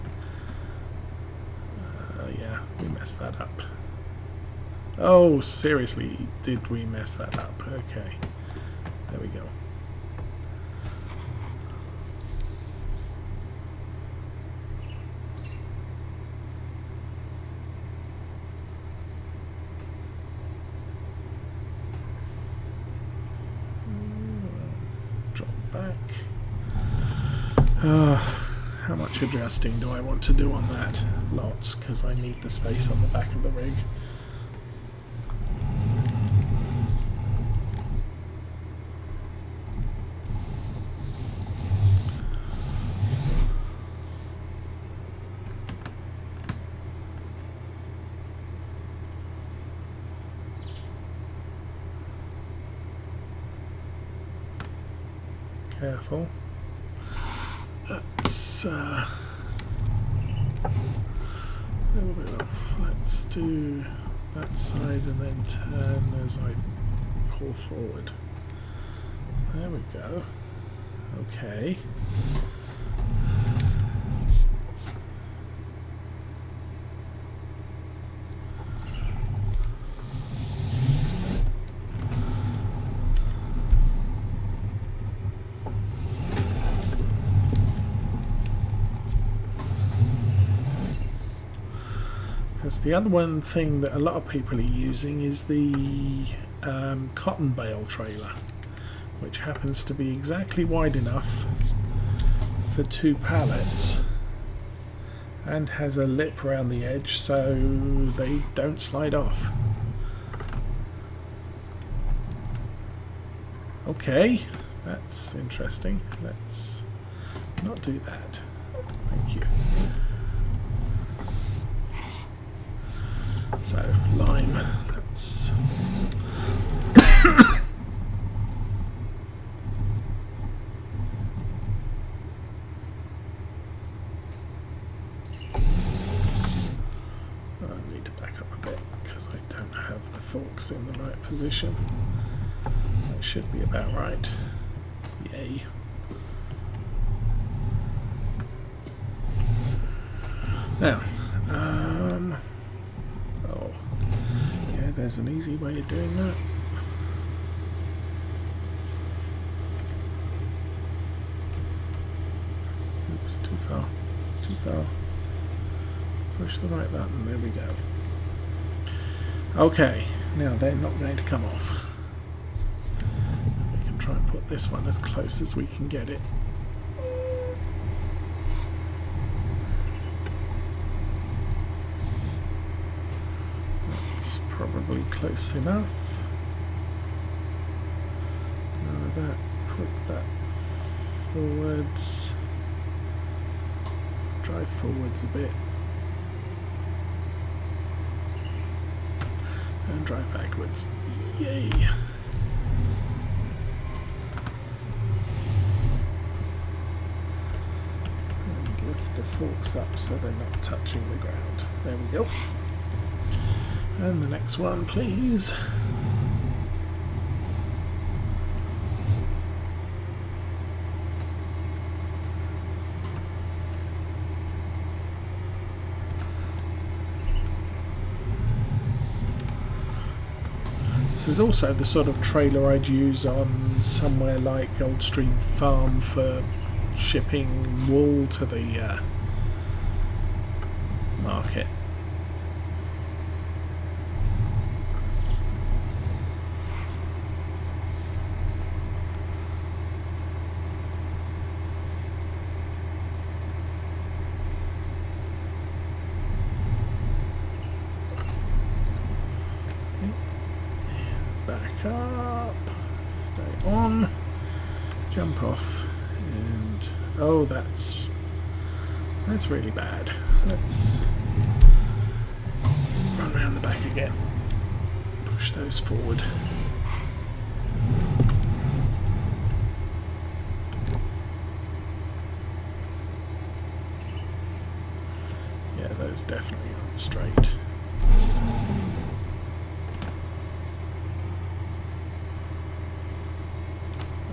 Yeah, we messed that up. Oh, seriously, did we mess that up? Okay. There we go. Drop back. How much adjusting do I want to do on that? Lots, because I need the space on the back of the rig. Careful. That's a little bit off. Let's do that side and then turn as I pull forward. There we go. Okay. The other one thing that a lot of people are using is the cotton bale trailer, which happens to be exactly wide enough for 2 pallets and has a lip around the edge so they don't slide off. Okay, that's interesting. Let's not do that. Thank you. So, lime, let's... I need to back up a bit because I don't have the forks in the right position. That should be about right. Yay. Now, there's an easy way of doing that. Oops, too far. Too far. Push the right button, there we go. Okay, now they're not going to come off. We can try and put this one as close as we can get it. Probably close enough. Now that, put that forwards. Drive forwards a bit. And drive backwards. Yay! And lift the forks up so they're not touching the ground. There we go. And the next one, please. This is also the sort of trailer I'd use on somewhere like Goldstream Farm for shipping wool to the market. Back up, stay on, jump off, and oh, that's really bad. Let's run around the back again, push those forward. Yeah, those definitely aren't straight.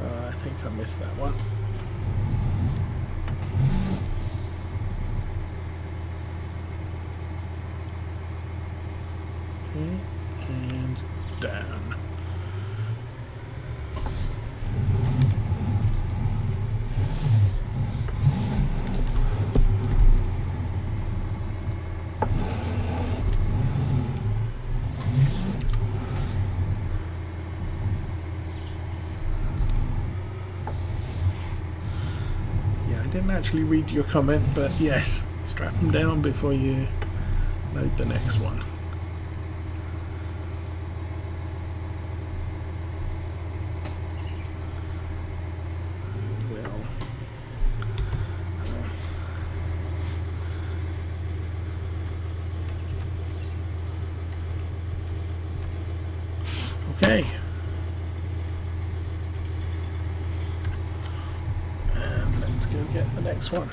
I think I missed that one. didn't actually read your comment, but yes, strap them down before you load the next one. Okay. And let's go get the next one.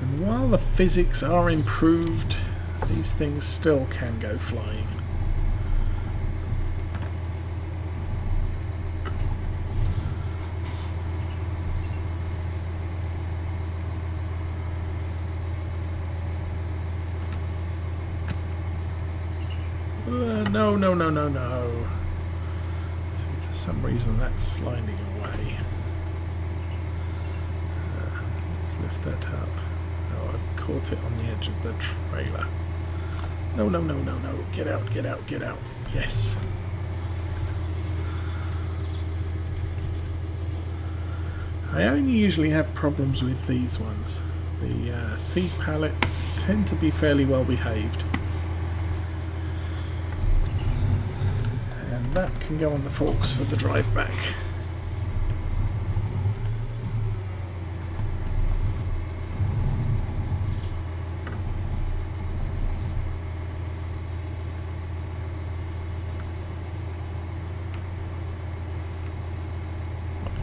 And while the physics are improved, these things still can go flying. No, no, no, no, no. So for some reason that's sliding away. Let's lift that up. Oh, I've caught it on the edge of the trailer. No, no, no, no, no. Get out, get out, get out. Yes. I only usually have problems with these ones. The seat pallets tend to be fairly well behaved. And that can go on the forks for the drive back.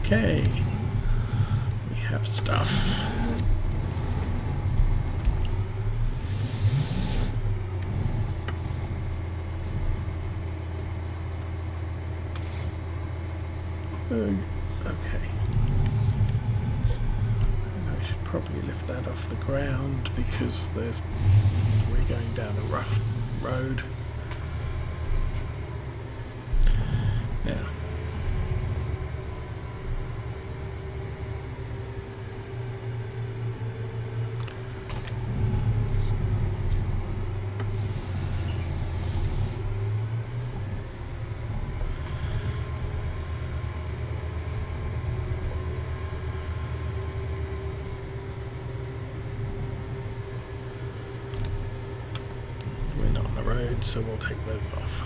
Okay, we have stuff. Okay. And I should probably lift that off the ground because we're going down a rough road. Now. So we'll take those off.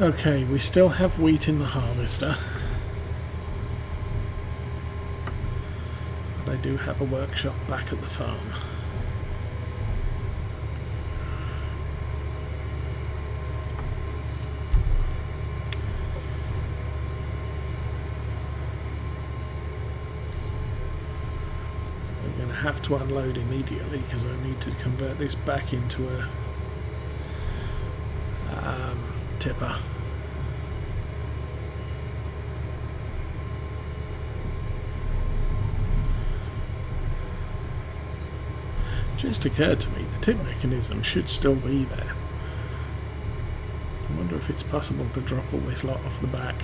Okay, we still have wheat in the harvester, but I do have a workshop back at the farm. Have to unload immediately because I need to convert this back into a tipper. Just occurred to me the tip mechanism should still be there. I wonder if it's possible to drop all this lot off the back.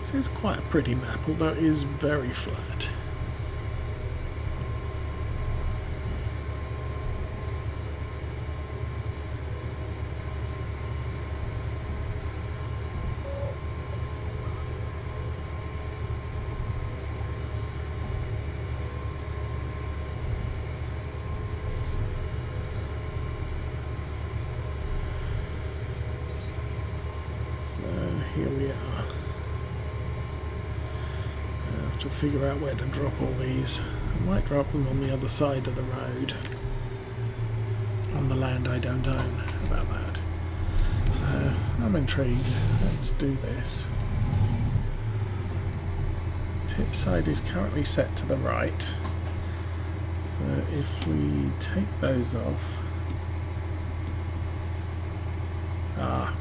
This is quite a pretty map, although it is very flat. So here we are. To figure out where to drop all these. I might drop them on the other side of the road. On the land I don't own. How about that? So I'm intrigued. Let's do this. Tip side is currently set to the right. So if we take those off... Ah.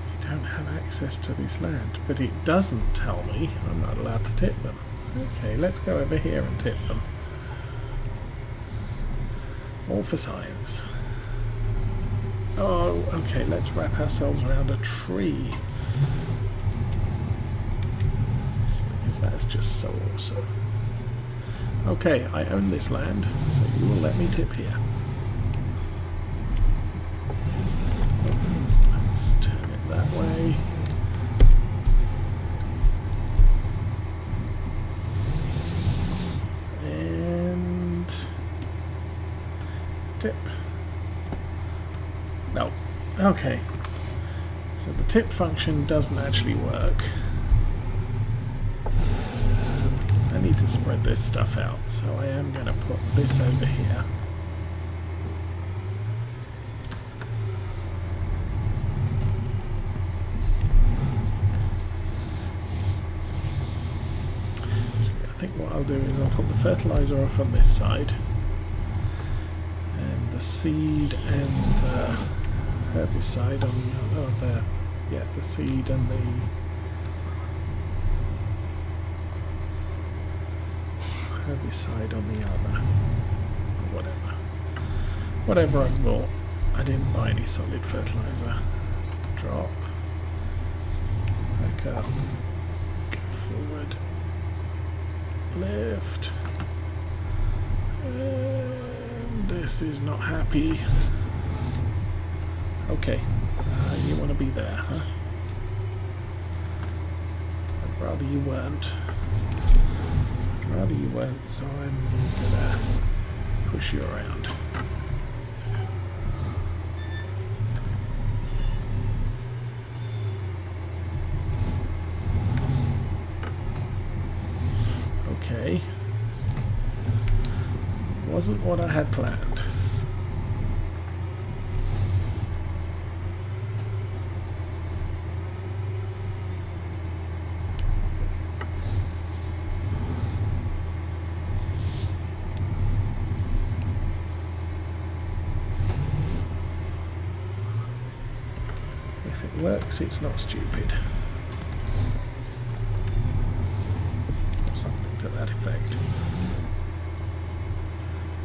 We don't have access to this land, but it doesn't tell me I'm not allowed to tip them. Okay, let's go over here and tip them. All for science. Oh, okay, let's wrap ourselves around a tree. Because that's just so awesome. Okay, I own this land, so you will let me tip here. Let's turn it that way. And... tip. No. Okay. So the tip function doesn't actually work. I need to spread this stuff out, so I am going to put this over here. I think what I'll do is I'll put the fertilizer off on this side, and the seed and the herbicide on the other. Oh, there. Yeah, the seed and the herbicide on the other. Whatever. Whatever I bought. I didn't buy any solid fertilizer. Drop. Back up. Go forward. Lift. And this is not happy. Okay. You want to be there, huh? I'd rather you weren't. Rather you weren't, so I'm gonna push you around. Okay. Wasn't what I had planned. If it works, it's not stupid. Something to that effect.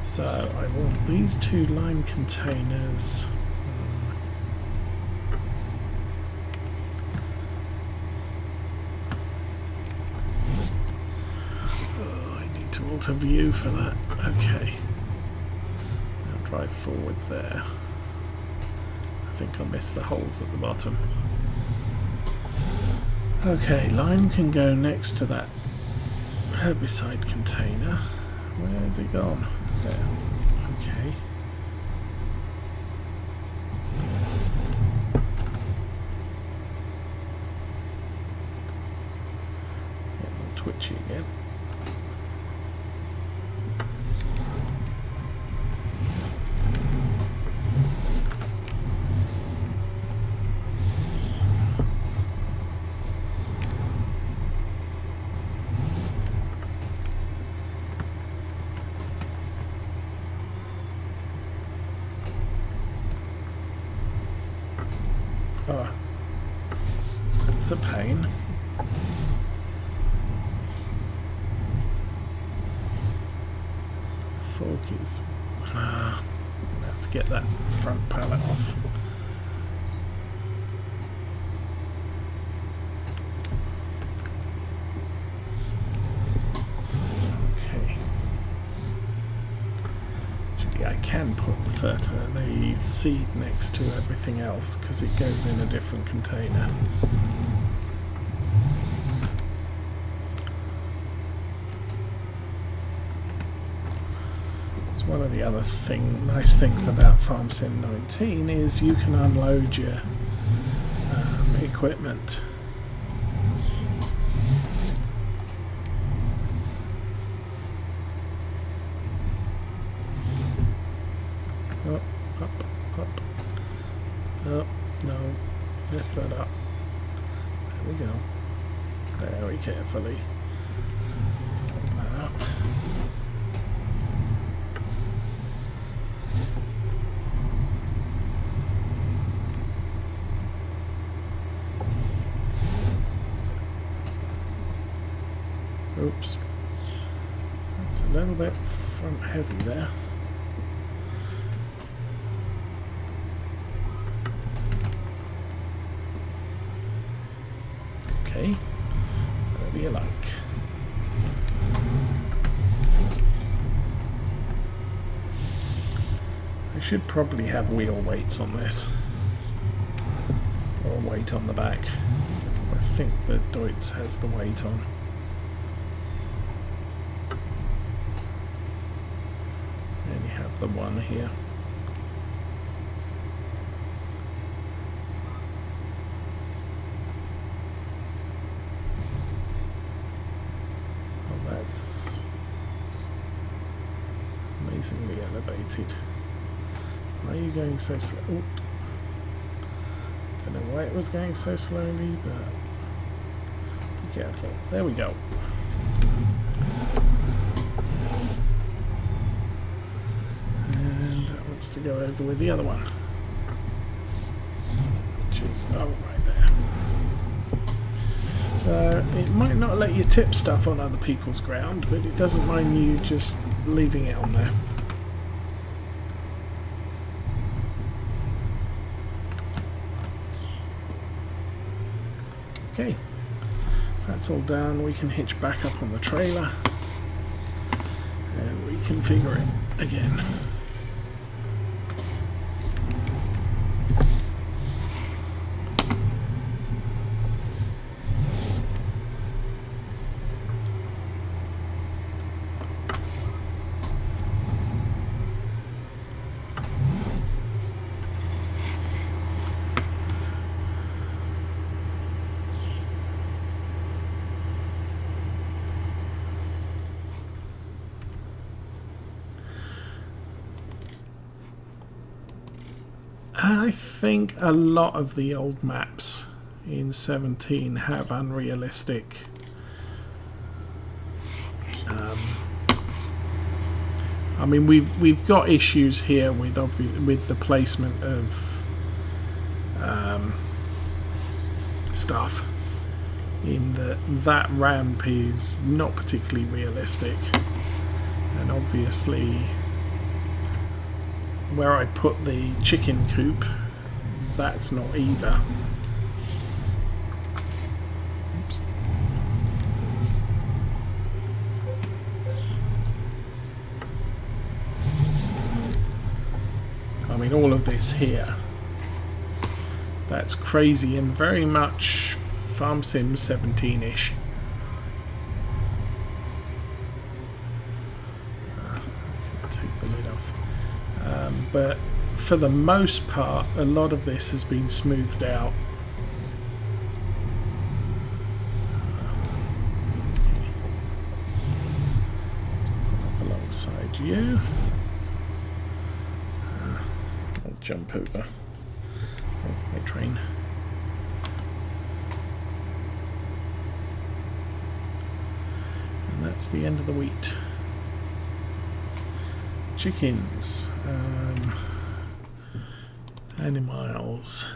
So I want these two lime containers. Oh, I need to alter view for that. Okay. Now drive forward there. I think I missed the holes at the bottom. Okay, lime can go next to that herbicide container. Where has it gone? There. Okay. Get more twitchy again. Oh, it's a pain. The fork is... I'm going to have to get that front pallet off. Okay. Actually, I can put the seed next to everything else because it goes in a different container. So one of the other nice things about Farm Sim 19 is you can unload your equipment. mess that up. There we go. Very carefully. Pop that up. Oops. That's a little bit front heavy there. Okay, whatever you like. I should probably have wheel weights on this, or weight on the back. I think the Deutz has the weight on. And you have the one here. That's amazingly elevated. Why are you going so slow? Don't know why it was going so slowly, but be careful. There we go. And that wants to go over with the other one. Which is, oh, right there. So it might not let you tip stuff on other people's ground, but it doesn't mind you just leaving it on there. Okay, that's all done. We can hitch back up on the trailer and reconfigure it again. I think a lot of the old maps in 17 have unrealistic I mean we've got issues here with the placement of stuff, in that ramp is not particularly realistic, and obviously where I put the chicken coop, that's not either. Oops. I mean, all of this here, that's crazy and very much Farm Sim 17-ish. I can take the lid off. But for the most part, a lot of this has been smoothed out. Up alongside you. I'll jump over my train. And that's the end of the wheat. Chickens, animals.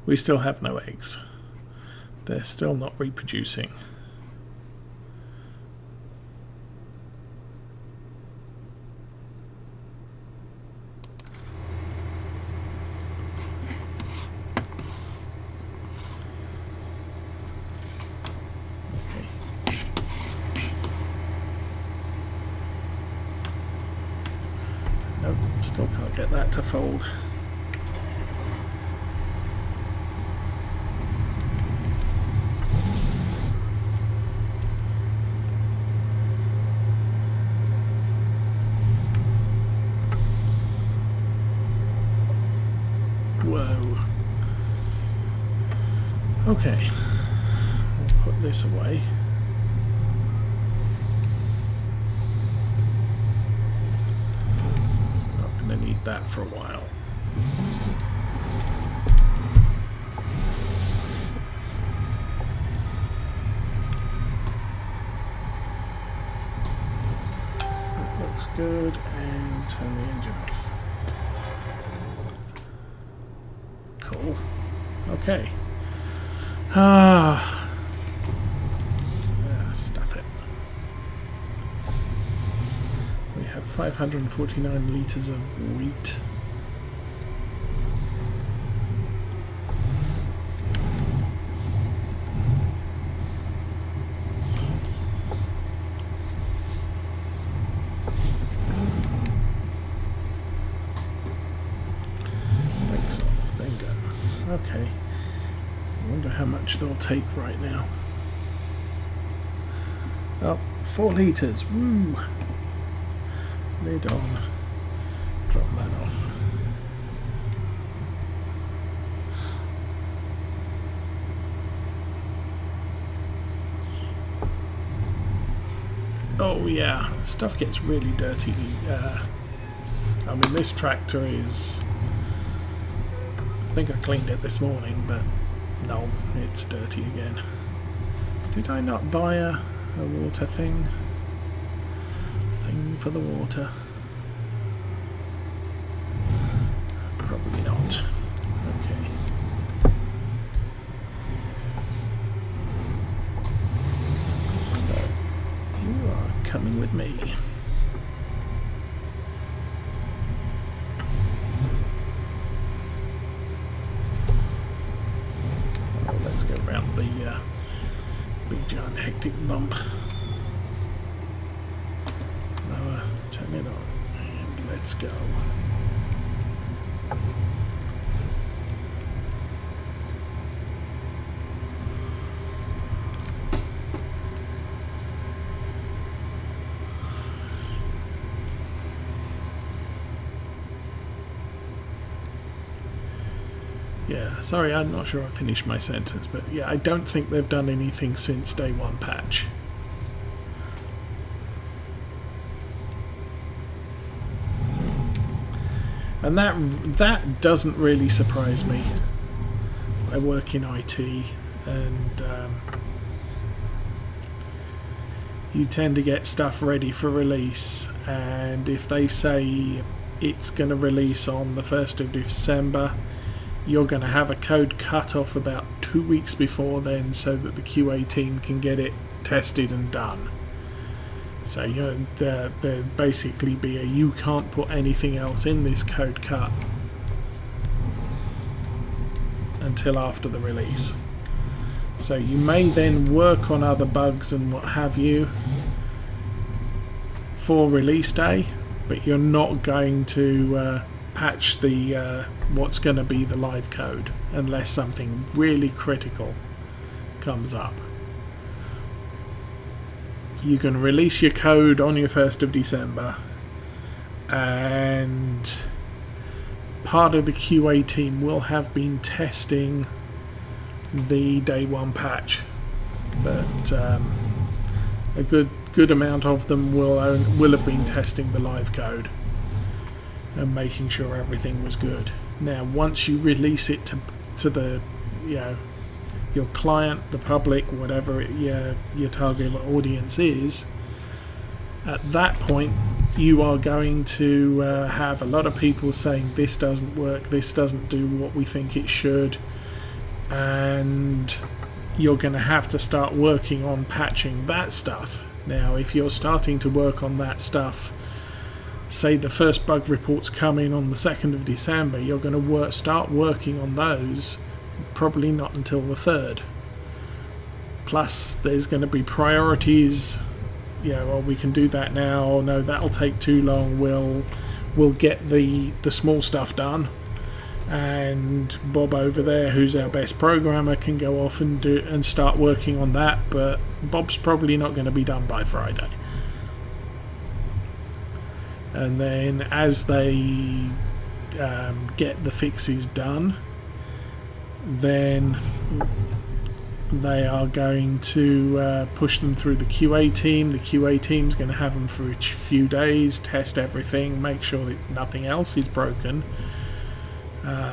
We still have no eggs. They're still not reproducing. Nope, still can't get that to fold. Whoa. Okay, we'll put this away. Not going to need that for a while. good, and turn the engine off. Cool. Okay. Stuff it. We have 549 litres of wheat. Brakes off, there you go. Okay. I wonder how much they'll take right now. Oh, 4 litres. Woo! Lid on. Drop that off. Oh yeah, stuff gets really dirty. I mean, this tractor is... I think I cleaned it this morning, but no, it's dirty again. Did I not buy a water thing? Thing for the water? Probably not. Okay. So, you are coming with me. Oh, let's go around the big giant hectic bump. Lower, turn it on, and let's go. Yeah, sorry, I'm not sure I finished my sentence, but yeah, I don't think they've done anything since day 1 patch. And that doesn't really surprise me. I work in IT, and you tend to get stuff ready for release, and if they say it's going to release on the 1st of December, you're going to have a code cut off about 2 weeks before then so that the QA team can get it tested and done. So there basically be a you can't put anything else in this code cut until after the release. So you may then work on other bugs and what have you for release day, but you're not going to patch the what's going to be the live code unless something really critical comes up. You can release your code on your 1st of December, and part of the QA team will have been testing the day 1 patch, but a good amount of them will have been testing the live code and making sure everything was good. Now, once you release it to the your client, the public, whatever your target audience is, at that point you are going to have a lot of people saying this doesn't work, this doesn't do what we think it should, and you're going to have to start working on patching that stuff. Now, if you're starting to work on that stuff, say the first bug reports come in on the 2nd of December, you're going to start working on those probably not until the 3rd. Plus there's going to be priorities. Well, we can do that now, or no, that'll take too long, we'll get the small stuff done, and Bob over there, who's our best programmer, can go off and start working on that, but Bob's probably not going to be done by Friday. And then as they get the fixes done, then they are going to push them through the QA team. The QA team's going to have them for a few days, test everything, make sure that nothing else is broken,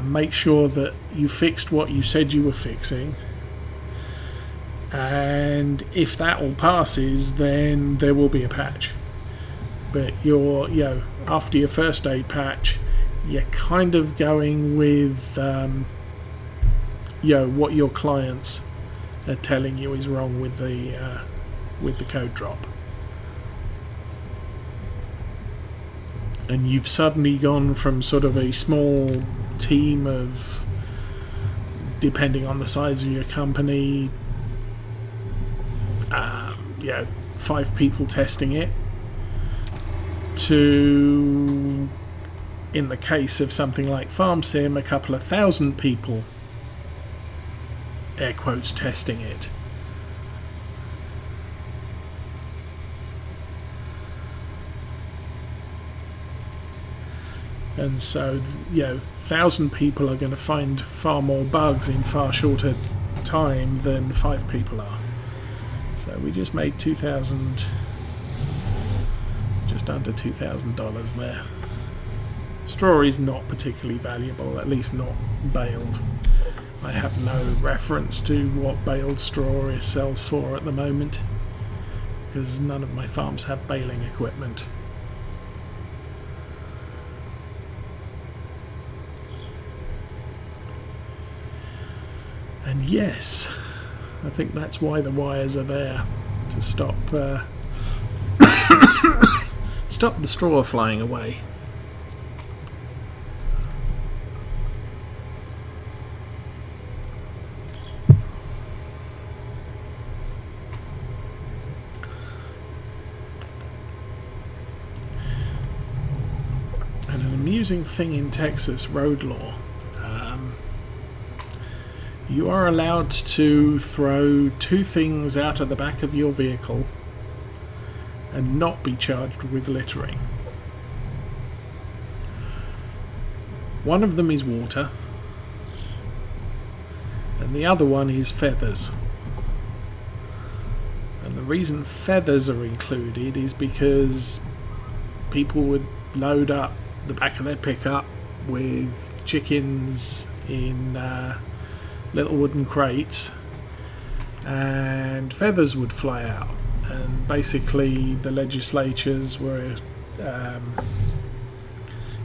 make sure that you fixed what you said you were fixing, and if that all passes, then there will be a patch. but you're, after your first aid patch, you're kind of going with what your clients are telling you is wrong with the code drop. And you've suddenly gone from sort of a small team of, depending on the size of your company, 5 people testing it, to, in the case of something like Farm Sim, a couple of thousand people, air quotes, testing it. And so, 1,000 people are going to find far more bugs in far shorter time than 5 people are. So we just made $2,000, just under $2,000 there. Straw is not particularly valuable, at least not baled. I have no reference to what baled straw sells for at the moment, because none of my farms have baling equipment. And yes, I think that's why the wires are there, to stop stop the straw flying away. And an amusing thing in Texas road law, you are allowed to throw 2 things out of the back of your vehicle and not be charged with littering. One of them is water, and the other one is feathers. And the reason feathers are included is because people would load up the back of their pickup with chickens in little wooden crates, and feathers would fly out, and basically the legislatures were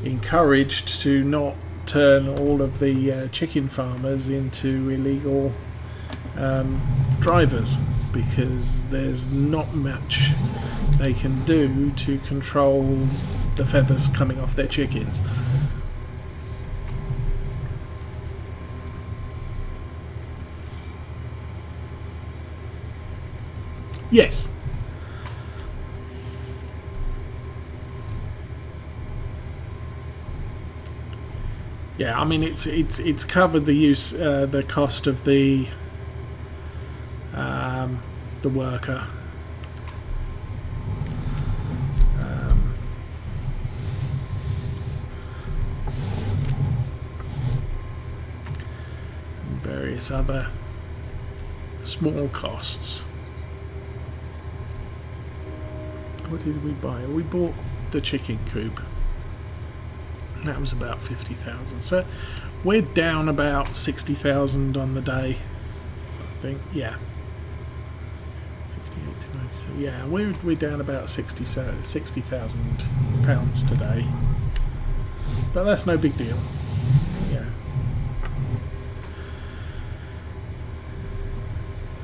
encouraged to not turn all of the chicken farmers into illegal drivers, because there's not much they can do to control the feathers coming off their chickens. Yes. Yeah, I mean it's covered the use, the cost of the worker. And various other small costs. What did we buy? We bought the chicken coop. That was about 50,000. So we're down about 60,000 on the day, I think. Yeah. 58 to 97. Yeah, we're down about 60,000 pounds today. But that's no big deal. Yeah.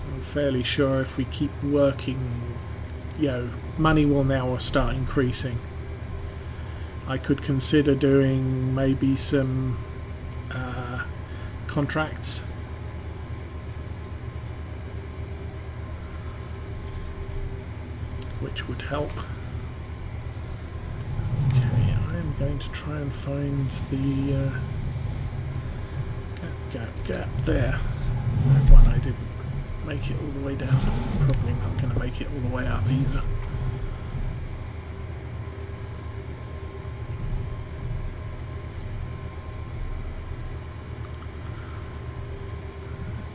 I'm fairly sure if we keep working, money will now start increasing. I could consider doing maybe some contracts. Which would help. Okay, I am going to try and find the gap there. That one I didn't make it all the way down. Probably not going to make it all the way up either.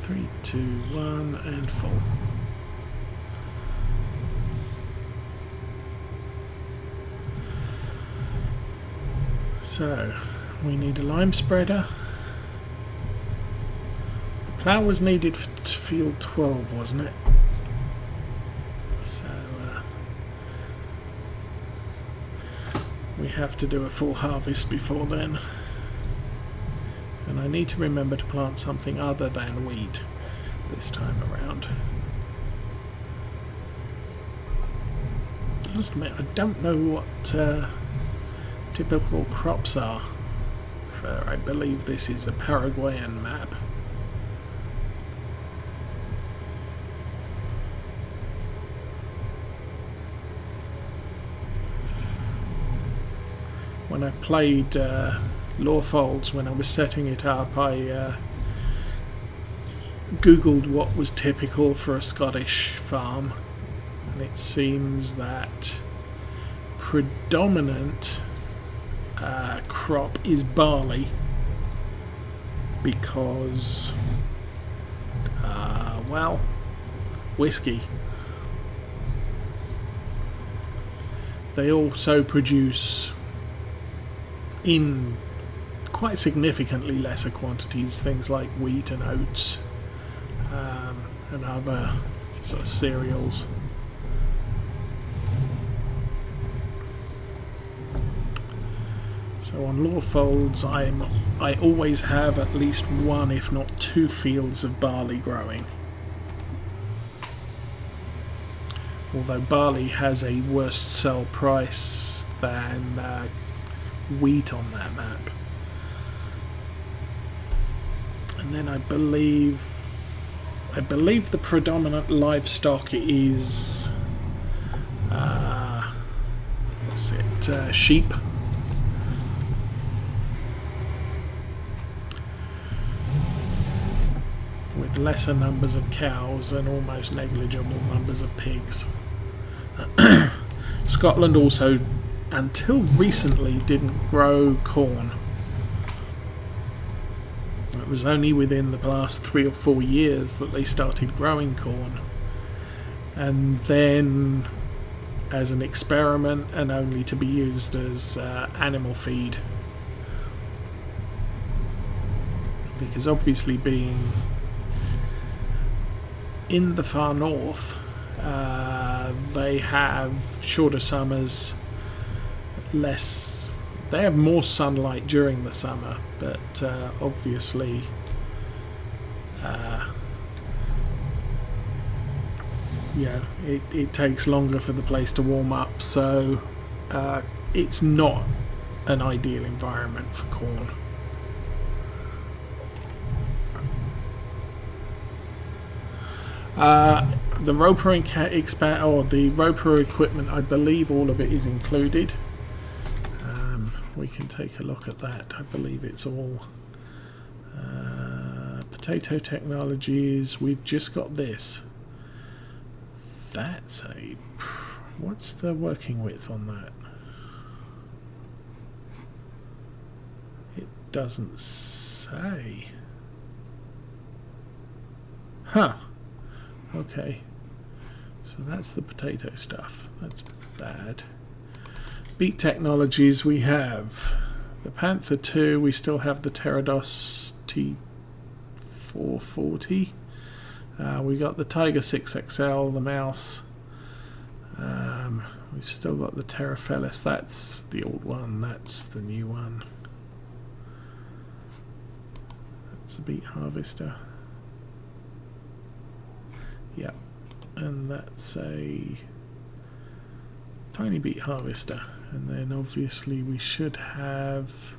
Three, 2, 1, and full. So, we need a lime spreader. The plough was needed for field 12, wasn't it? So, we have to do a full harvest before then. And I need to remember to plant something other than wheat this time around. I must admit, I don't know what typical crops are. For, I believe this is a Paraguayan map. When I played Lawfolds, when I was setting it up, I googled what was typical for a Scottish farm, and it seems that predominant crop is barley because, well, whiskey. They also produce in quite significantly lesser quantities things like wheat and oats and other sort of cereals. So on Lawfolds I always have at least one if not two fields of barley growing. Although barley has a worse sell price than wheat on that map. And then I believe the predominant livestock is sheep. With lesser numbers of cows and almost negligible numbers of pigs. Scotland also, until recently, didn't grow corn. It was only within the last 3 or 4 years that they started growing corn. And then as an experiment and only to be used as animal feed. Because obviously being in the far north, they have shorter summers, they have more sunlight during the summer, but obviously it takes longer for the place to warm up, so it's not an ideal environment for corn. The roper and the roper equipment, I believe all of it is included. We can take a look at that. I believe it's all potato technologies. We've just got this. That's a... what's the working width on that? It doesn't say. Huh. Okay. So that's the potato stuff. That's bad. Beet technologies, we have the Panther 2, we still have the Pterodos T440. We got the Tiger 6XL, the mouse. We've still got the Terrafellis, that's the old one, that's the new one. That's a beet harvester. Yep, and that's a tiny beet harvester. And then obviously we should have...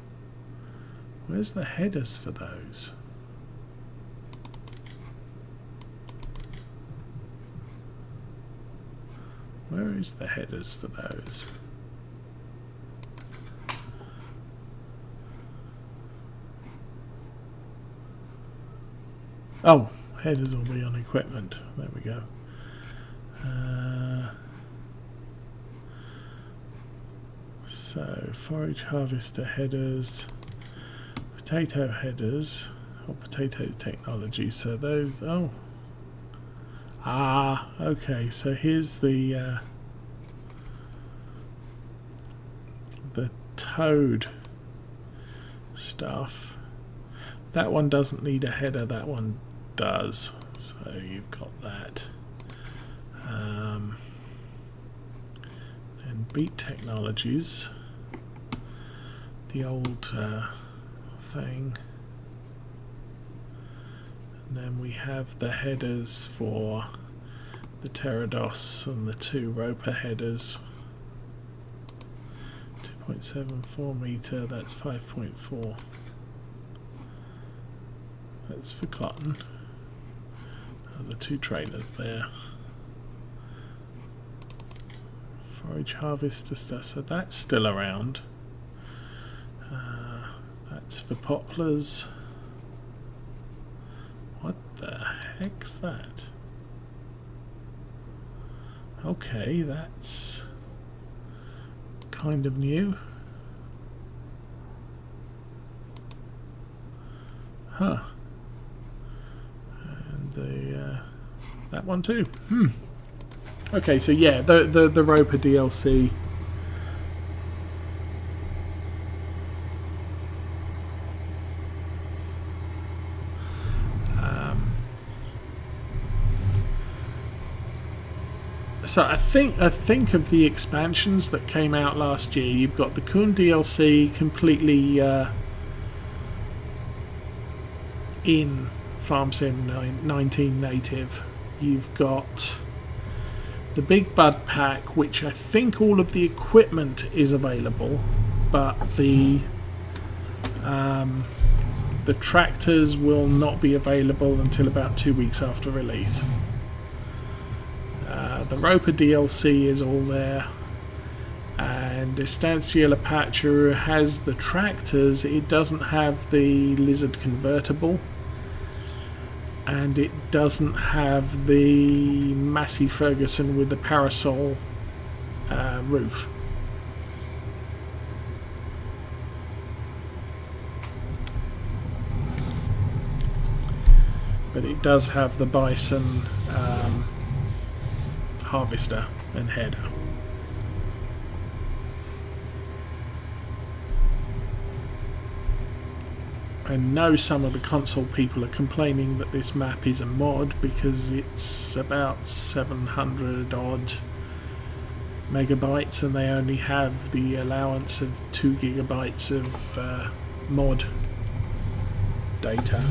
where's the headers for those? Where is the headers for those? Oh, headers will be on equipment. There we go. So, forage harvester headers, potato headers, or potato technology. So those, okay. So here's the toad stuff. That one doesn't need a header. That one does. So you've got that. And beet technologies. the old thing. And then we have the headers for the Pterodos and the 2 roper headers. 2.74 metre, that's 5.4. That's for cotton. The 2 trailers there. Forage harvester stuff, so that's still around. That's for poplars. What the heck's that? Okay, that's kind of new. Huh. And the that one too. Okay, so yeah, the Roper DLC. So I think of the expansions that came out last year. You've got the Kuhn DLC completely in Farm Sim 19 native. You've got the Big Bud Pack, which I think all of the equipment is available, but the tractors will not be available until about 2 weeks after release. The Roper DLC is all there, and Estancia Lapacho has the tractors. It doesn't have the Lizard convertible, and it doesn't have the Massey Ferguson with the parasol roof. But it does have the Bison harvester and header. I know some of the console people are complaining that this map is a mod because it's about 700 odd megabytes and they only have the allowance of 2 gigabytes of mod data.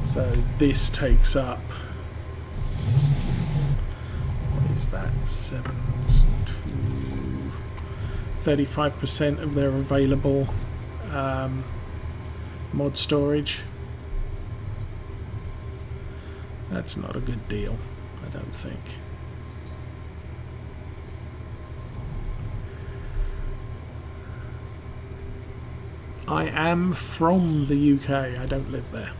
So this takes up, what is that, 35% of their available mod storage. That's not a good deal, I don't think. I am from the UK, I don't live there.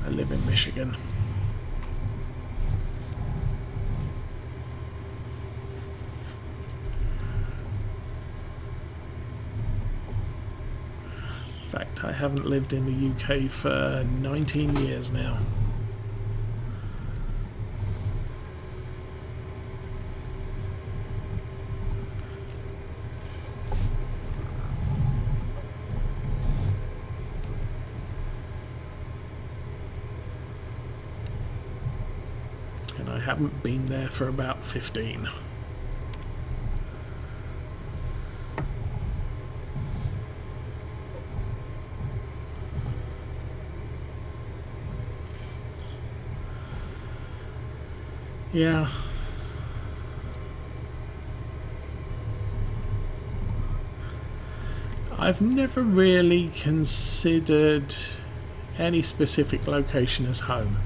I live in Michigan. In fact, I haven't lived in the UK for 19 years now. And I haven't been there for about 15. Yeah. I've never really considered any specific location as home.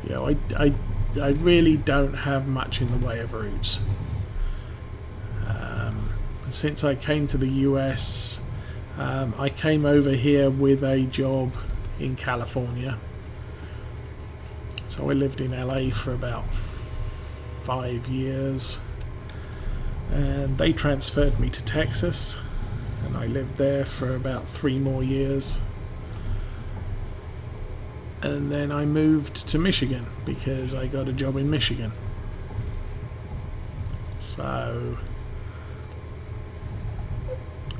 You know, I really don't have much in the way of roots. Since I came to the US, I came over here with a job in California. So I lived in LA for about 5 years, and they transferred me to Texas, and I lived there for about 3 more years. And then I moved to Michigan because I got a job in Michigan. So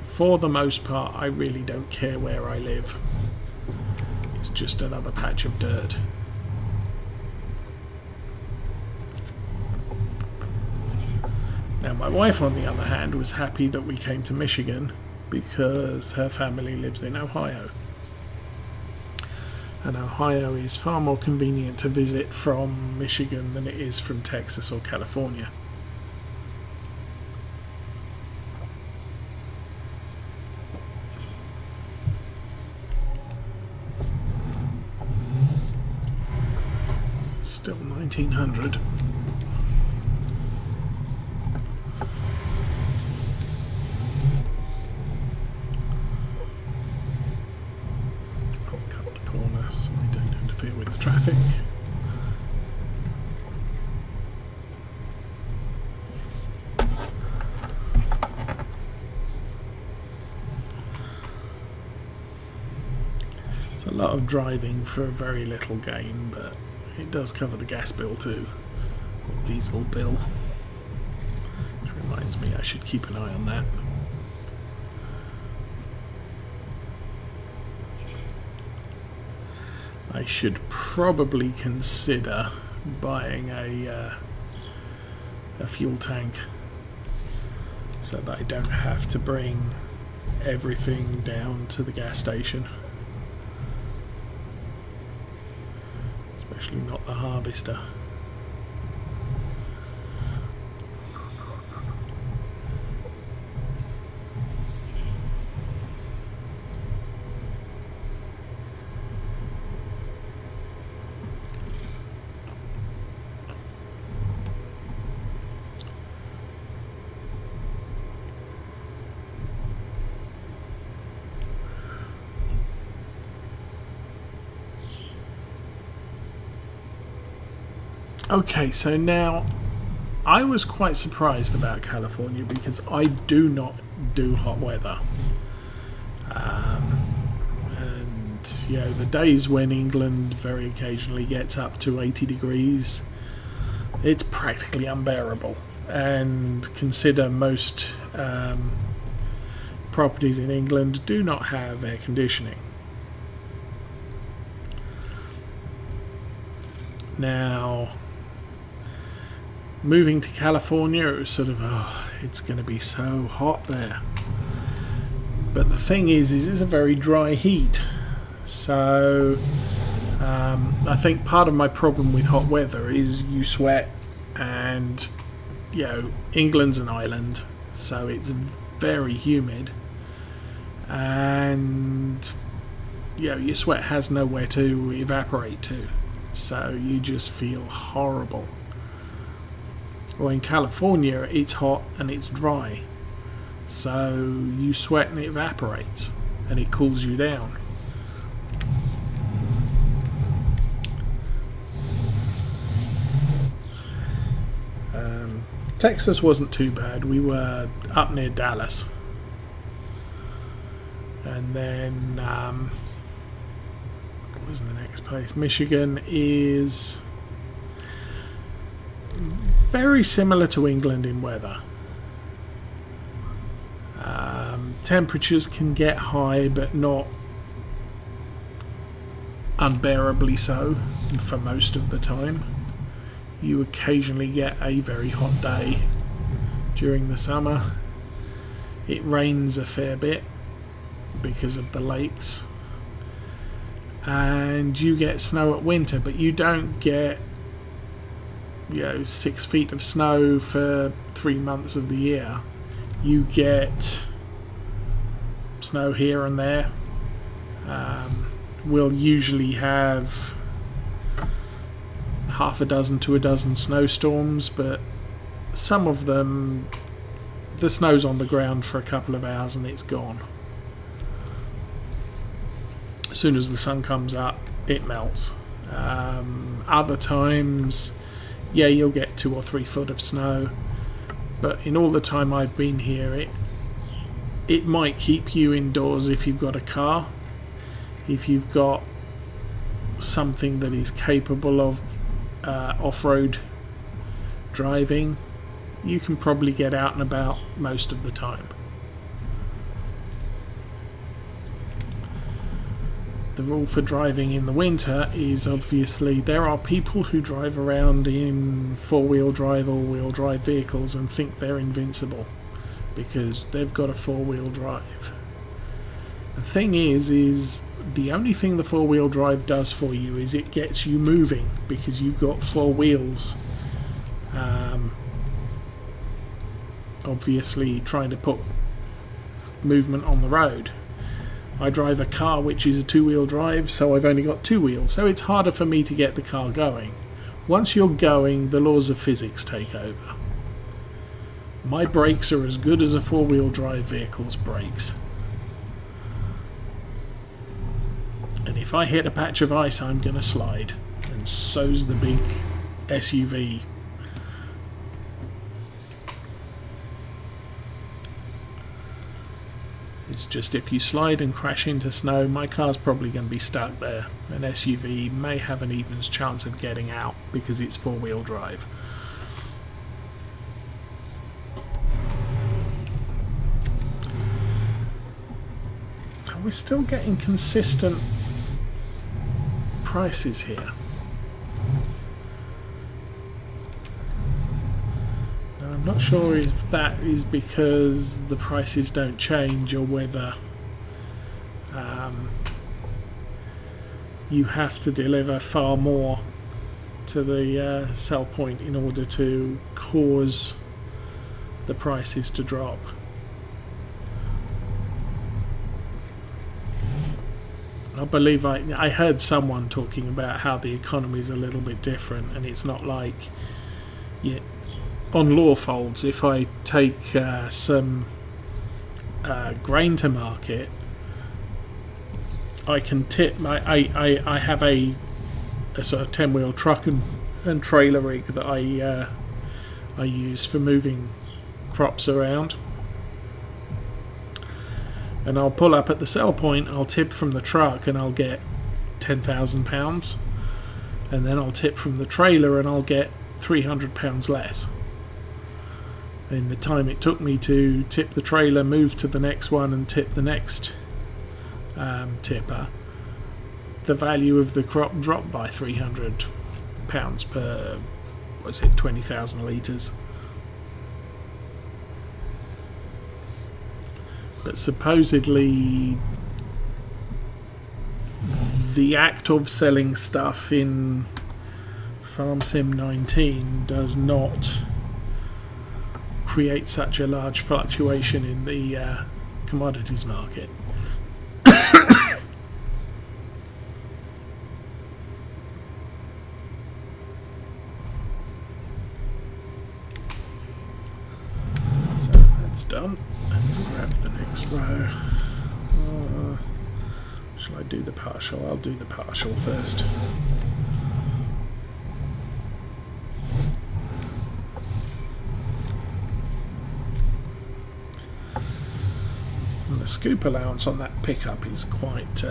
for the most part, I really don't care where I live. It's just another patch of dirt. Now my wife, on the other hand, was happy that we came to Michigan because her family lives in Ohio. And Ohio is far more convenient to visit from Michigan than it is from Texas or California. Still 1900. I'll cut the corner so we don't interfere with the traffic. It's a lot of driving for a very little gain, but it does cover the gas bill too, or diesel bill, which reminds me I should keep an eye on that. I should probably consider buying a fuel tank so that I don't have to bring everything down to the gas station. Especially not the harvester. Okay, so now I was quite surprised about California because I do not do hot weather. And you know, the days when England very occasionally gets up to 80 degrees, it's practically unbearable. And consider most properties in England do not have air conditioning. Now, moving to California, it was sort of, oh, it's going to be so hot there. But the thing is it's a very dry heat. So I think part of my problem with hot weather is you sweat, and you know, England's an island, so it's very humid, and you know, your sweat has nowhere to evaporate to, so you just feel horrible. Well, in California, it's hot and it's dry, so you sweat and it evaporates, and it cools you down. Texas wasn't too bad. We were up near Dallas, and then what was the next place? Michigan is very similar to England in weather. Temperatures can get high, but not unbearably so for most of the time. You occasionally get a very hot day during the summer. It rains a fair bit because of the lakes, and you get snow at winter, but you don't get 6 feet of snow for 3 months of the year. You get snow here and there. We'll usually have half a dozen to a dozen snowstorms, but some of them, the snow's on the ground for a couple of hours and it's gone. As soon as the sun comes up, it melts. Other times, yeah, you'll get 2 or 3 foot of snow, but in all the time I've been here, it might keep you indoors if you've got a car. If you've got something that is capable of off-road driving, you can probably get out and about most of the time. the rule for driving in the winter is obviously there are people who drive around in four-wheel drive, all-wheel drive vehicles and think they're invincible because they've got a four-wheel drive. The thing is the only thing the four-wheel drive does for you is it gets you moving because you've got four wheels. Obviously trying to put movement on the road. I drive a car which is a two-wheel drive, so I've only got two wheels, so it's harder for me to get the car going. Once you're going, the laws of physics take over. My brakes are as good as a four-wheel drive vehicle's brakes. And if I hit a patch of ice, I'm going to slide. And so's the big SUV. It's just if you slide and crash into snow, my car's probably going to be stuck there. An SUV may have an even chance of getting out because it's four-wheel drive. And we're still getting consistent prices here. Now, I'm not sure if that is because the prices don't change or whether you have to deliver far more to the sell point in order to cause the prices to drop. I believe I heard someone talking about how the economy is a little bit different, and it's not like on Lawfolds, if I take some grain to market, I can tip. I have a sort of 10-wheel truck and trailer rig that I use for moving crops around. And I'll pull up at the sell point, I'll tip from the truck and I'll get £10,000, and then I'll tip from the trailer and I'll get £300 less. In the time it took me to tip the trailer, move to the next one and tip the next tipper, the value of the crop dropped by £300 per, 20,000 litres. But supposedly the act of selling stuff in Farm Sim 19 does not create such a large fluctuation in the commodities market. So that's done. Let's grab the next row. Shall I do the partial? I'll do the partial first. And the scoop allowance on that pickup is quite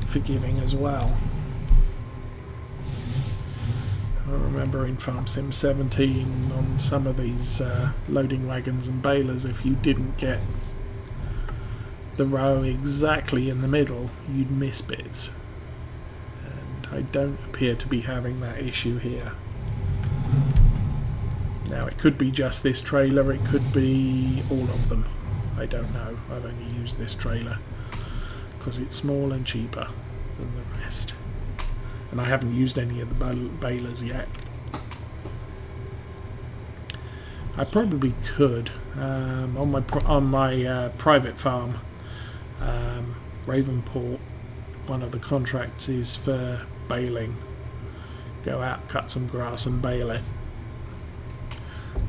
forgiving as well. I remember in Farm Sim 17 on some of these loading wagons and balers, if you didn't get the row exactly in the middle, you'd miss bits. And I don't appear to be having that issue here. Now it could be just this trailer, it could be all of them. I don't know. I've only used this trailer because it's small and cheaper than the rest. And I haven't used any of the balers yet. I probably could on my private farm, Ravenport. One of the contracts is for baling. Go out, cut some grass, and bale it.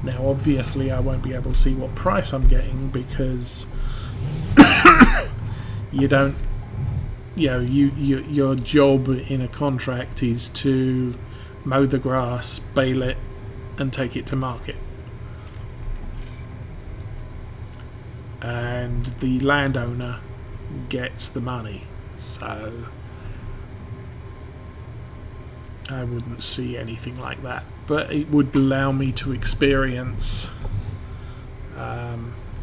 Now, obviously, I won't be able to see what price I'm getting because you don't. Your job in a contract is to mow the grass, bale it, and take it to market. And the landowner gets the money. So I wouldn't see anything like that. But it would allow me to experience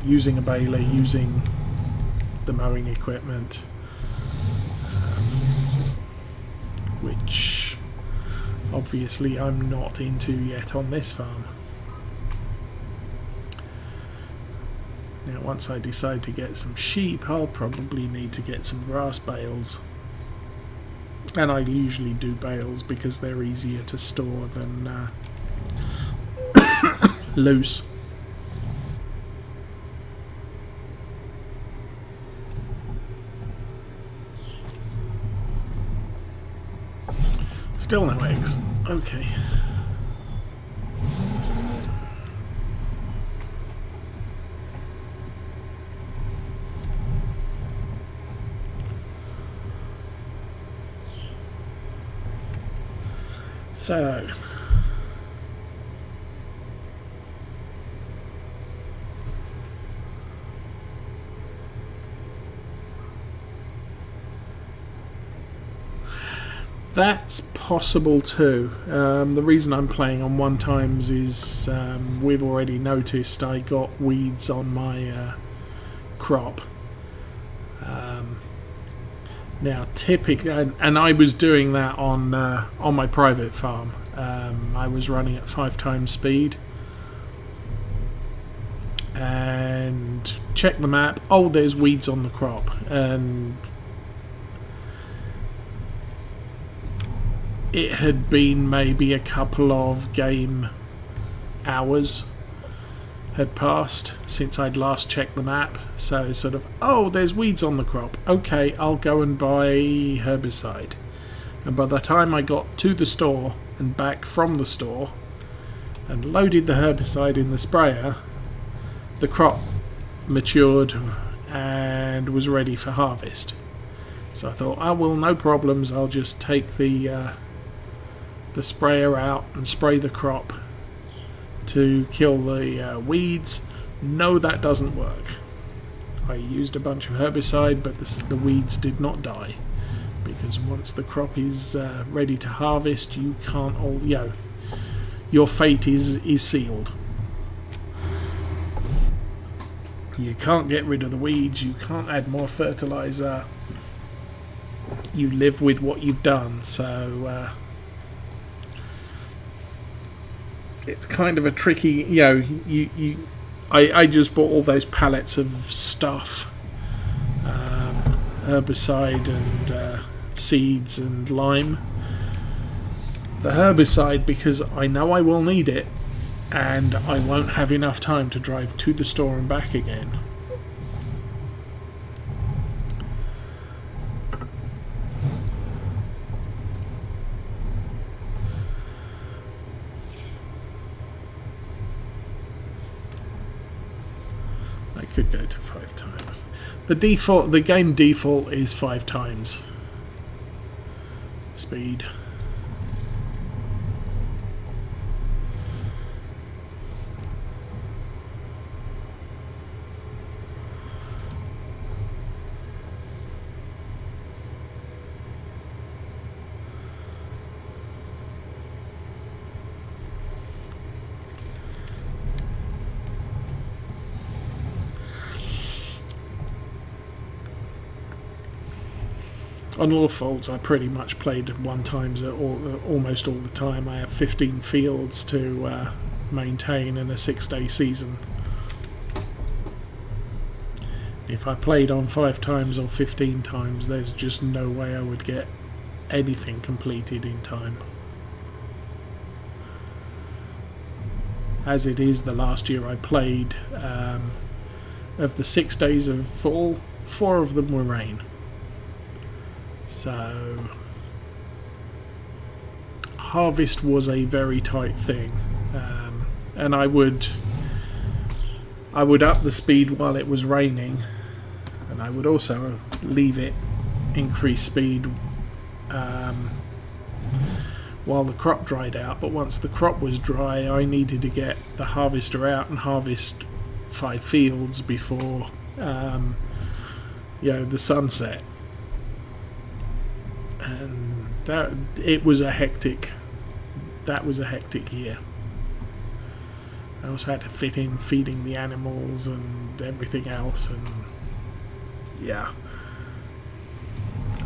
using a baler, using the mowing equipment, which obviously I'm not into yet on this farm. Now once I decide to get some sheep, I'll probably need to get some grass bales. And I usually do bales because they're easier to store than loose. Still no eggs. Okay. So, that's possible too. The reason I'm playing on 1 times is we've already noticed I got weeds on my crop. Now, typically, and I was doing that on my private farm. I was running at 5 times speed, and check the map. Oh, there's weeds on the crop, and it had been maybe a couple of game hours had passed since I'd last checked the map, so sort of, oh, there's weeds on the crop, okay, I'll go and buy herbicide. And by the time I got to the store and back from the store and loaded the herbicide in the sprayer, the crop matured and was ready for harvest. So I thought, oh well, no problems, I'll just take the sprayer out and spray the crop to kill the weeds. No, that doesn't work. I used a bunch of herbicide, but the weeds did not die, because once the crop is ready to harvest, you can't your fate is sealed. You can't get rid of the weeds, you can't add more fertilizer, you live with what you've done. So it's kind of a tricky, I just bought all those pallets of stuff, herbicide and seeds and lime. The herbicide because I know I will need it, and I won't have enough time to drive to the store and back again. I could go to 5 times. The game default is 5 times speed. On all folds, I pretty much played 1 times almost all the time. I have 15 fields to maintain in a 6-day season. If I played on 5 times or 15 times, there's just no way I would get anything completed in time. As it is, the last year I played, of the 6 days of fall, 4 of them were rain. So harvest was a very tight thing, and I would up the speed while it was raining, and I would also leave it increase speed while the crop dried out. But once the crop was dry, I needed to get the harvester out and harvest 5 fields before the sunset. And that was a hectic year. I also had to fit in feeding the animals and everything else, and yeah.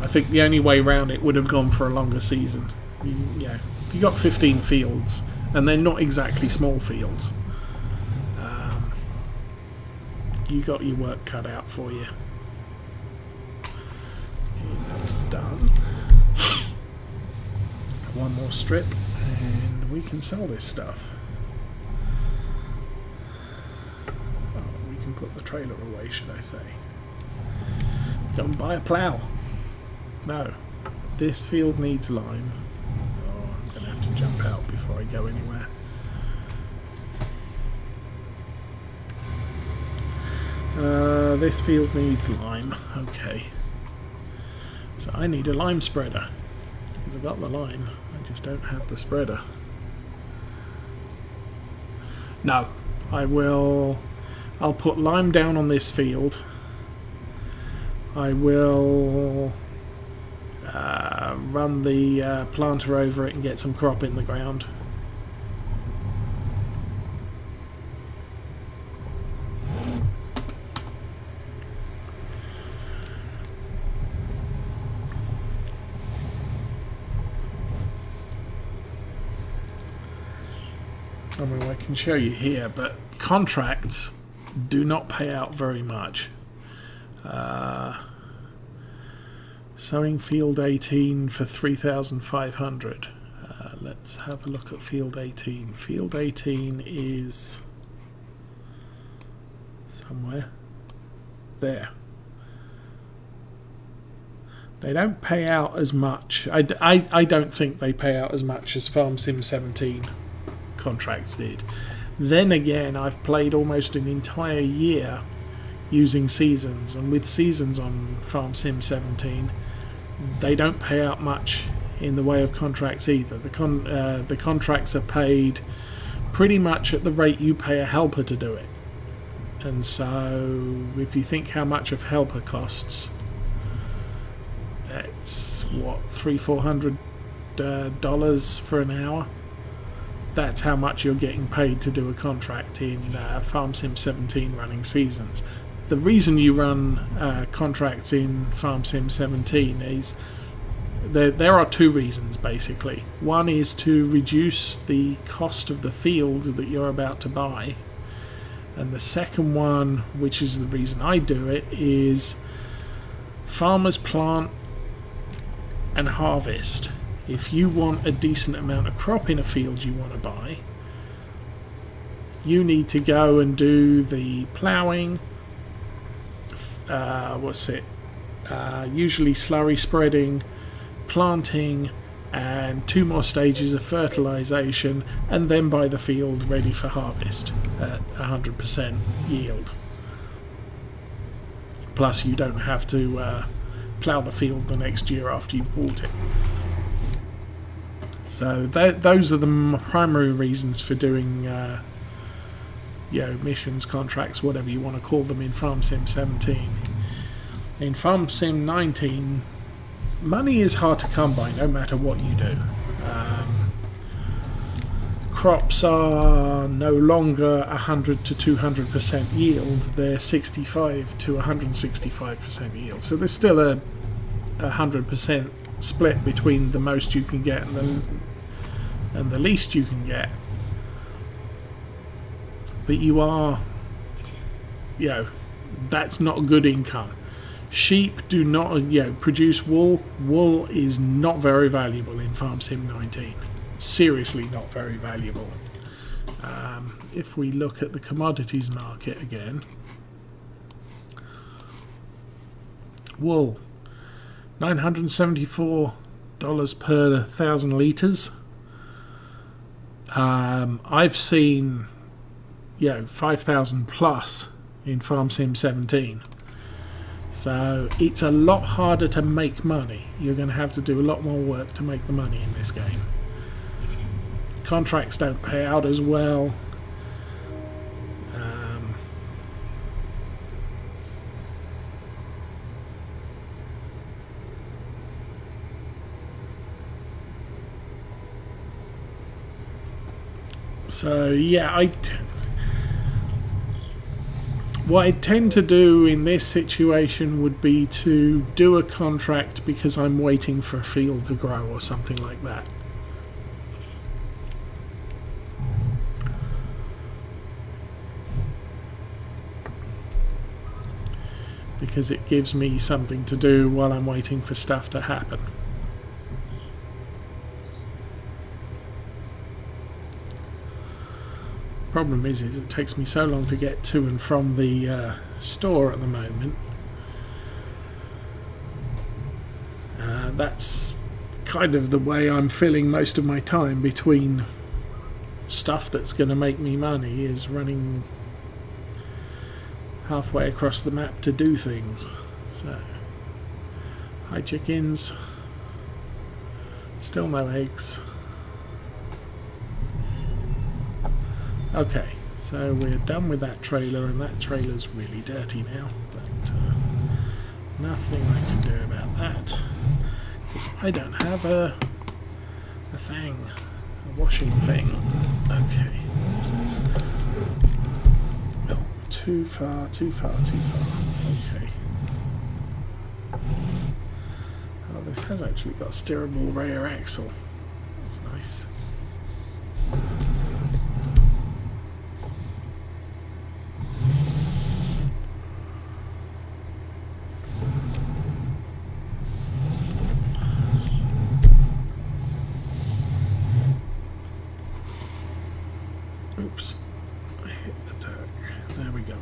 I think the only way round it would have gone for a longer season. You got 15 fields, and they're not exactly small fields. You got your work cut out for you. Okay, that's done. One more strip, and we can sell this stuff. Oh, we can put the trailer away, should I say. Go and buy a plough. No, this field needs lime. Oh, I'm going to have to jump out before I go anywhere. This field needs lime. Okay. So I need a lime spreader. Because I've got the lime. I just don't have the spreader. No. I'll put lime down on this field. I will run the planter over it and get some crop in the ground. I mean, I can show you here, but contracts do not pay out very much. Sowing field 18 for 3,500. Let's have a look at field 18. Field 18 is somewhere there. They don't pay out as much. I don't think they pay out as much as Farm Sim 17 contracts did. Then again, I've played almost an entire year using seasons, and with seasons on Farm Sim 17, they don't pay out much in the way of contracts either. The contracts are paid pretty much at the rate you pay a helper to do it. And so if you think how much a helper costs, it's what, $300-400 for an hour. That's how much you're getting paid to do a contract in Farm Sim 17 running seasons. The reason you run contracts in Farm Sim 17 is there are two reasons basically. One is to reduce the cost of the field that you're about to buy, and the second one, which is the reason I do it, is farmers plant and harvest. If you want a decent amount of crop in a field you want to buy, you need to go and do the ploughing, usually slurry spreading, planting, and 2 more stages of fertilization, and then buy the field ready for harvest at 100% yield. Plus you don't have to plough the field the next year after you've bought it. So those are the primary reasons for doing missions, contracts, whatever you want to call them, in Farm Sim 17. In Farm Sim 19, money is hard to come by no matter what you do. Crops are no longer 100 to 200% yield, they're 65 to 165% yield. So there's still a 100% split between the most you can get and the least you can get. But you are, that's not good income. Sheep do not, produce wool. Wool is not very valuable in Farm Sim 19. Seriously not very valuable. If we look at the commodities market again, wool, $974 per 1,000 litres. I've seen 5,000 plus in Farm Sim 17. So it's a lot harder to make money. You're going to have to do a lot more work to make the money in this game. Contracts don't pay out as well. What I tend to do in this situation would be to do a contract because I'm waiting for a field to grow or something like that. Because it gives me something to do while I'm waiting for stuff to happen. Problem is it takes me so long to get to and from the store at the moment. That's kind of the way I'm filling most of my time between stuff that's going to make me money, is running halfway across the map to do things. So, hi chickens. Still no eggs. Okay, so we're done with that trailer, and that trailer's really dirty now, but nothing I can do about that, because I don't have a thing, a washing thing. Okay. Oh, too far. Okay. Oh, this has actually got a steerable rear axle. That's nice. Oops, I hit the tag. There we go.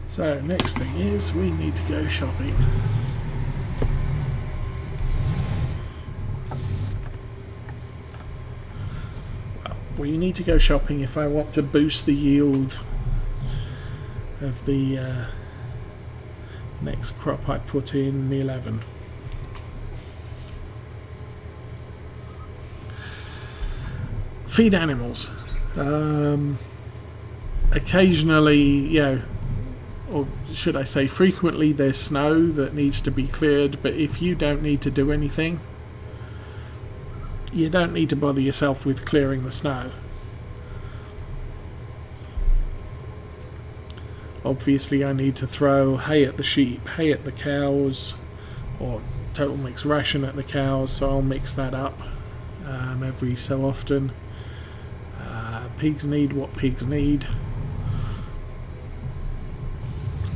So, next thing is we need to go shopping. Well, we need to go shopping if I want to boost the yield of the next crop I put in, the 11. Feed animals. Occasionally, or should I say frequently, there's snow that needs to be cleared, but if you don't need to do anything, you don't need to bother yourself with clearing the snow. Obviously I need to throw hay at the sheep, hay at the cows, or total mix ration at the cows, so I'll mix that up every so often. Pigs need what pigs need,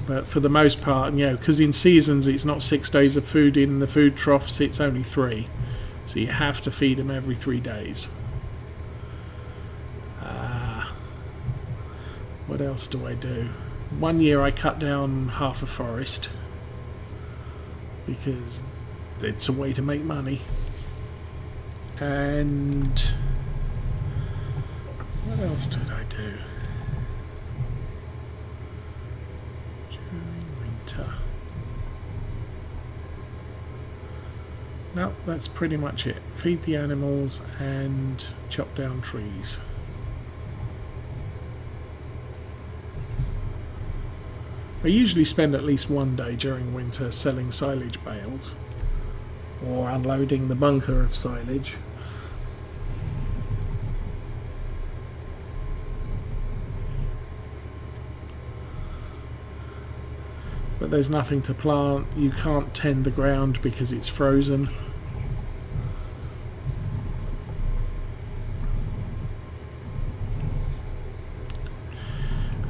but for the most part, because in seasons it's not 6 days of food in the food troughs, it's only 3, so you have to feed them every 3 days. What else do I do? One year I cut down half a forest because it's a way to make money. And what else did I do during winter? No, that's pretty much it. Feed the animals and chop down trees. I usually spend at least one day during winter selling silage bales or unloading the bunker of silage. But there's nothing to plant. You can't tend the ground because it's frozen.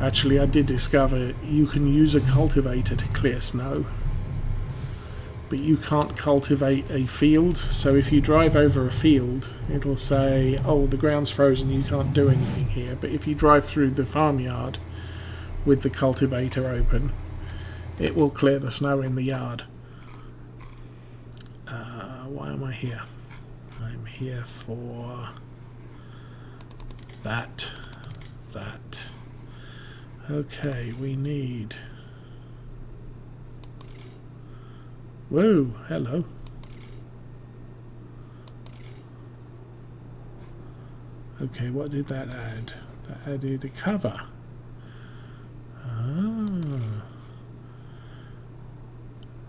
Actually, I did discover you can use a cultivator to clear snow, but you can't cultivate a field. So if you drive over a field, it'll say, oh, the ground's frozen, you can't do anything here. But if you drive through the farmyard with the cultivator open, it will clear the snow in the yard. Why am I here? I'm here for that. Okay, we need... Whoa, hello. Okay, what did that add? That added a cover.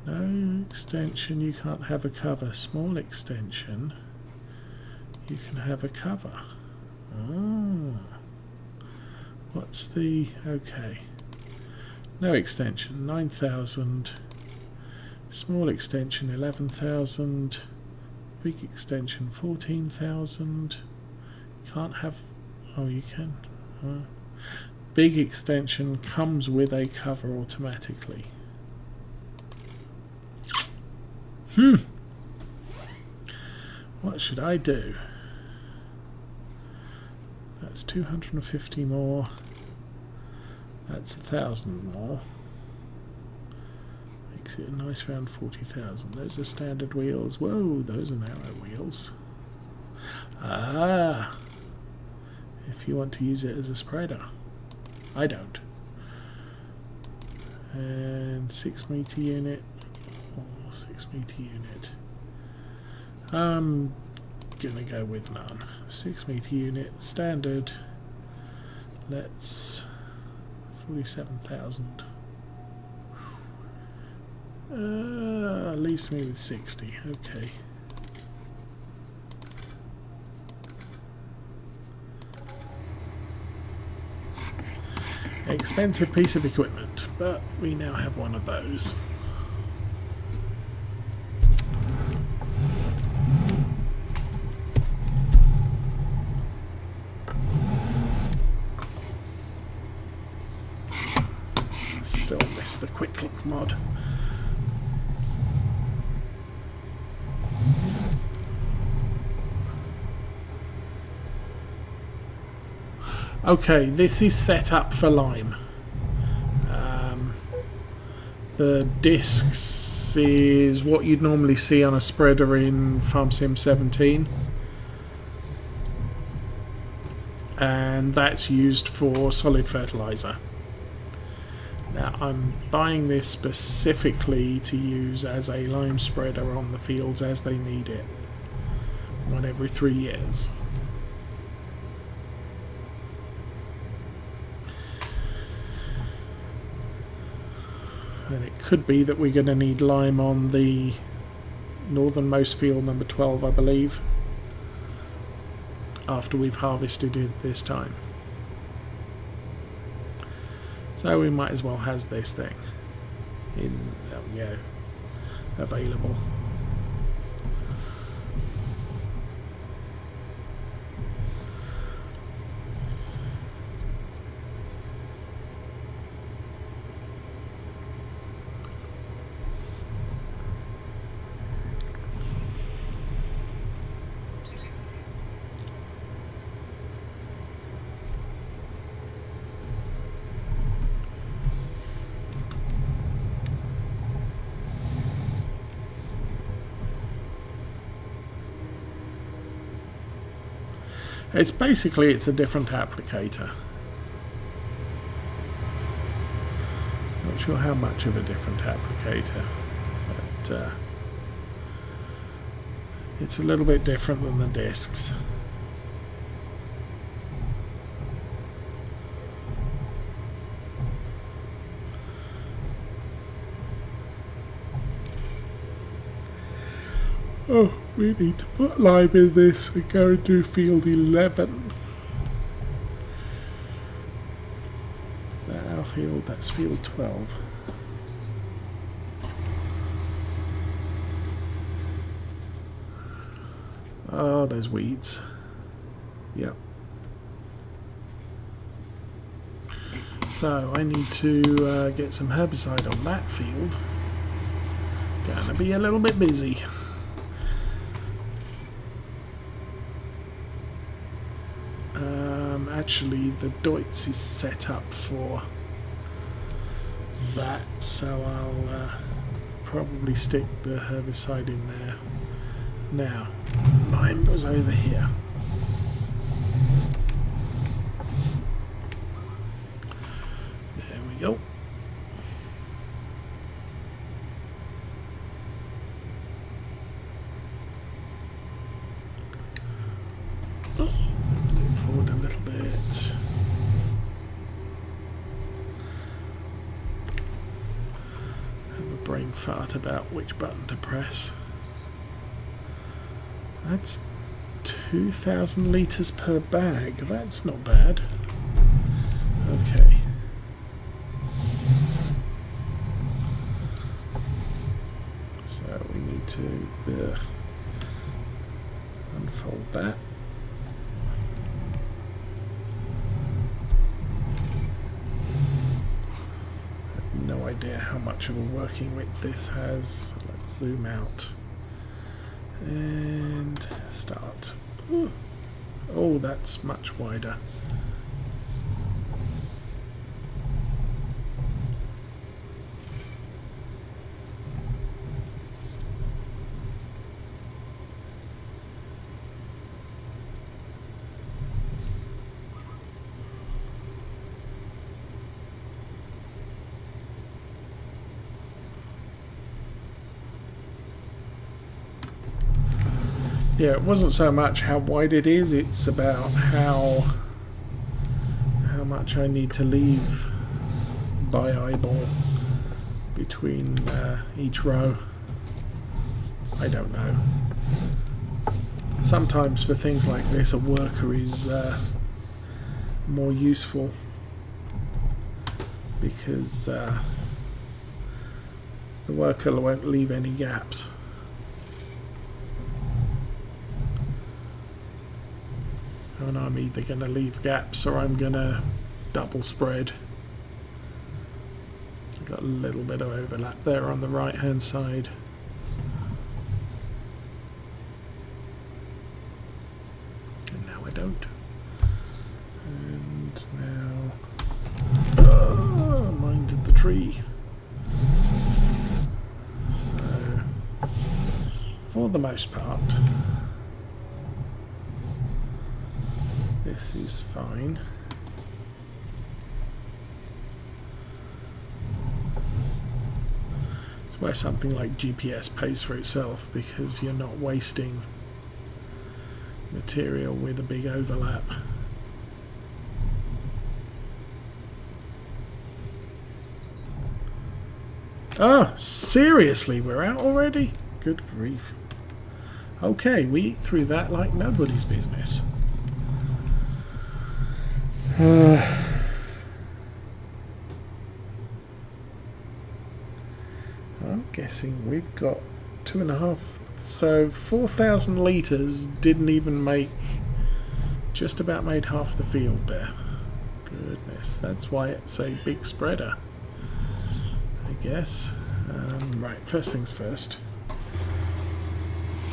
No extension, you can't have a cover. Small extension, you can have a cover. Oh. What's the... okay. No extension, 9,000. Small extension, 11,000. Big extension, 14,000. Can't have... oh, you can. Big extension comes with a cover automatically. What should I do? That's 250 more. That's 1,000 more. Makes it a nice round 40,000. Those are standard wheels. Whoa, those are narrow wheels. Ah! If you want to use it as a spreader. I don't. And 6 meter unit. Or 6 meter unit. I'm gonna go with none. 6 meter unit, standard. Let's 47,000. Leaves me with 60. Okay. Expensive piece of equipment, but we now have one of those. Still miss the quick look mod. Okay, this is set up for Lime. The discs is what you'd normally see on a spreader in Farm Sim 17. And that's used for solid fertilizer. Now I'm buying this specifically to use as a lime spreader on the fields as they need it. One every 3 years. And it could be that we're going to need lime on the northernmost field, number 12, I believe, after we've harvested it this time. So we might as well have this thing in, available. It's basically, it's a different applicator. Not sure how much of a different applicator, but it's a little bit different than the discs. Oh, we need to put lime in this and go and do field 11. Is that our field? That's field 12. Oh, there's weeds. Yep. So I need to get some herbicide on that field. Gonna be a little bit busy. Actually, the Deutz is set up for that, so I'll probably stick the herbicide in there. Now, mine was over here. There we go. Forward a little bit. Have a brain fart about which button to press. That's 2,000 litres per bag. That's not bad. Okay. So we need to unfold that. I have no idea how much of a working width this has. Let's zoom out and start. Ooh. Oh, that's much wider. Yeah, it wasn't so much how wide it is, it's about how much I need to leave by eyeball between each row. I don't know. Sometimes for things like this a worker is more useful because the worker won't leave any gaps. And I'm either going to leave gaps or I'm going to double spread. I've got a little bit of overlap there on the right hand side. And now I don't. And now... minded the tree. So, for the most part, this is fine. It's where something like GPS pays for itself, because you're not wasting material with a big overlap. Oh, seriously, we're out already? Good grief. Okay, we eat through that like nobody's business. I'm guessing we've got 2.5, so 4,000 litres didn't even make, just about made half the field there. Goodness, that's why it's a big spreader, I guess. Right, first things first,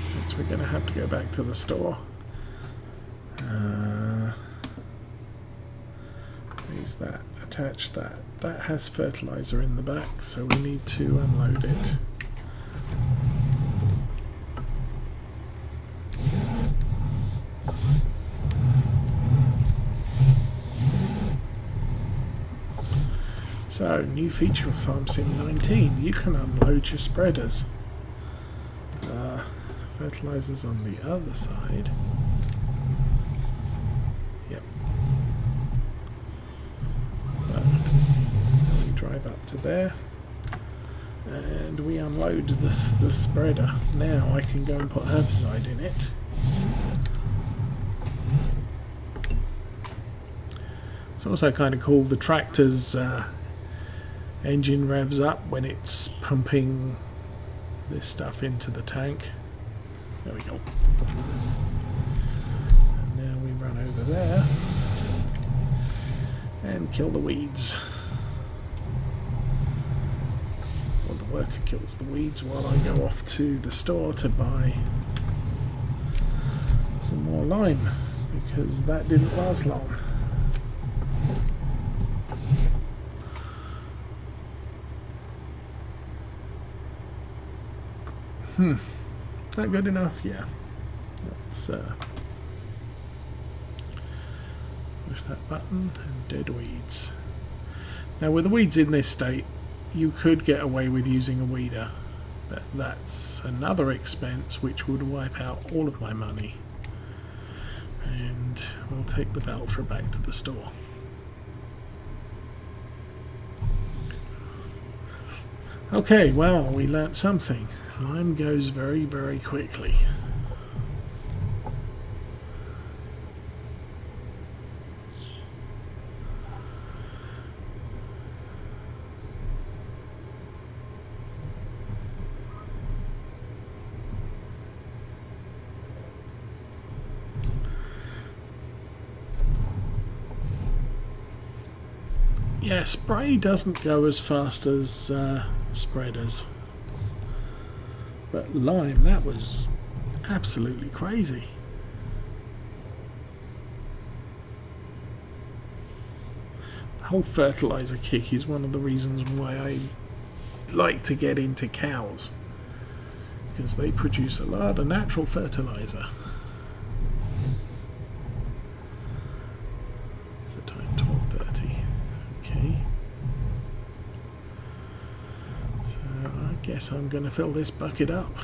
since we're going to have to go back to the store. Use that, attach that. That has fertilizer in the back, so we need to unload it. So, new feature of Farm Sim 19, you can unload your spreaders. Fertilizer's on the other side. Yep. So, we drive up to there and we unload the spreader. Now I can go and put herbicide in it. It's also kind of cool, the tractor's engine revs up when it's pumping this stuff into the tank. There we go. And now we run over there and kill the weeds. Or the worker kills the weeds while I go off to the store to buy some more lime, because that didn't last long. That good enough? Yeah. Let's push that button and dead weeds. Now with the weeds in this state, you could get away with using a weeder, but that's another expense which would wipe out all of my money. And we'll take the Valtra back to the store. Okay, well, we learnt something. Lime goes very, very quickly. Yeah, spray doesn't go as fast as spreaders. But lime, that was absolutely crazy. The whole fertilizer kick is one of the reasons why I like to get into cows. Because they produce a lot of natural fertilizer. What's the time? 12:30. Okay. So I guess I'm going to fill this bucket up.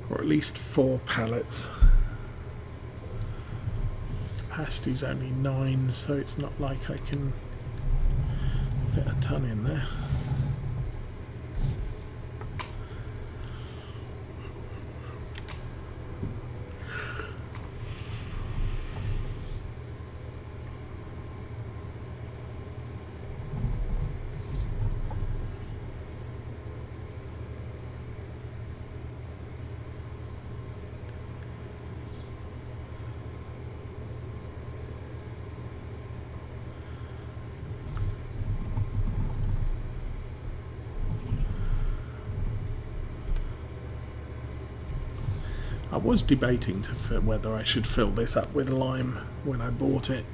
Or at least 4 pallets. Capacity's only 9, so it's not like I can fit a ton in there. I was debating whether I should fill this up with lime when I bought it.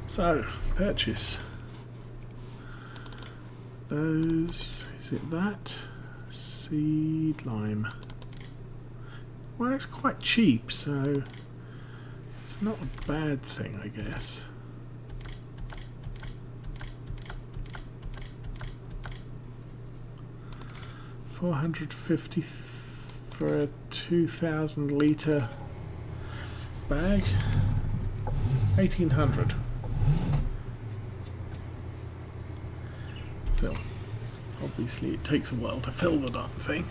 So, purchase. Those, is it that? Seed lime. Well, it's quite cheap, so it's not a bad thing, I guess. $450 for a 2,000 litre bag. 1,800. Fill. Obviously it takes a while to fill the darn thing.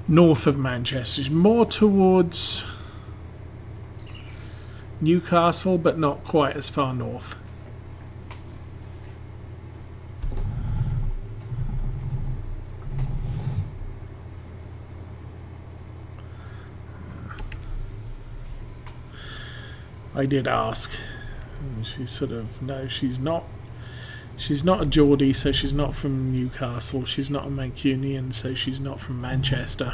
North of Manchester, more towards Newcastle, but not quite as far north. I did ask. She sort of, no, she's not. She's not a Geordie, so she's not from Newcastle. She's not a Mancunian, so she's not from Manchester.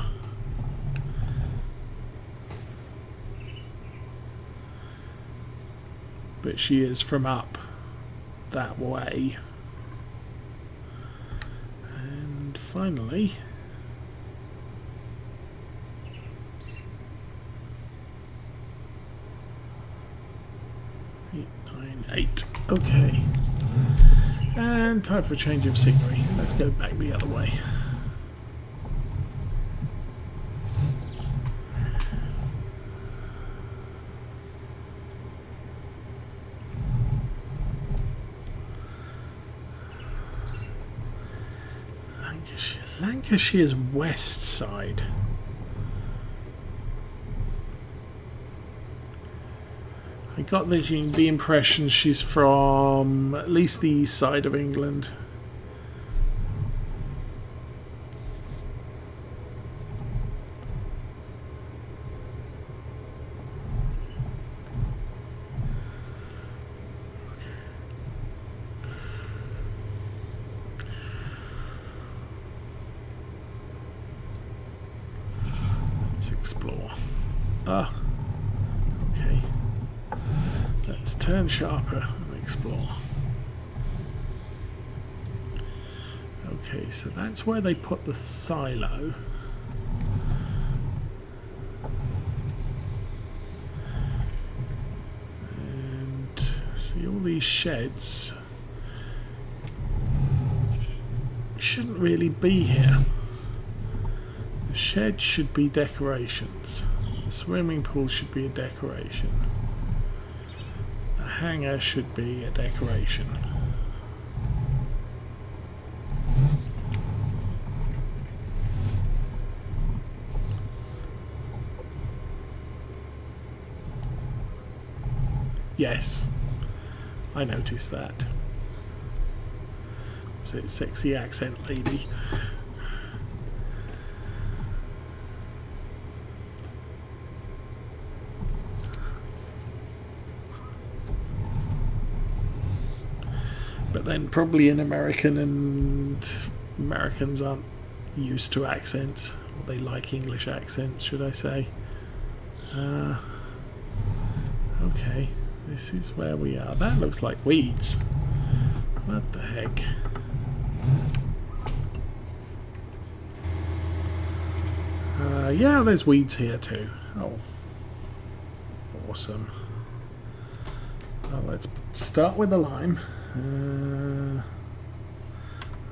But she is from up that way. And finally, 8. Okay. And time for a change of scenery. Let's go back the other way. Lancashire's west side. I got the impression she's from at least the east side of England. Let's explore. Ah, okay. Let's turn sharper and explore. Okay, so that's where they put the silo. And see, all these sheds shouldn't really be here. The shed should be decorations. The swimming pool should be a decoration. hangar should be a decoration. Yes, I noticed that. Was it sexy accent lady? But then probably an American, and Americans aren't used to accents. Or they like English accents, should I say. Okay, this is where we are. That looks like weeds. What the heck? Yeah, there's weeds here too. Oh, awesome. Well, let's start with the lime.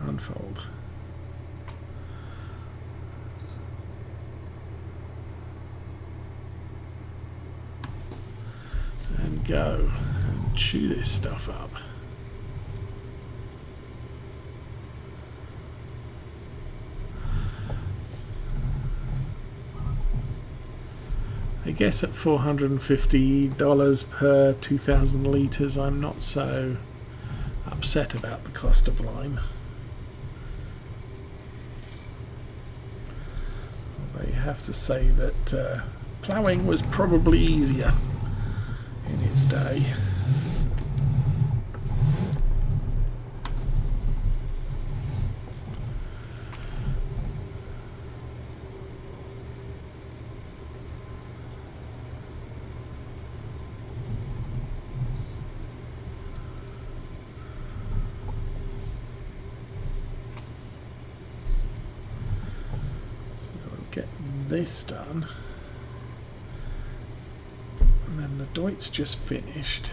Unfold. And go and chew this stuff up. I guess at $450 per 2,000 litres, I'm not so upset about the cost of lime. Although you have to say that ploughing was probably easier in its day. Get this done, and then the doit's just finished,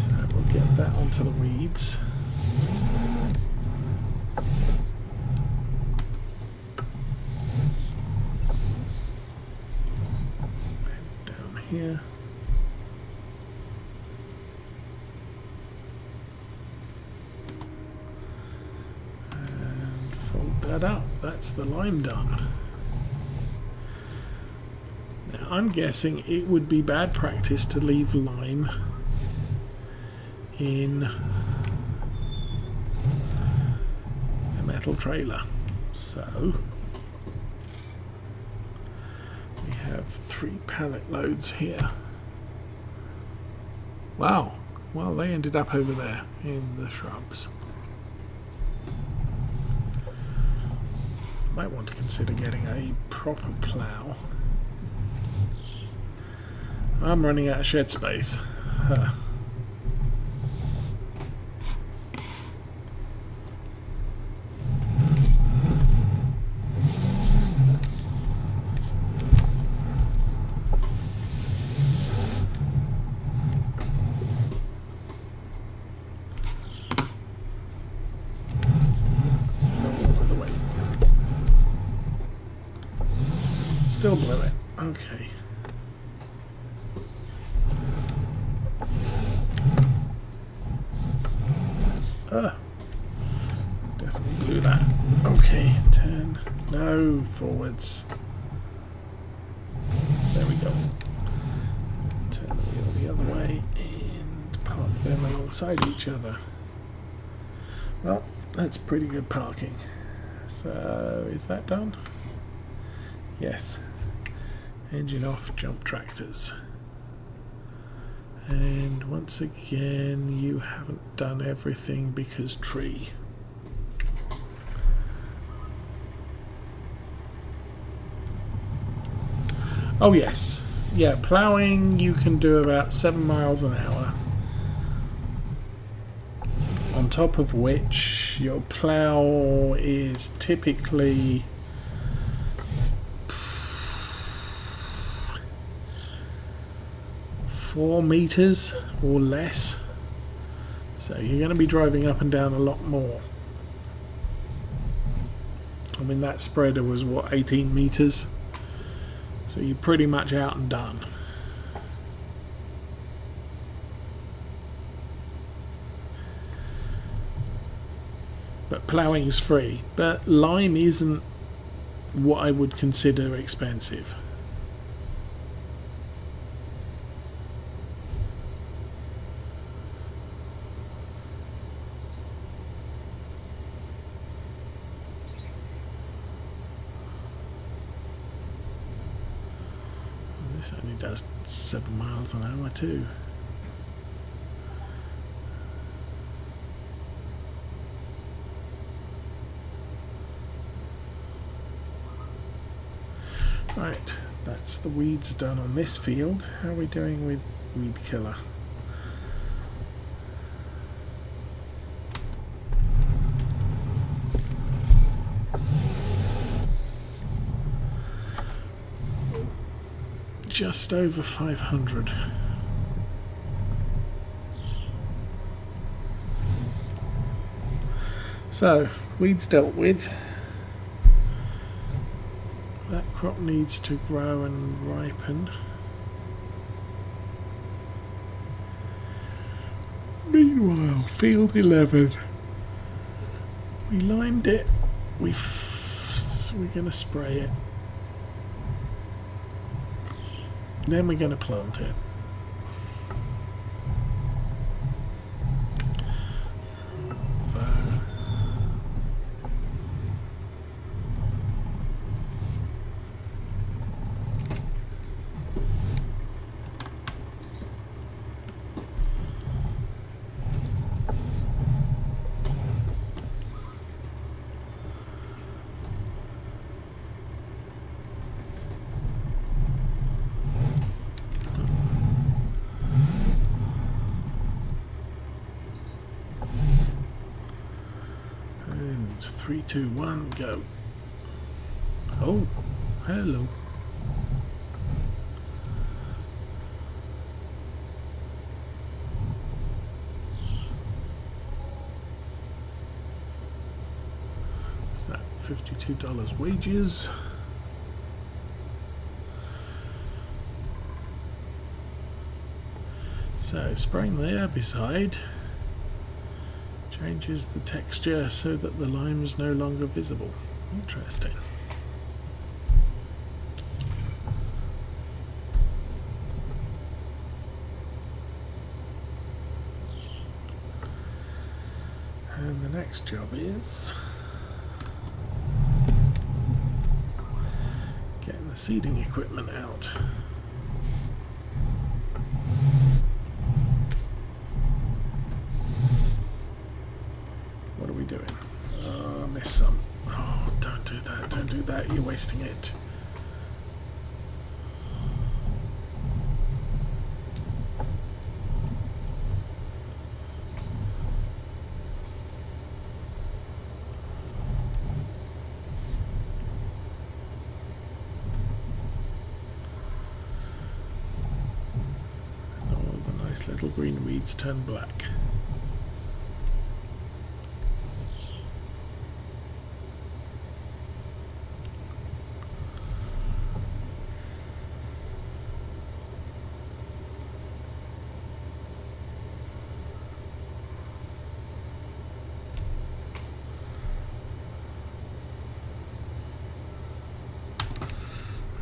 so we'll get that onto the weeds. And down here. That up. That's the lime done. Now I'm guessing it would be bad practice to leave lime in a metal trailer. So we have 3 pallet loads here. Wow. Well, they ended up over there in the shrubs. Might want to consider getting a proper plough. I'm running out of shed space. Huh. Still blew it. Okay. Definitely blew that. Okay, turn. No, forwards. There we go. Turn the wheel the other way and park them alongside each other. Well, that's pretty good parking. So, is that done? Yes. Engine off, jump tractors. And once again, you haven't done everything because tree. Oh yes. Yeah, ploughing you can do about 7 miles an hour. On top of which your plough is typically 4 meters or less, so you're going to be driving up and down a lot more. I mean, that spreader was what, 18 meters, so you're pretty much out and done. but ploughing's free. But lime isn't what I would consider expensive. This only does 7 miles an hour too. Right, that's the weeds done on this field. How are we doing with weed killer? Just over 500. So, weeds dealt with. That crop needs to grow and ripen. Meanwhile, field 11. We limed it. We're going to spray it. Then we're going to plant it. And 3, 2, 1, go. Oh, hello. Is that $52 wages? So spraying the herbicide changes the texture so that the lime is no longer visible. Interesting. And the next job is getting the seeding equipment out. What are we doing? Oh, I missed some. Oh, don't do that, don't do that, you're wasting it. Little green weeds turn black.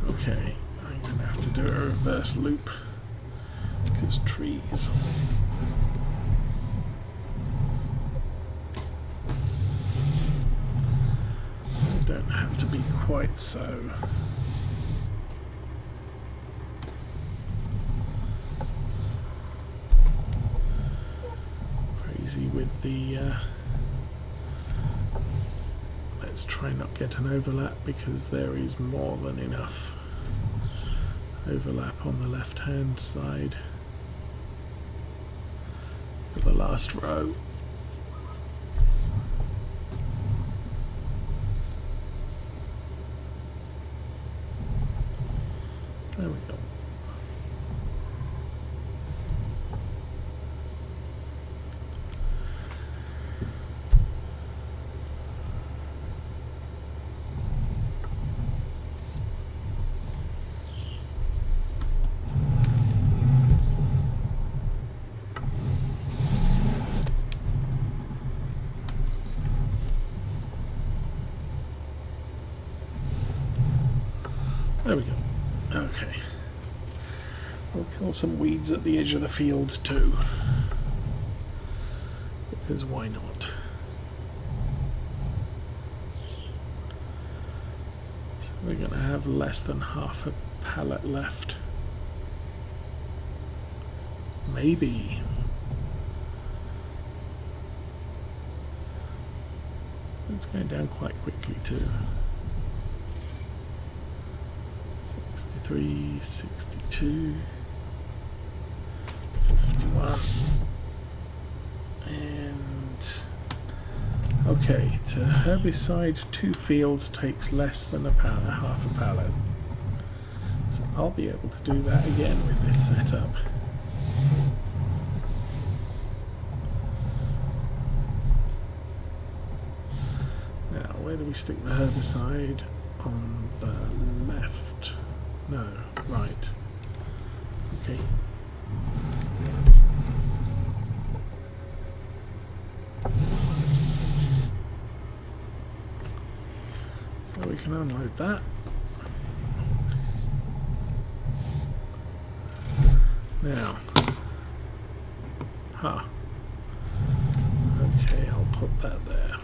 Okay, I'm going to have to do a reverse loop. Because trees. Don't have to be quite so. Crazy with the. Let's try not get an overlap because there is more than enough overlap on the left hand side. For the last row. There we go. Kill some weeds at the edge of the field too. Because why not? So we're going to have less than half a pallet left. Maybe. It's going down quite quickly too. 63, 62, 51, and okay, to herbicide 2 fields takes less than a pallet, half a pallet. So I'll be able to do that again with this setup. Now, where do we stick the herbicide? On the left. No, right. Okay. So we can unload that. Now. Huh. Okay, I'll put that there.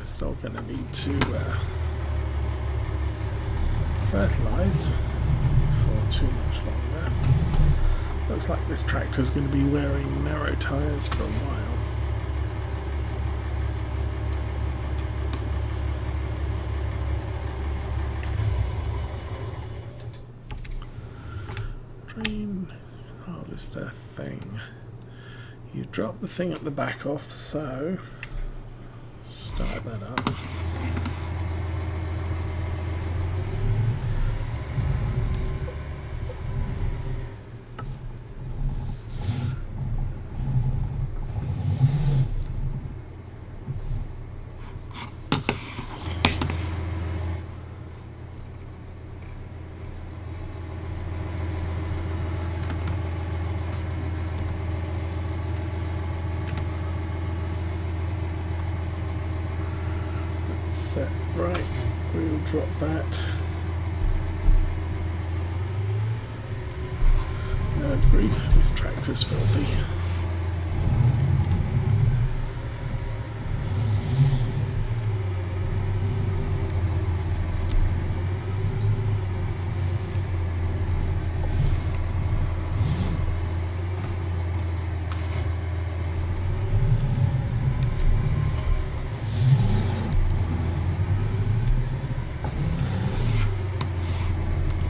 Still going to need to fertilise for too much longer. Looks like this tractor's going to be wearing narrow tyres for a while. Drain harvester thing. You drop the thing at the back off, so start that up. Set right, we'll drop that. Good grief, this tractor's filthy.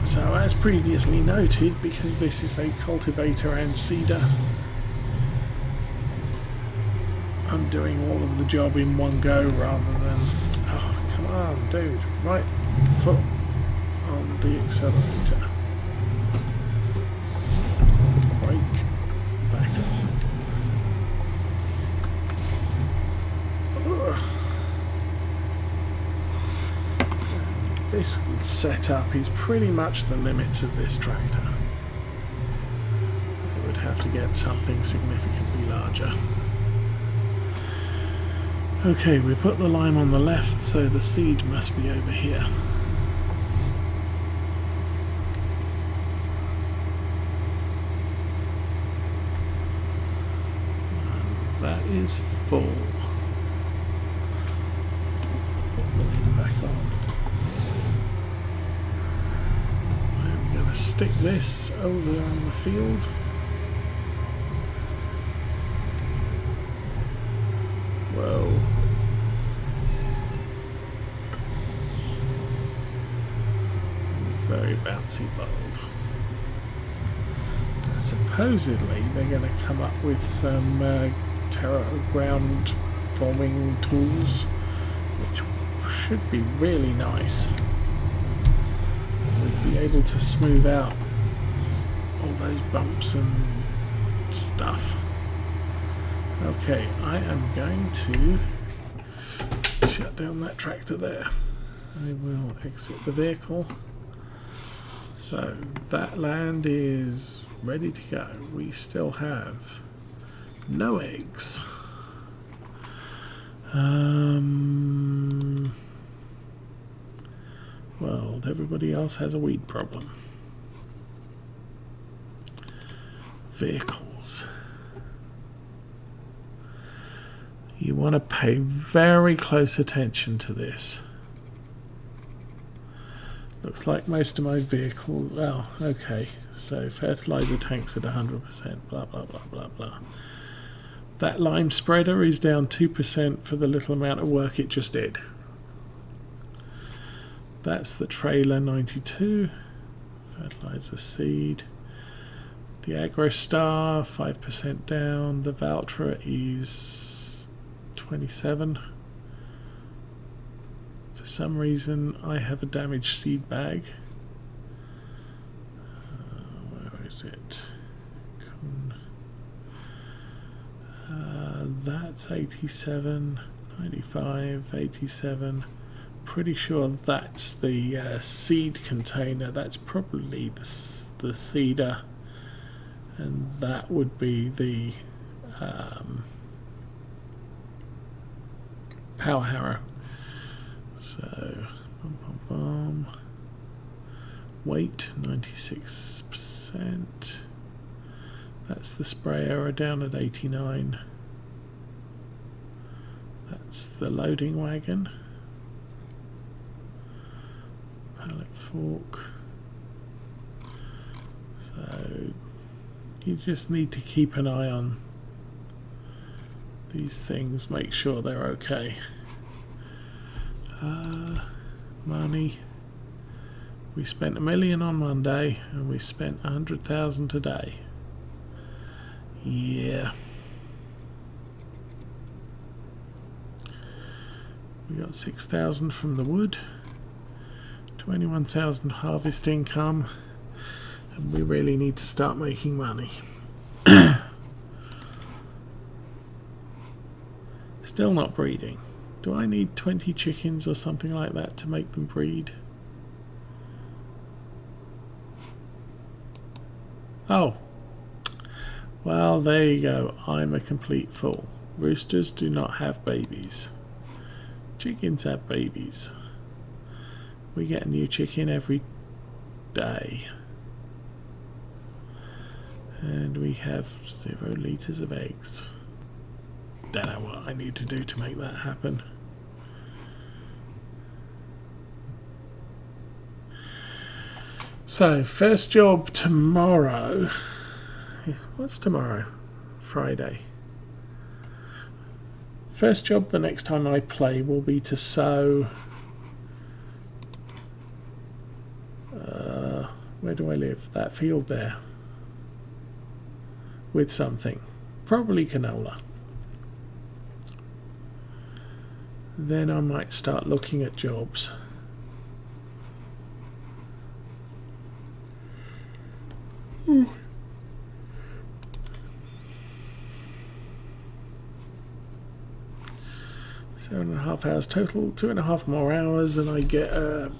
So as previously noted, because this is a cultivator and seeder, I'm doing all of the job in one go rather than, oh come on dude, right foot on the accelerator, brake, back up. Ugh. This setup is pretty much the limits of this tractor. I would have to get something significantly larger. Okay, we put the lime on the left, so the seed must be over here. And that is full. Put the lid back on. Stick this over on the field. Whoa. Very bouncy bold. Supposedly they're going to come up with some ground forming tools, which should be really nice. Be able to smooth out all those bumps and stuff. Okay, I am going to shut down that tractor there. I will exit the vehicle. So that land is ready to go. We still have No eggs. Well, everybody else has a weed problem. Vehicles. You want to pay very close attention to this. Looks like most of my vehicles, well, okay, so fertilizer tanks at 100%, blah, blah, blah, blah, blah. That lime spreader is down 2% for the little amount of work it just did. That's the trailer 92, fertilizer seed. The AgroStar 5% down, the Valtra is 27. For some reason I have a damaged seed bag. Where is it? That's 87, 95, 87. Pretty sure that's the seed container. That's probably the seeder, and that would be the power harrow. So, weight 96%. That's the sprayer down at 89. That's the loading wagon. Pallet fork. So you just need to keep an eye on these things, make sure they're okay. Money. We spent $1 million on Monday and we spent 100,000 today. Yeah. We got 6,000 from the wood, 21,000 harvest income, and we really need to start making money. Still not breeding. Do I need 20 chickens or something like that to make them breed? Oh. Well, there you go. I'm a complete fool. Roosters do not have babies. Chickens have babies. We get a new chicken every day. And we have 0 litres of eggs. Don't know what I need to do to make that happen. So, first job tomorrow. What's tomorrow? Friday. First job the next time I play will be to sow. Where do I live? That field there. With something. Probably canola. Then I might start looking at jobs. Ooh. 7.5 hours total, 2.5 more hours, and I get a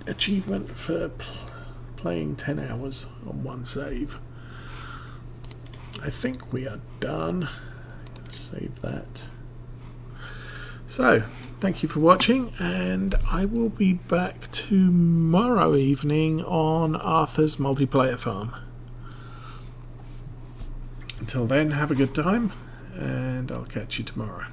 achievement for playing 10 hours on one save. I think we are done. Save that. So, thank you for watching, and I will be back tomorrow evening on Arthur's multiplayer farm. Until then, have a good time, and I'll catch you tomorrow.